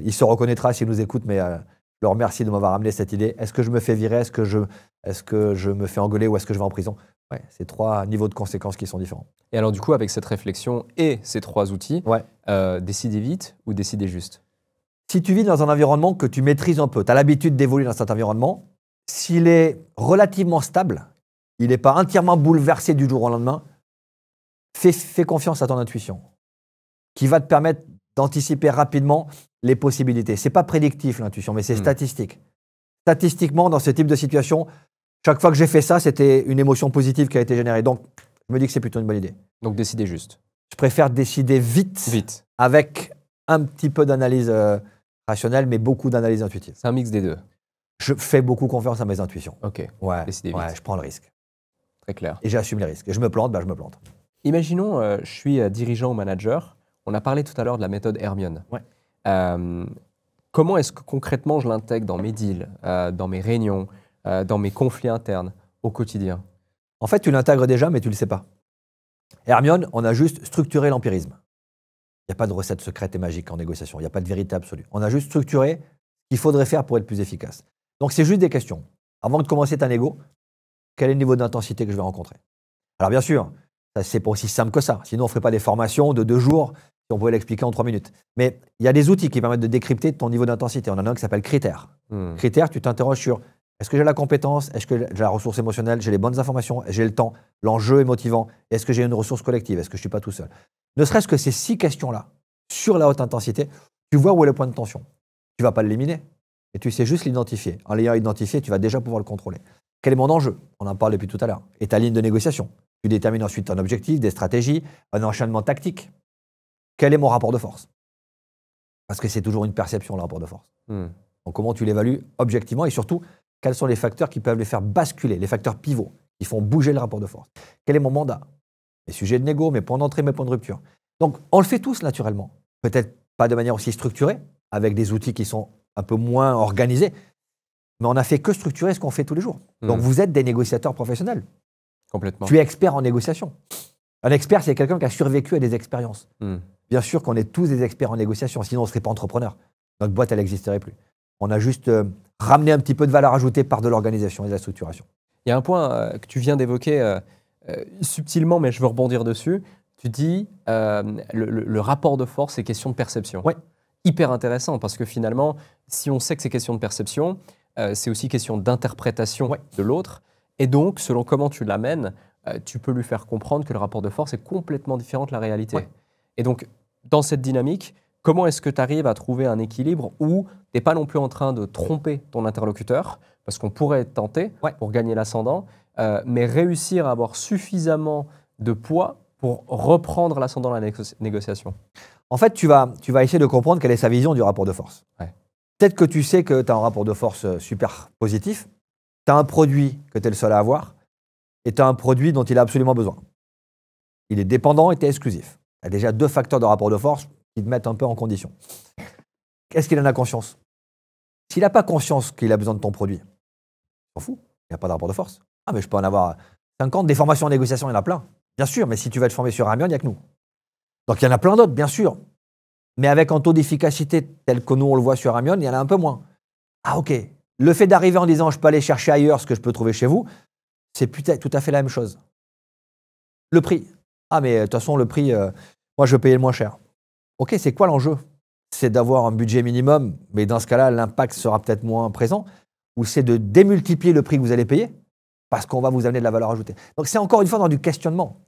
S1: Il se reconnaîtra s'il nous écoute, mais je le remercie de m'avoir amené cette idée. Est-ce que je me fais virer? Est-ce que je me fais engueuler ou est-ce que je vais en prison? Ouais, c'est trois niveaux de conséquences qui sont différents.
S5: Et alors, du coup, avec cette réflexion et ces trois outils, décider vite ou décider juste?
S1: Si tu vis dans un environnement que tu maîtrises un peu, tu as l'habitude d'évoluer dans cet environnement, s'il est relativement stable, il n'est pas entièrement bouleversé du jour au lendemain, fais confiance à ton intuition, qui va te permettre d'anticiper rapidement les possibilités. Ce n'est pas prédictif l'intuition, mais c'est statistique. Statistiquement, dans ce type de situation, chaque fois que j'ai fait ça, c'était une émotion positive qui a été générée. Donc, je me dis que c'est plutôt une bonne idée.
S5: Donc, décider juste.
S1: Je préfère décider vite. Avec un petit peu d'analyse rationnelle, mais beaucoup d'analyse intuitive.
S5: C'est un mix des deux.
S1: Je fais beaucoup confiance à mes intuitions.
S5: Ok,
S1: décider vite. Ouais, je prends le risque.
S5: Très clair.
S1: Et j'assume les risques. Et je me plante, je me plante.
S5: Imaginons, je suis dirigeant ou manager. On a parlé tout à l'heure de la méthode Hermione. Comment est-ce que concrètement je l'intègre dans mes deals, dans mes réunions, dans mes conflits internes, au quotidien?
S1: En fait, tu l'intègres déjà, mais tu ne le sais pas. Hermione, on a juste structuré l'empirisme. Il n'y a pas de recette secrète et magique en négociation. Il n'y a pas de vérité absolue. On a juste structuré ce qu'il faudrait faire pour être plus efficace. Donc, c'est juste des questions. Avant de commencer ta négo, quel est le niveau d'intensité que je vais rencontrer? Alors, bien sûr, c'est pas aussi simple que ça. Sinon, on ne ferait pas des formations de 2 jours si on pouvait l'expliquer en 3 minutes. Mais il y a des outils qui permettent de décrypter ton niveau d'intensité. On en a un qui s'appelle Critères. Critères, tu t'interroges sur est-ce que j'ai la compétence? Est-ce que j'ai la ressource émotionnelle? J'ai les bonnes informations? J'ai le temps? L'enjeu est motivant? Est-ce que j'ai une ressource collective? Est-ce que je ne suis pas tout seul? Ne serait-ce que ces 6 questions-là, sur la haute intensité, tu vois où est le point de tension. Tu ne vas pas l'éliminer, mais tu sais juste l'identifier. En l'ayant identifié, tu vas déjà pouvoir le contrôler. Quel est mon enjeu? On en parle depuis tout à l'heure. Et ta ligne de négociation. Tu détermines ensuite un objectif, des stratégies, un enchaînement tactique. Quel est mon rapport de force? Parce que c'est toujours une perception, le rapport de force. Donc, comment tu l'évalues objectivement et surtout, quels sont les facteurs qui peuvent les faire basculer, les facteurs pivots, qui font bouger le rapport de force? Quel est mon mandat? Mes sujets de négo, mes points d'entrée, mes points de rupture. Donc, on le fait tous naturellement. Peut-être pas de manière aussi structurée, avec des outils qui sont un peu moins organisés, mais on n'a fait que structurer ce qu'on fait tous les jours. Donc, vous êtes des négociateurs professionnels.
S5: Complètement.
S1: Tu es expert en négociation. Un expert, c'est quelqu'un qui a survécu à des expériences. Bien sûr qu'on est tous des experts en négociation, sinon on ne serait pas entrepreneur. Notre boîte, elle n'existerait plus. On a juste ramené un petit peu de valeur ajoutée par de l'organisation et de la structuration.
S5: Il y a un point que tu viens d'évoquer subtilement, mais je veux rebondir dessus. Tu dis le rapport de force, c'est question de perception.
S1: Ouais.
S5: Hyper intéressant, parce que finalement, si on sait que c'est question de perception, c'est aussi question d'interprétation de l'autre. Et donc, selon comment tu l'amènes, tu peux lui faire comprendre que le rapport de force est complètement différent de la réalité.
S1: Ouais.
S5: Et donc, dans cette dynamique, comment est-ce que tu arrives à trouver un équilibre où tu n'es pas non plus en train de tromper ton interlocuteur, parce qu'on pourrait être tenté pour gagner l'ascendant, mais réussir à avoir suffisamment de poids pour reprendre l'ascendant dans la négociation?
S1: En fait, tu vas essayer de comprendre quelle est sa vision du rapport de force. Peut-être que tu sais que tu as un rapport de force super positif, tu as un produit que tu es le seul à avoir, et tu as un produit dont il a absolument besoin. Il est dépendant et tu es exclusif. Il y a déjà 2 facteurs de rapport de force qui te mettent un peu en condition. Est-ce qu'il en a conscience? S'il n'a pas conscience qu'il a besoin de ton produit, il s'en fout, il n'y a pas de rapport de force. Ah, mais je peux en avoir 50, des formations en négociation, il y en a plein. Bien sûr, mais si tu vas te former sur Hermione, il n'y a que nous. Donc il y en a plein d'autres, bien sûr. Mais avec un taux d'efficacité tel que nous, on le voit sur Hermione, il y en a un peu moins. Ah, ok. Le fait d'arriver en disant je peux aller chercher ailleurs ce que je peux trouver chez vous, c'est tout à fait la même chose. Le prix. Ah, mais de toute façon, le prix, moi, je veux payer le moins cher. Ok, c'est quoi l'enjeu? C'est d'avoir un budget minimum, mais dans ce cas-là, l'impact sera peut-être moins présent, ou c'est de démultiplier le prix que vous allez payer parce qu'on va vous amener de la valeur ajoutée. Donc, c'est encore une fois dans du questionnement.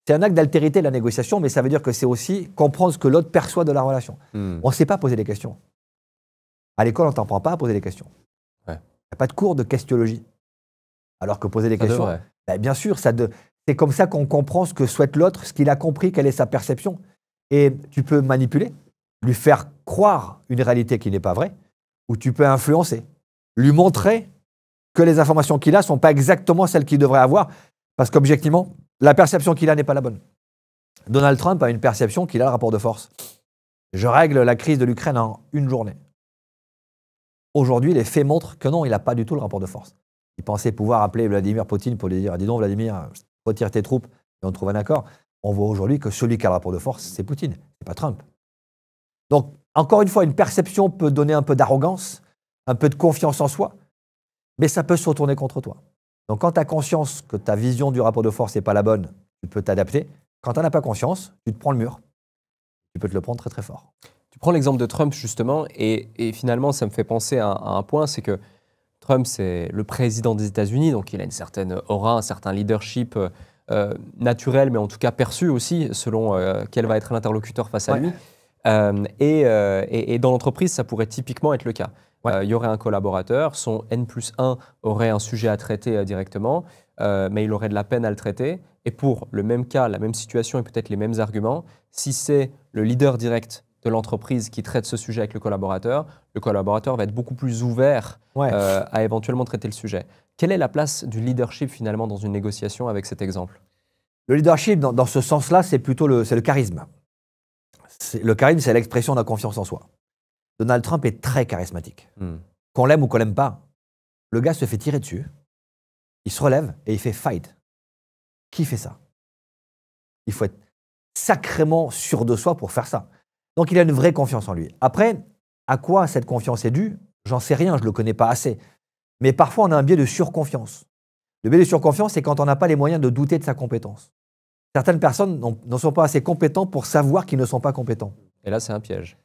S1: C'est un acte d'altérité, la négociation, mais ça veut dire que c'est aussi comprendre ce que l'autre perçoit de la relation. On ne sait pas poser des questions. À l'école, on ne t'apprend pas à poser des questions. Il n'y a pas de cours de questiologie. Alors que poser des questions, bien sûr, c'est comme ça qu'on comprend ce que souhaite l'autre, ce qu'il a compris, quelle est sa perception. Et tu peux manipuler, lui faire croire une réalité qui n'est pas vraie, ou tu peux influencer, lui montrer que les informations qu'il a ne sont pas exactement celles qu'il devrait avoir, parce qu'objectivement, la perception qu'il a n'est pas la bonne. Donald Trump a une perception qu'il a le rapport de force. Je règle la crise de l'Ukraine en une journée. Aujourd'hui, les faits montrent que non, il n'a pas du tout le rapport de force. Il pensait pouvoir appeler Vladimir Poutine pour lui dire « Dis donc Vladimir, retire tes troupes et on trouve un accord ». On voit aujourd'hui que celui qui a le rapport de force, c'est Poutine, c'est pas Trump. Donc, encore une fois, une perception peut donner un peu d'arrogance, un peu de confiance en soi, mais ça peut se retourner contre toi. Donc, quand tu as conscience que ta vision du rapport de force n'est pas la bonne, tu peux t'adapter. Quand tu n'en as pas conscience, tu te prends le mur. Tu peux te le prendre très, très fort.
S5: Tu prends l'exemple de Trump, justement, et finalement, ça me fait penser à un point, c'est que Trump, c'est le président des États-Unis, donc il a une certaine aura, un certain leadership naturel, mais en tout cas perçu aussi, selon quel va être l'interlocuteur face à lui. Et dans l'entreprise, ça pourrait typiquement être le cas. Il y aurait un collaborateur, son N+1 aurait un sujet à traiter directement, mais il aurait de la peine à le traiter. Et pour le même cas, la même situation et peut-être les mêmes arguments, si c'est le leader direct de l'entreprise qui traite ce sujet avec le collaborateur va être beaucoup plus ouvert à éventuellement traiter le sujet. Quelle est la place du leadership finalement dans une négociation avec cet exemple?
S1: Le leadership, dans ce sens-là, c'est plutôt le charisme. Le charisme, c'est l'expression de la confiance en soi. Donald Trump est très charismatique. Qu'on l'aime ou qu'on l'aime pas, le gars se fait tirer dessus, il se relève et il fait fight. Qui fait ça? Il faut être sacrément sûr de soi pour faire ça. Donc il a une vraie confiance en lui. Après, à quoi cette confiance est due? J'en sais rien, je ne le connais pas assez. Mais parfois, on a un biais de surconfiance. Le biais de surconfiance, c'est quand on n'a pas les moyens de douter de sa compétence. Certaines personnes ne sont pas assez compétentes pour savoir qu'ils ne sont pas compétents.
S5: Et là, c'est un piège.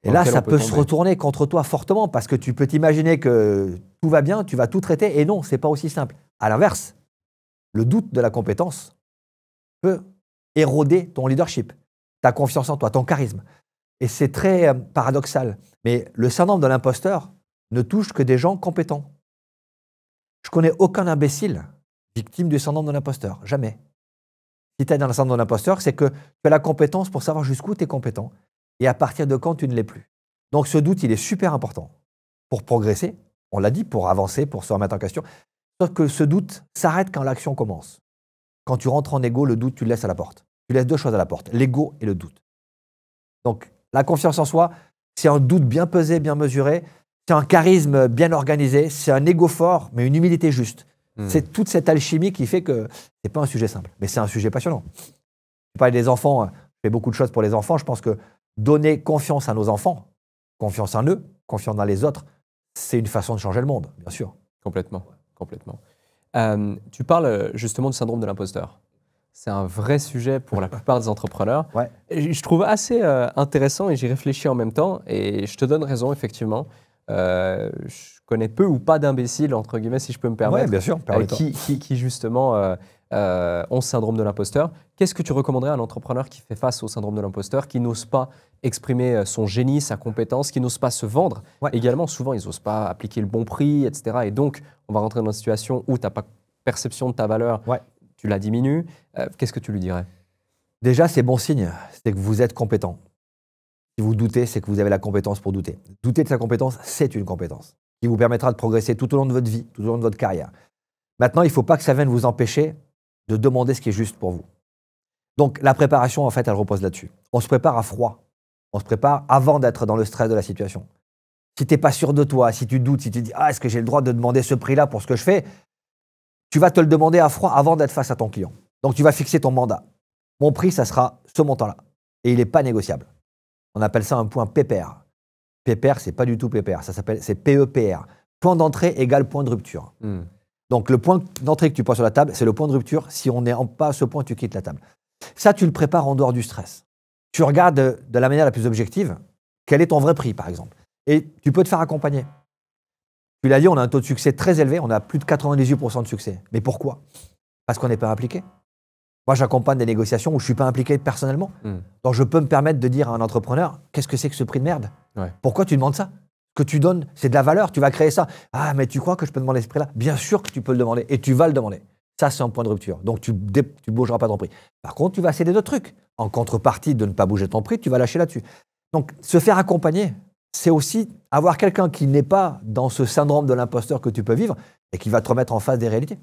S1: Et là, ça peut se retourner contre toi fortement parce que tu peux t'imaginer que tout va bien, tu vas tout traiter. Et non, ce n'est pas aussi simple. À l'inverse, le doute de la compétence peut éroder ton leadership, ta confiance en toi, ton charisme. Et c'est très paradoxal. Mais le syndrome de l'imposteur ne touche que des gens compétents. Je connais aucun imbécile victime du syndrome de l'imposteur. Jamais. Si tu es dans le syndrome de l'imposteur, c'est que tu as la compétence pour savoir jusqu'où tu es compétent et à partir de quand tu ne l'es plus. Donc ce doute, il est super important pour progresser. On l'a dit, pour avancer, pour se remettre en question. Sauf que ce doute s'arrête quand l'action commence. Quand tu rentres en égo, le doute, tu le laisses à la porte. Tu laisses deux choses à la porte, l'ego et le doute. Donc la confiance en soi, c'est un doute bien pesé, bien mesuré. C'est un charisme bien organisé. C'est un ego fort, mais une humilité juste. C'est toute cette alchimie qui fait que ce n'est pas un sujet simple, mais c'est un sujet passionnant. Je parle des enfants, je fais beaucoup de choses pour les enfants. Je pense que donner confiance à nos enfants, confiance en eux, confiance dans les autres, c'est une façon de changer le monde, bien sûr.
S5: Complètement, complètement. Tu parles justement du syndrome de l'imposteur. C'est un vrai sujet pour la plupart des entrepreneurs. Et je trouve assez intéressant et j'y réfléchis en même temps. Et je te donne raison, effectivement. Je connais peu ou pas d'imbéciles, entre guillemets, si je peux me permettre,
S1: bien sûr,
S5: qui justement ont ce syndrome de l'imposteur. Qu'est-ce que tu recommanderais à un entrepreneur qui fait face au syndrome de l'imposteur, qui n'ose pas exprimer son génie, sa compétence, qui n'ose pas se vendre? Également, souvent, ils n'osent pas appliquer le bon prix, etc. Et donc, on va rentrer dans une situation où tu n'as pas perception de ta valeur, tu la diminues. Qu'est-ce que tu lui dirais?
S1: Déjà, c'est bon signe, c'est que vous êtes compétent. Si vous doutez, c'est que vous avez la compétence pour douter. Douter de sa compétence, c'est une compétence qui vous permettra de progresser tout au long de votre vie, tout au long de votre carrière. Maintenant, il ne faut pas que ça vienne vous empêcher de demander ce qui est juste pour vous. Donc, la préparation, en fait, elle repose là-dessus. On se prépare à froid. On se prépare avant d'être dans le stress de la situation. Si tu n'es pas sûr de toi, si tu doutes, si tu dis « Ah, est-ce que j'ai le droit de demander ce prix-là pour ce que je fais ?» Tu vas te le demander à froid avant d'être face à ton client. Donc, tu vas fixer ton mandat. Mon prix, ça sera ce montant-là. Et il n'est pas négociable. On appelle ça un point PPR. PPR, ce n'est pas du tout PPR. C'est PEPR. Point d'entrée égale point de rupture. Donc, le point d'entrée que tu poses sur la table, c'est le point de rupture. Si on n'est pas à ce point, tu quittes la table. Ça, tu le prépares en dehors du stress. Tu regardes de la manière la plus objective, quel est ton vrai prix, par exemple. Et tu peux te faire accompagner. Tu l'as dit, on a un taux de succès très élevé. On a plus de 98% de succès. Mais pourquoi? Parce qu'on n'est pas impliqué. Moi, j'accompagne des négociations où je ne suis pas impliqué personnellement. Donc, je peux me permettre de dire à un entrepreneur, qu'est-ce que c'est que ce prix de merde? Pourquoi tu demandes ça? Ce que tu donnes, c'est de la valeur, tu vas créer ça. Ah, mais tu crois que je peux demander ce prix-là? Bien sûr que tu peux le demander et tu vas le demander. Ça, c'est un point de rupture. Donc, tu ne bougeras pas ton prix. Par contre, tu vas céder d'autres trucs. En contrepartie de ne pas bouger ton prix, tu vas lâcher là-dessus. Donc, se faire accompagner, c'est aussi avoir quelqu'un qui n'est pas dans ce syndrome de l'imposteur que tu peux vivre et qui va te remettre en face des réalités.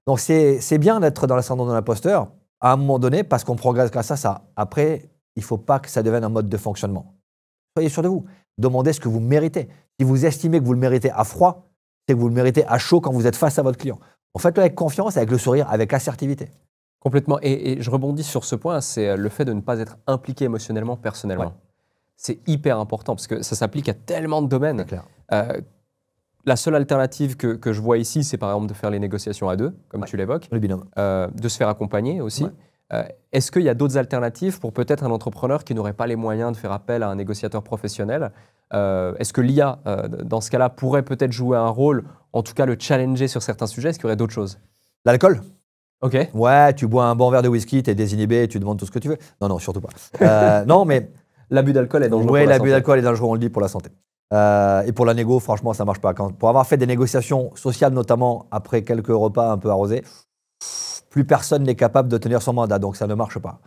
S1: Donc, c'est bien d'être dans le syndrome de l'imposteur à un moment donné parce qu'on progresse grâce à ça. Après, il ne faut pas que ça devienne un mode de fonctionnement. Soyez sûr de vous. Demandez ce que vous méritez. Si vous estimez que vous le méritez à froid, c'est que vous le méritez à chaud quand vous êtes face à votre client. Faites-le avec confiance, avec le sourire, avec assertivité.
S5: Complètement. Et je rebondis sur ce point, c'est le fait de ne pas être impliqué émotionnellement, personnellement. Ouais. C'est hyper important parce que ça s'applique à tellement de domaines. La seule alternative que je vois ici, c'est par exemple de faire les négociations à deux, comme tu l'évoques.
S1: Le binôme.
S5: De se faire accompagner aussi. Est-ce qu'il y a d'autres alternatives pour peut-être un entrepreneur qui n'aurait pas les moyens de faire appel à un négociateur professionnel? Est-ce que l'IA, dans ce cas-là, pourrait peut-être jouer un rôle, en tout cas le challenger sur certains sujets? Est-ce qu'il y aurait d'autres choses?
S1: L'alcool.
S5: Ok.
S1: Ouais, tu bois un bon verre de whisky, tu es désinhibé, tu demandes tout ce que tu veux. Non, surtout pas. Non, mais
S5: l'abus d'alcool est dangereux.
S1: Oui, l'abus d'alcool est dangereux, on le dit, pour la santé. Et pour la négo, franchement, ça ne marche pas. Pour avoir fait des négociations sociales, notamment après quelques repas un peu arrosés, plus personne n'est capable de tenir son mandat, donc ça ne marche pas.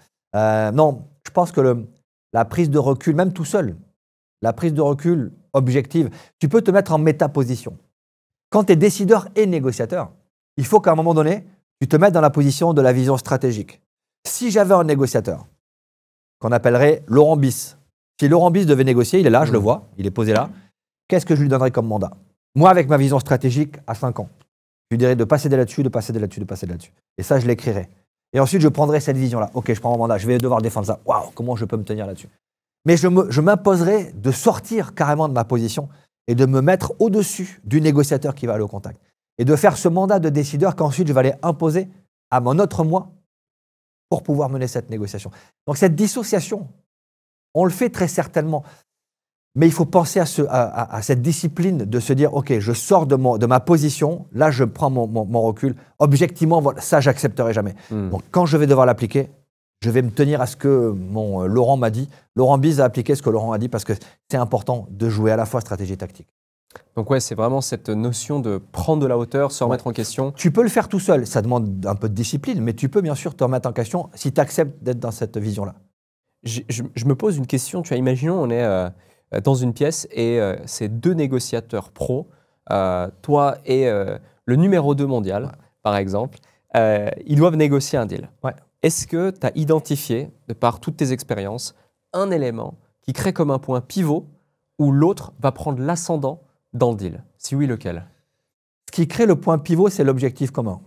S1: Non, je pense que la prise de recul, même tout seul, la prise de recul objective, tu peux te mettre en métaposition. Quand tu es décideur et négociateur, il faut qu'à un moment donné, tu te mettes dans la position de la vision stratégique. Si j'avais un négociateur qu'on appellerait Laurent Bis, si Laurent Bis devait négocier, il est là, je le vois, il est posé là, qu'est-ce que je lui donnerais comme mandat? Moi, avec ma vision stratégique à 5 ans, je lui dirais de passer là-dessus, de passer là-dessus, de passer là-dessus. Et ça, je l'écrirais. Et ensuite, je prendrais cette vision-là. Ok, je prends mon mandat, je vais devoir défendre ça. Waouh, comment je peux me tenir là-dessus? Mais je m'imposerais de sortir carrément de ma position et de me mettre au-dessus du négociateur qui va aller au contact. Et de faire ce mandat de décideur qu'ensuite je vais aller imposer à mon autre moi pour pouvoir mener cette négociation. Donc cette dissociation, on le fait très certainement. Mais il faut penser à cette discipline de se dire, ok, je sors de ma position, là je prends mon recul. Objectivement, voilà, ça, j'accepterai jamais. Donc quand je vais devoir l'appliquer, je vais me tenir à ce que mon Laurent m'a dit. Laurent Bis a appliqué ce que Laurent a dit parce que c'est important de jouer à la fois stratégie et tactique.
S5: Donc ouais, c'est vraiment cette notion de prendre de la hauteur, se remettre en question.
S1: Tu peux le faire tout seul, ça demande un peu de discipline, mais tu peux bien sûr te remettre en question si tu acceptes d'être dans cette vision-là.
S5: Je me pose une question, tu vois, imaginons on est dans une pièce et c'est deux négociateurs pros, toi et le numéro 2 mondial, par exemple, ils doivent négocier un deal. Est-ce que tu as identifié, de par toutes tes expériences, un élément qui crée comme un point pivot où l'autre va prendre l'ascendant dans le deal? Si oui, lequel?
S1: Ce qui crée le point pivot, c'est l'objectif commun.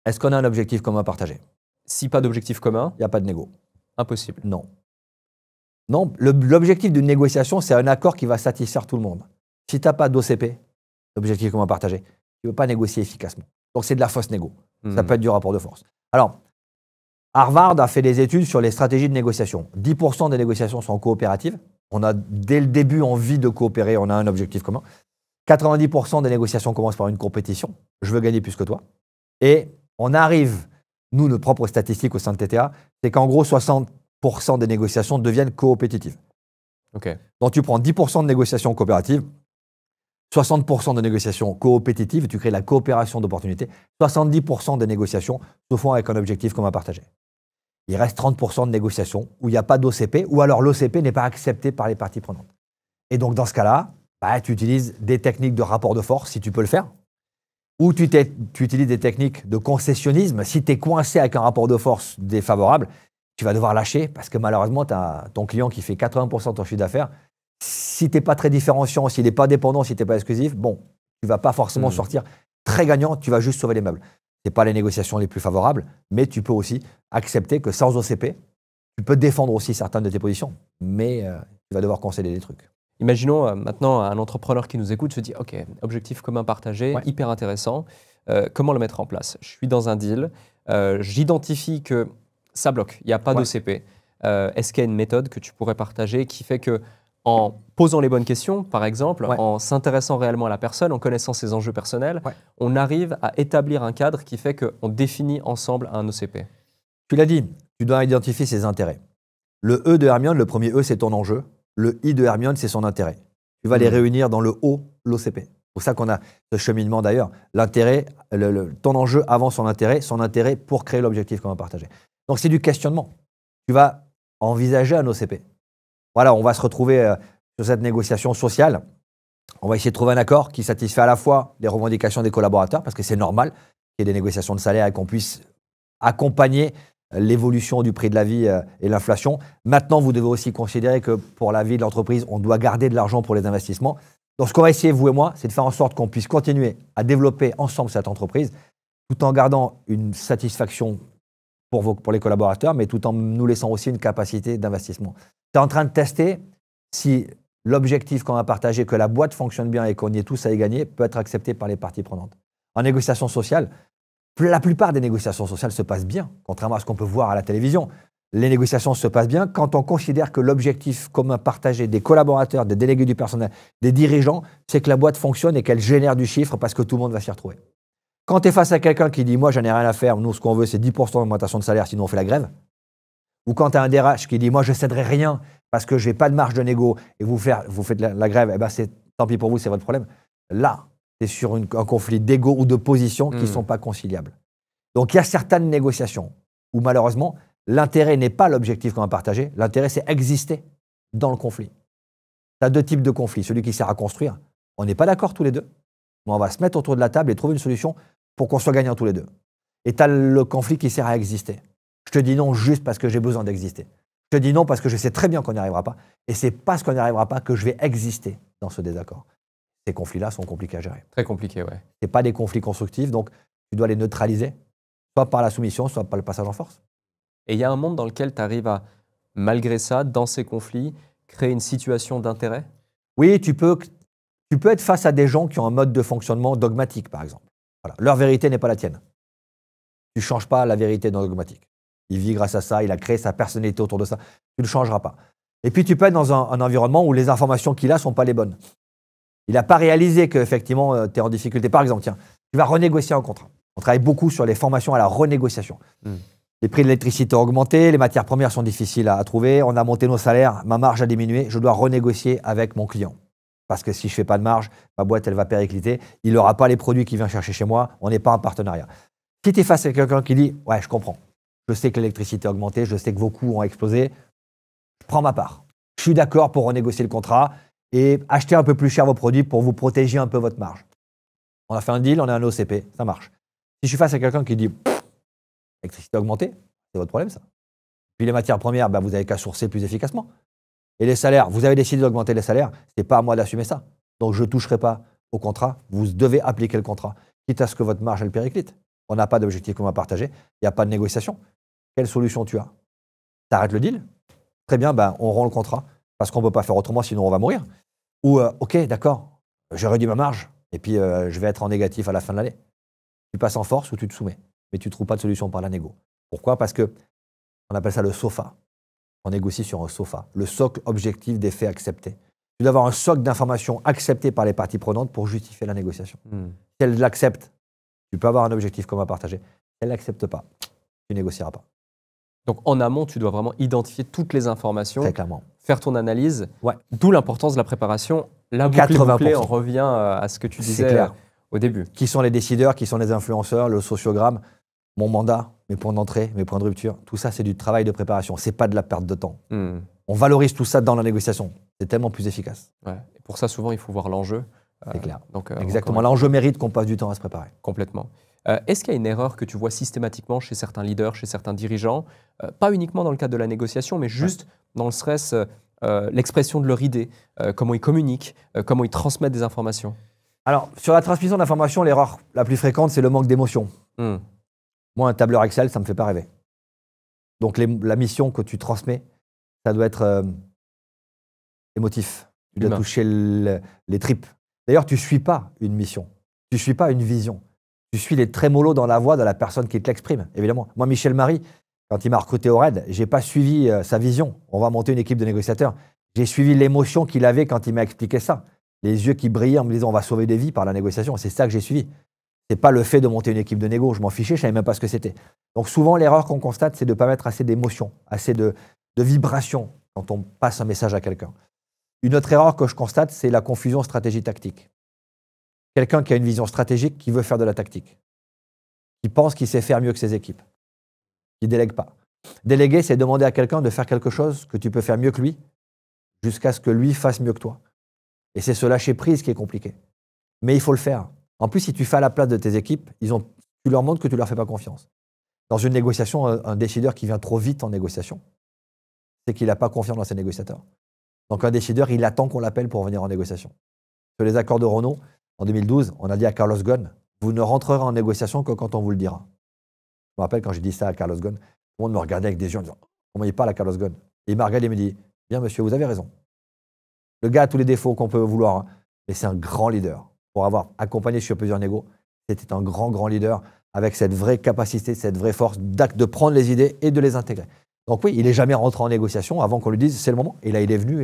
S1: Est-ce qu'on a un objectif commun partagé?
S5: Si pas d'objectif commun,
S1: il n'y a pas de négo.
S5: Impossible.
S1: Non. Non, l'objectif d'une négociation, c'est un accord qui va satisfaire tout le monde. Si tu n'as pas d'OCP, d'objectif commun partagé, tu ne peux pas négocier efficacement. Donc, c'est de la fausse négo. Ça peut être du rapport de force. Alors, Harvard a fait des études sur les stratégies de négociation. 10% des négociations sont coopératives. On a, dès le début, envie de coopérer, on a un objectif commun. 90% des négociations commencent par une compétition. Je veux gagner plus que toi. Et on arrive, nous, nos propres statistiques au sein de TTA, c'est qu'en gros, 60% des négociations deviennent coopétitives. Donc, tu prends 10% de négociations coopératives, 60% de négociations coopétitives, tu crées la coopération d'opportunités. 70% des négociations se font avec un objectif commun partagé. Il reste 30% de négociations où il n'y a pas d'OCP, ou alors l'OCP n'est pas accepté par les parties prenantes. Et donc, dans ce cas-là, tu utilises des techniques de rapport de force, si tu peux le faire, ou tu utilises des techniques de concessionnisme. Si tu es coincé avec un rapport de force défavorable, tu vas devoir lâcher parce que malheureusement, tu as ton client qui fait 80% de ton chiffre d'affaires. Si tu n'es pas très différenciant, s'il n'est pas dépendant, si tu n'es pas exclusif, bon, tu ne vas pas forcément sortir très gagnant, tu vas juste sauver les meubles. Ce n'est pas les négociations les plus favorables, mais tu peux aussi accepter que sans OCP, tu peux défendre aussi certaines de tes positions, mais tu vas devoir concéder des trucs.
S5: Imaginons maintenant un entrepreneur qui nous écoute se dit « Ok, objectif commun partagé, hyper intéressant. Comment le mettre en place? Je suis dans un deal, j'identifie que ça bloque, il n'y a pas d'OCP. Est-ce qu'il y a une méthode que tu pourrais partager qui fait que En posant les bonnes questions, par exemple,
S1: Ouais.
S5: en s'intéressant réellement à la personne, en connaissant ses enjeux personnels,
S1: Ouais.
S5: on arrive à établir un cadre qui fait qu'on définit ensemble un OCP.
S1: Tu l'as dit, tu dois identifier ses intérêts. Le E de Hermione, le premier E, c'est ton enjeu. Le I de Hermione, c'est son intérêt. Tu vas les réunir dans le O, l'OCP. C'est pour ça qu'on a ce cheminement d'ailleurs. L'intérêt, ton enjeu avant son intérêt pour créer l'objectif qu'on va partager. Donc c'est du questionnement. Tu vas envisager un OCP. Voilà, on va se retrouver sur cette négociation sociale. On va essayer de trouver un accord qui satisfait à la fois les revendications des collaborateurs, parce que c'est normal qu'il y ait des négociations de salaire et qu'on puisse accompagner l'évolution du prix de la vie et l'inflation. Maintenant, vous devez aussi considérer que pour la vie de l'entreprise, on doit garder de l'argent pour les investissements. Donc, ce qu'on va essayer, vous et moi, c'est de faire en sorte qu'on puisse continuer à développer ensemble cette entreprise, tout en gardant une satisfaction pour les collaborateurs, mais tout en nous laissant aussi une capacité d'investissement. Tu es en train de tester si l'objectif qu'on a partagé, que la boîte fonctionne bien et qu'on y est tous à y gagner, peut être accepté par les parties prenantes. En négociation sociale, la plupart des négociations sociales se passent bien, contrairement à ce qu'on peut voir à la télévision. Les négociations se passent bien quand on considère que l'objectif commun partagé des collaborateurs, des délégués du personnel, des dirigeants, c'est que la boîte fonctionne et qu'elle génère du chiffre parce que tout le monde va s'y retrouver. Quand tu es face à quelqu'un qui dit « moi, j'en ai rien à faire, nous, ce qu'on veut, c'est 10% d'augmentation de salaire, sinon on fait la grève », ou quand tu as un DRH qui dit « moi, je ne céderai rien parce que je n'ai pas de marge de négo et vous faites la grève, eh ben tant pis pour vous, c'est votre problème », là, tu es sur un conflit d'ego ou de position qui ne sont pas conciliables. Donc, il y a certaines négociations où, malheureusement, l'intérêt n'est pas l'objectif qu'on va partager. L'intérêt, c'est exister dans le conflit. Tu as deux types de conflits. Celui qui sert à construire. On n'est pas d'accord tous les deux, mais on va se mettre autour de la table et trouver une solution pour qu'on soit gagnants tous les deux. Et tu as le conflit qui sert à exister. Je te dis non juste parce que j'ai besoin d'exister. Je te dis non parce que je sais très bien qu'on n'y arrivera pas. Et c'est parce qu'on n'y arrivera pas que je vais exister dans ce désaccord. Ces conflits-là sont compliqués à gérer.
S5: Très compliqué, ouais.
S1: Ce n'est pas des conflits constructifs, donc tu dois les neutraliser, soit par la soumission, soit par le passage en force.
S5: Et il y a un monde dans lequel tu arrives à, malgré ça, dans ces conflits, créer une situation d'intérêt?
S1: Oui, tu peux être face à des gens qui ont un mode de fonctionnement dogmatique, par exemple. Voilà. Leur vérité n'est pas la tienne. Tu ne changes pas la vérité dogmatique. Il vit grâce à ça, il a créé sa personnalité autour de ça. Tu ne le changeras pas. Et puis, tu peux être dans un environnement où les informations qu'il a ne sont pas les bonnes. Il n'a pas réalisé qu'effectivement, tu es en difficulté. Par exemple, tiens, tu vas renégocier un contrat. On travaille beaucoup sur les formations à la renégociation. Les prix de l'électricité ont augmenté, les matières premières sont difficiles à trouver, on a monté nos salaires, ma marge a diminué, je dois renégocier avec mon client. Parce que si je ne fais pas de marge, ma boîte, elle va péricliter, il n'aura pas les produits qu'il vient chercher chez moi, on n'est pas en partenariat. Si tu es face à quelqu'un qui dit « ouais, je comprends, je sais que l'électricité a augmenté, je sais que vos coûts ont explosé, je prends ma part. Je suis d'accord pour renégocier le contrat et acheter un peu plus cher vos produits pour vous protéger un peu votre marge. » On a fait un deal, on a un OCP, ça marche. Si je suis face à quelqu'un qui dit « l'électricité a augmenté, c'est votre problème ça. » Puis les matières premières, vous n'avez qu'à sourcer plus efficacement. Et les salaires, vous avez décidé d'augmenter les salaires, ce n'est pas à moi d'assumer ça. Donc je ne toucherai pas au contrat, vous devez appliquer le contrat, quitte à ce que votre marge elle périclite. On n'a pas d'objectif qu'on va partager, il n'y a pas de négociation. Quelle solution tu as? Tu arrêtes le deal? Très bien, on rend le contrat, parce qu'on ne peut pas faire autrement, sinon on va mourir. Ou ok, d'accord, j'ai réduit ma marge, et puis je vais être en négatif à la fin de l'année. Tu passes en force ou tu te soumets, mais tu ne trouves pas de solution par la négo. Pourquoi? Parce que on appelle ça le SOFA. On négocie sur un SOFA, le socle objectif des faits acceptés. Tu dois avoir un socle d'informations accepté par les parties prenantes pour justifier la négociation. Si elle l'accepte, tu peux avoir un objectif commun à partager. Si elle ne l'accepte pas, tu ne négocieras pas.
S5: Donc en amont, tu dois vraiment identifier toutes les informations,
S1: très clairement,
S5: faire ton analyse,
S1: ouais.
S5: D'où l'importance de la préparation. La boucle est bouclée, on revient à ce que tu disais au début.
S1: Qui sont les décideurs, qui sont les influenceurs, le sociogramme, mon mandat, mes points d'entrée, mes points de rupture, tout ça c'est du travail de préparation, c'est pas de la perte de temps. On valorise tout ça dans la négociation, c'est tellement plus efficace.
S5: Ouais. Et pour ça souvent il faut voir l'enjeu.
S1: C'est clair, donc, exactement, l'enjeu mérite qu'on passe du temps à se préparer.
S5: Complètement. Est-ce qu'il y a une erreur que tu vois systématiquement chez certains leaders, chez certains dirigeants, pas uniquement dans le cadre de la négociation, mais juste dans le stress, l'expression de leur idée, comment ils communiquent, comment ils transmettent des informations?
S1: Alors, sur la transmission d'informations, l'erreur la plus fréquente, c'est le manque d'émotion. Moi, un tableur Excel, ça ne me fait pas rêver. Donc, la mission que tu transmets, ça doit être émotif. Tu dois toucher les tripes. D'ailleurs, tu ne suis pas une mission. Tu ne suis pas une vision. Tu suis les trémolos dans la voix de la personne qui te l'exprime, évidemment. Moi, Michel Marie, quand il m'a recruté au RAID, je n'ai pas suivi sa vision. On va monter une équipe de négociateurs. J'ai suivi l'émotion qu'il avait quand il m'a expliqué ça. Les yeux qui brillaient en me disant on va sauver des vies par la négociation. C'est ça que j'ai suivi. C'est pas le fait de monter une équipe de négo. Je m'en fichais, je savais même pas ce que c'était. Donc souvent, l'erreur qu'on constate, c'est de ne pas mettre assez d'émotion, assez de vibration quand on passe un message à quelqu'un. Une autre erreur que je constate, c'est la confusion stratégie-tactique. Quelqu'un qui a une vision stratégique, qui veut faire de la tactique, qui pense qu'il sait faire mieux que ses équipes, qui ne délègue pas. Déléguer, c'est demander à quelqu'un de faire quelque chose que tu peux faire mieux que lui, jusqu'à ce que lui fasse mieux que toi. Et c'est ce lâcher prise qui est compliqué. Mais il faut le faire. En plus, si tu fais à la place de tes équipes, tu leur montres que tu ne leur fais pas confiance. Dans une négociation, un décideur qui vient trop vite en négociation, c'est qu'il n'a pas confiance dans ses négociateurs. Donc un décideur, il attend qu'on l'appelle pour venir en négociation. Sur les accords de Renault, en 2012, on a dit à Carlos Ghosn, vous ne rentrerez en négociation que quand on vous le dira. Je me rappelle quand j'ai dit ça à Carlos Ghosn, tout le monde me regardait avec des yeux en disant comment il parle à Carlos Ghosn. Et il m'a regardé et me dit bien monsieur, vous avez raison. Le gars a tous les défauts qu'on peut vouloir, hein, mais c'est un grand leader. Pour avoir accompagné sur plusieurs négos, c'était un grand leader avec cette vraie capacité, cette vraie force de prendre les idées et de les intégrer. Donc oui, il n'est jamais rentré en négociation avant qu'on lui dise c'est le moment. Et là, il est venu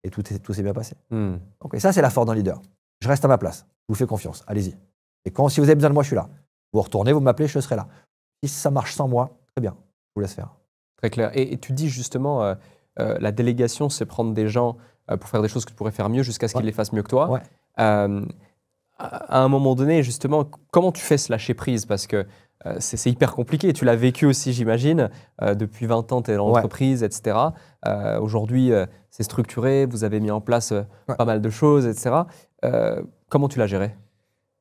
S1: et tout s'est bien passé. Donc, et ça, c'est la force d'un leader. Je reste à ma place. Je vous fais confiance. Allez-y. Et si vous avez besoin de moi, je suis là. Vous retournez, vous m'appelez, je serai là. Si ça marche sans moi, très bien. Je vous laisse faire.
S5: Très clair. Et tu dis justement, la délégation, c'est prendre des gens pour faire des choses que tu pourrais faire mieux jusqu'à ce qu'ils les fassent mieux que toi.
S1: Ouais.
S5: À un moment donné, justement, comment tu fais ce lâcher prise? Parce que c'est hyper compliqué. Tu l'as vécu aussi, j'imagine. Depuis 20 ans, tu es dans l'entreprise, etc. Aujourd'hui, c'est structuré. Vous avez mis en place pas mal de choses, etc. Comment tu l'as géré?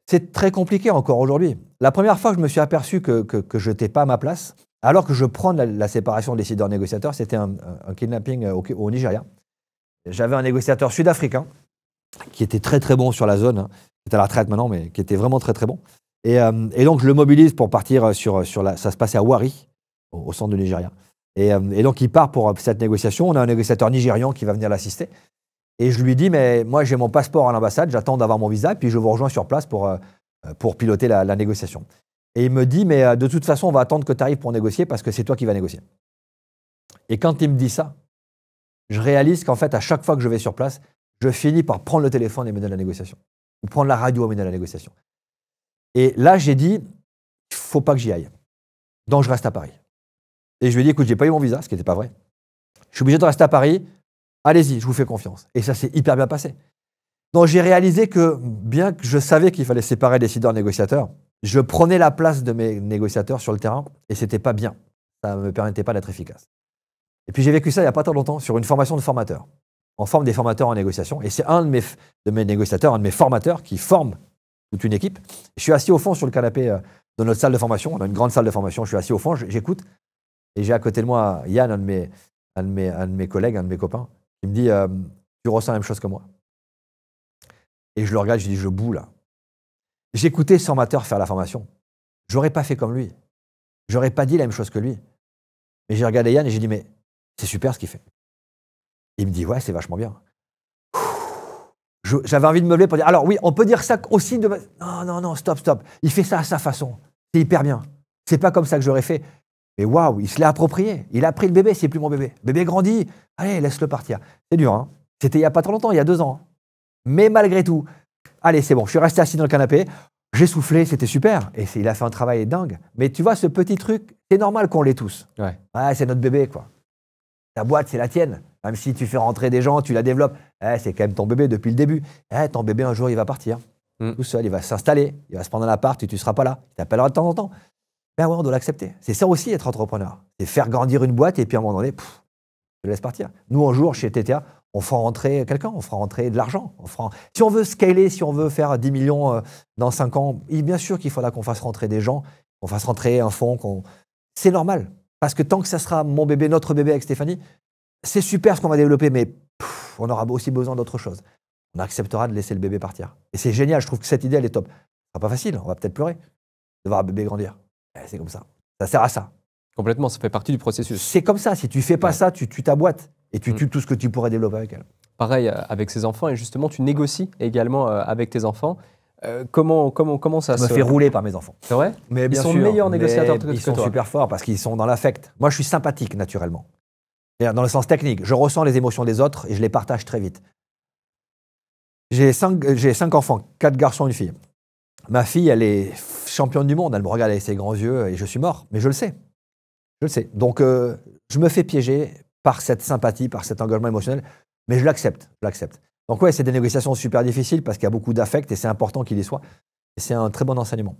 S1: C'est très compliqué encore aujourd'hui. La première fois que je me suis aperçu que je n'étais pas à ma place, alors que je prends la séparation décideur-négociateur, c'était un kidnapping au Nigeria. J'avais un négociateur sud-africain qui était très bon sur la zone, hein, qui est à la retraite maintenant, mais qui était vraiment très bon. Et donc, je le mobilise pour partir ça se passait à Wari, au centre du Nigeria. Et donc, il part pour cette négociation. On a un négociateur nigérian qui va venir l'assister. Et je lui dis, mais moi, j'ai mon passeport à l'ambassade, j'attends d'avoir mon visa, puis je vous rejoins sur place pour piloter la négociation. Et il me dit, mais de toute façon, on va attendre que tu arrives pour négocier parce que c'est toi qui vas négocier. Et quand il me dit ça, je réalise qu'en fait, à chaque fois que je vais sur place, je finis par prendre le téléphone et mener la négociation. Ou prendre la radio et mener la négociation. Et là, j'ai dit, il ne faut pas que j'y aille. Donc, je reste à Paris. Et je lui ai dit, écoute, je n'ai pas eu mon visa, ce qui n'était pas vrai. Je suis obligé de rester à Paris. Allez-y, je vous fais confiance. Et ça s'est hyper bien passé. Donc, j'ai réalisé que, bien que je savais qu'il fallait séparer décideurs-négociateurs, je prenais la place de mes négociateurs sur le terrain et ce n'était pas bien. Ça ne me permettait pas d'être efficace. Et puis, j'ai vécu ça il n'y a pas tant longtemps sur une formation de formateurs. On forme des formateurs en négociation. Et c'est un de mes négociateurs, un de mes formateurs qui forme toute une équipe. Je suis assis au fond sur le canapé de notre salle de formation. On a une grande salle de formation. Je suis assis au fond, j'écoute. Et j'ai à côté de moi Yann, un de mes collègues, un de mes copains, qui me dit tu ressens la même chose que moi. Et je le regarde, je dis je boue là. J'écoutais ce formateur faire la formation. J'aurais pas fait comme lui. J'aurais pas dit la même chose que lui. Mais j'ai regardé Yann et j'ai dit mais c'est super ce qu'il fait. Il me dit ouais, c'est vachement bien. J'avais envie de me lever pour dire alors oui, on peut dire ça aussi de non, stop. Il fait ça à sa façon. C'est hyper bien. C'est pas comme ça que j'aurais fait. Mais waouh, il se l'est approprié. Il a pris le bébé, c'est plus mon bébé. Bébé grandit. Allez, laisse-le partir. C'est dur, hein. C'était il y a pas trop longtemps, il y a 2 ans. Mais malgré tout, allez, c'est bon. Je suis resté assis dans le canapé. J'ai soufflé, c'était super. Et il a fait un travail dingue. Mais tu vois, ce petit truc, c'est normal qu'on l'ait tous. Ouais, c'est notre bébé, quoi. Ta boîte, c'est la tienne. Même si tu fais rentrer des gens, tu la développes. C'est quand même ton bébé depuis le début. Ton bébé, un jour, il va partir. Tout seul, il va s'installer. Il va se prendre un appart et tu ne seras pas là. Il t'appellera de temps en temps. Ben ouais, on doit l'accepter. C'est ça aussi, être entrepreneur. C'est faire grandir une boîte et puis à un moment donné, je le laisse partir. Nous, un jour, chez TTA, on fera rentrer quelqu'un, on fera rentrer de l'argent. Si on veut scaler, si on veut faire 10 millions dans 5 ans, bien sûr qu'il faudra qu'on fasse rentrer des gens, qu'on fasse rentrer un fonds. C'est normal. Parce que tant que ça sera mon bébé, notre bébé avec Stéphanie, c'est super ce qu'on va développer, mais on aura aussi besoin d'autre chose. On acceptera de laisser le bébé partir. Et c'est génial, je trouve que cette idée, elle est top. Ce sera pas facile, on va peut-être pleurer de voir un bébé grandir. C'est comme ça. Ça sert à ça.
S5: Complètement, ça fait partie du processus.
S1: C'est comme ça. Si tu fais pas ça, tu tues ta boîte et tu tues tout ce que tu pourrais développer avec elle.
S5: Pareil avec ses enfants et justement, tu négocies également avec tes enfants. Comment ça se...
S1: Je me fais rouler par mes enfants.
S5: C'est vrai?
S1: Mais bien
S5: ils sont
S1: sûr,
S5: meilleurs négociateurs que toi.
S1: Ils sont super forts parce qu'ils sont dans l'affect. Moi, je suis sympathique naturellement. Dans le sens technique, je ressens les émotions des autres et je les partage très vite. J'ai 5 enfants, 4 garçons et 1 fille. Ma fille, elle est championne du monde. Elle me regarde avec ses grands yeux et je suis mort. Mais je le sais. Je le sais. Donc, je me fais piéger par cette sympathie, par cet engagement émotionnel. Mais je l'accepte. Donc, ouais, c'est des négociations super difficiles parce qu'il y a beaucoup d'affect et c'est important qu'il y soit. Et c'est un très bon enseignement.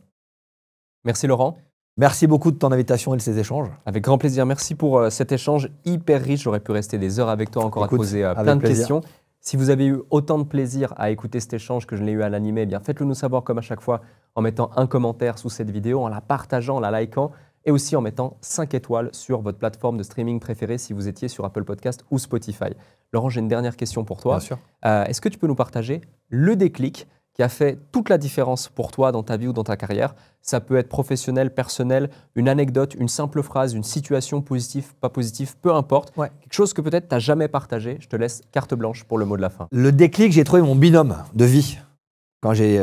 S5: Merci Laurent.
S1: Merci beaucoup de ton invitation et de ces échanges.
S5: Avec grand plaisir. Merci pour cet échange hyper riche. J'aurais pu rester des heures avec toi encore à te poser plein de questions. Si vous avez eu autant de plaisir à écouter cet échange que je l'ai eu à l'animer, eh bien faites-le nous savoir comme à chaque fois en mettant un commentaire sous cette vidéo, en la partageant, en la likant et aussi en mettant 5 étoiles sur votre plateforme de streaming préférée si vous étiez sur Apple Podcast ou Spotify. Laurent, j'ai une dernière question pour toi.
S1: Bien sûr.
S5: Est-ce que tu peux nous partager le déclic qui a fait toute la différence pour toi dans ta vie ou dans ta carrière? Ça peut être professionnel, personnel, une anecdote, une simple phrase, une situation positive, pas positive, peu importe.
S1: Ouais.
S5: Quelque chose que peut-être tu n'as jamais partagé. Je te laisse carte blanche pour le mot de la fin.
S1: Le déclic, j'ai trouvé mon binôme de vie. Quand j'ai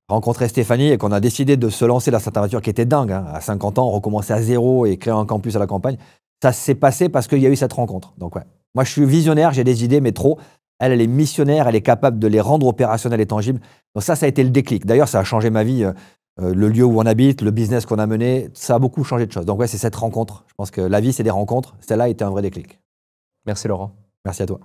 S1: rencontré Stéphanie et qu'on a décidé de se lancer dans cette aventure qui était dingue. Hein. À 50 ans, recommencer à zéro et créer un campus à la campagne. Ça s'est passé parce qu'il y a eu cette rencontre. Donc ouais. Moi, je suis visionnaire, j'ai des idées, mais trop. Elle est missionnaire, elle est capable de les rendre opérationnelles et tangibles. Donc ça a été le déclic. D'ailleurs, ça a changé ma vie. Le lieu où on habite, le business qu'on a mené, ça a beaucoup changé de choses. Donc ouais, c'est cette rencontre. Je pense que la vie, c'est des rencontres. Celle-là était un vrai déclic.
S5: Merci Laurent.
S1: Merci à toi.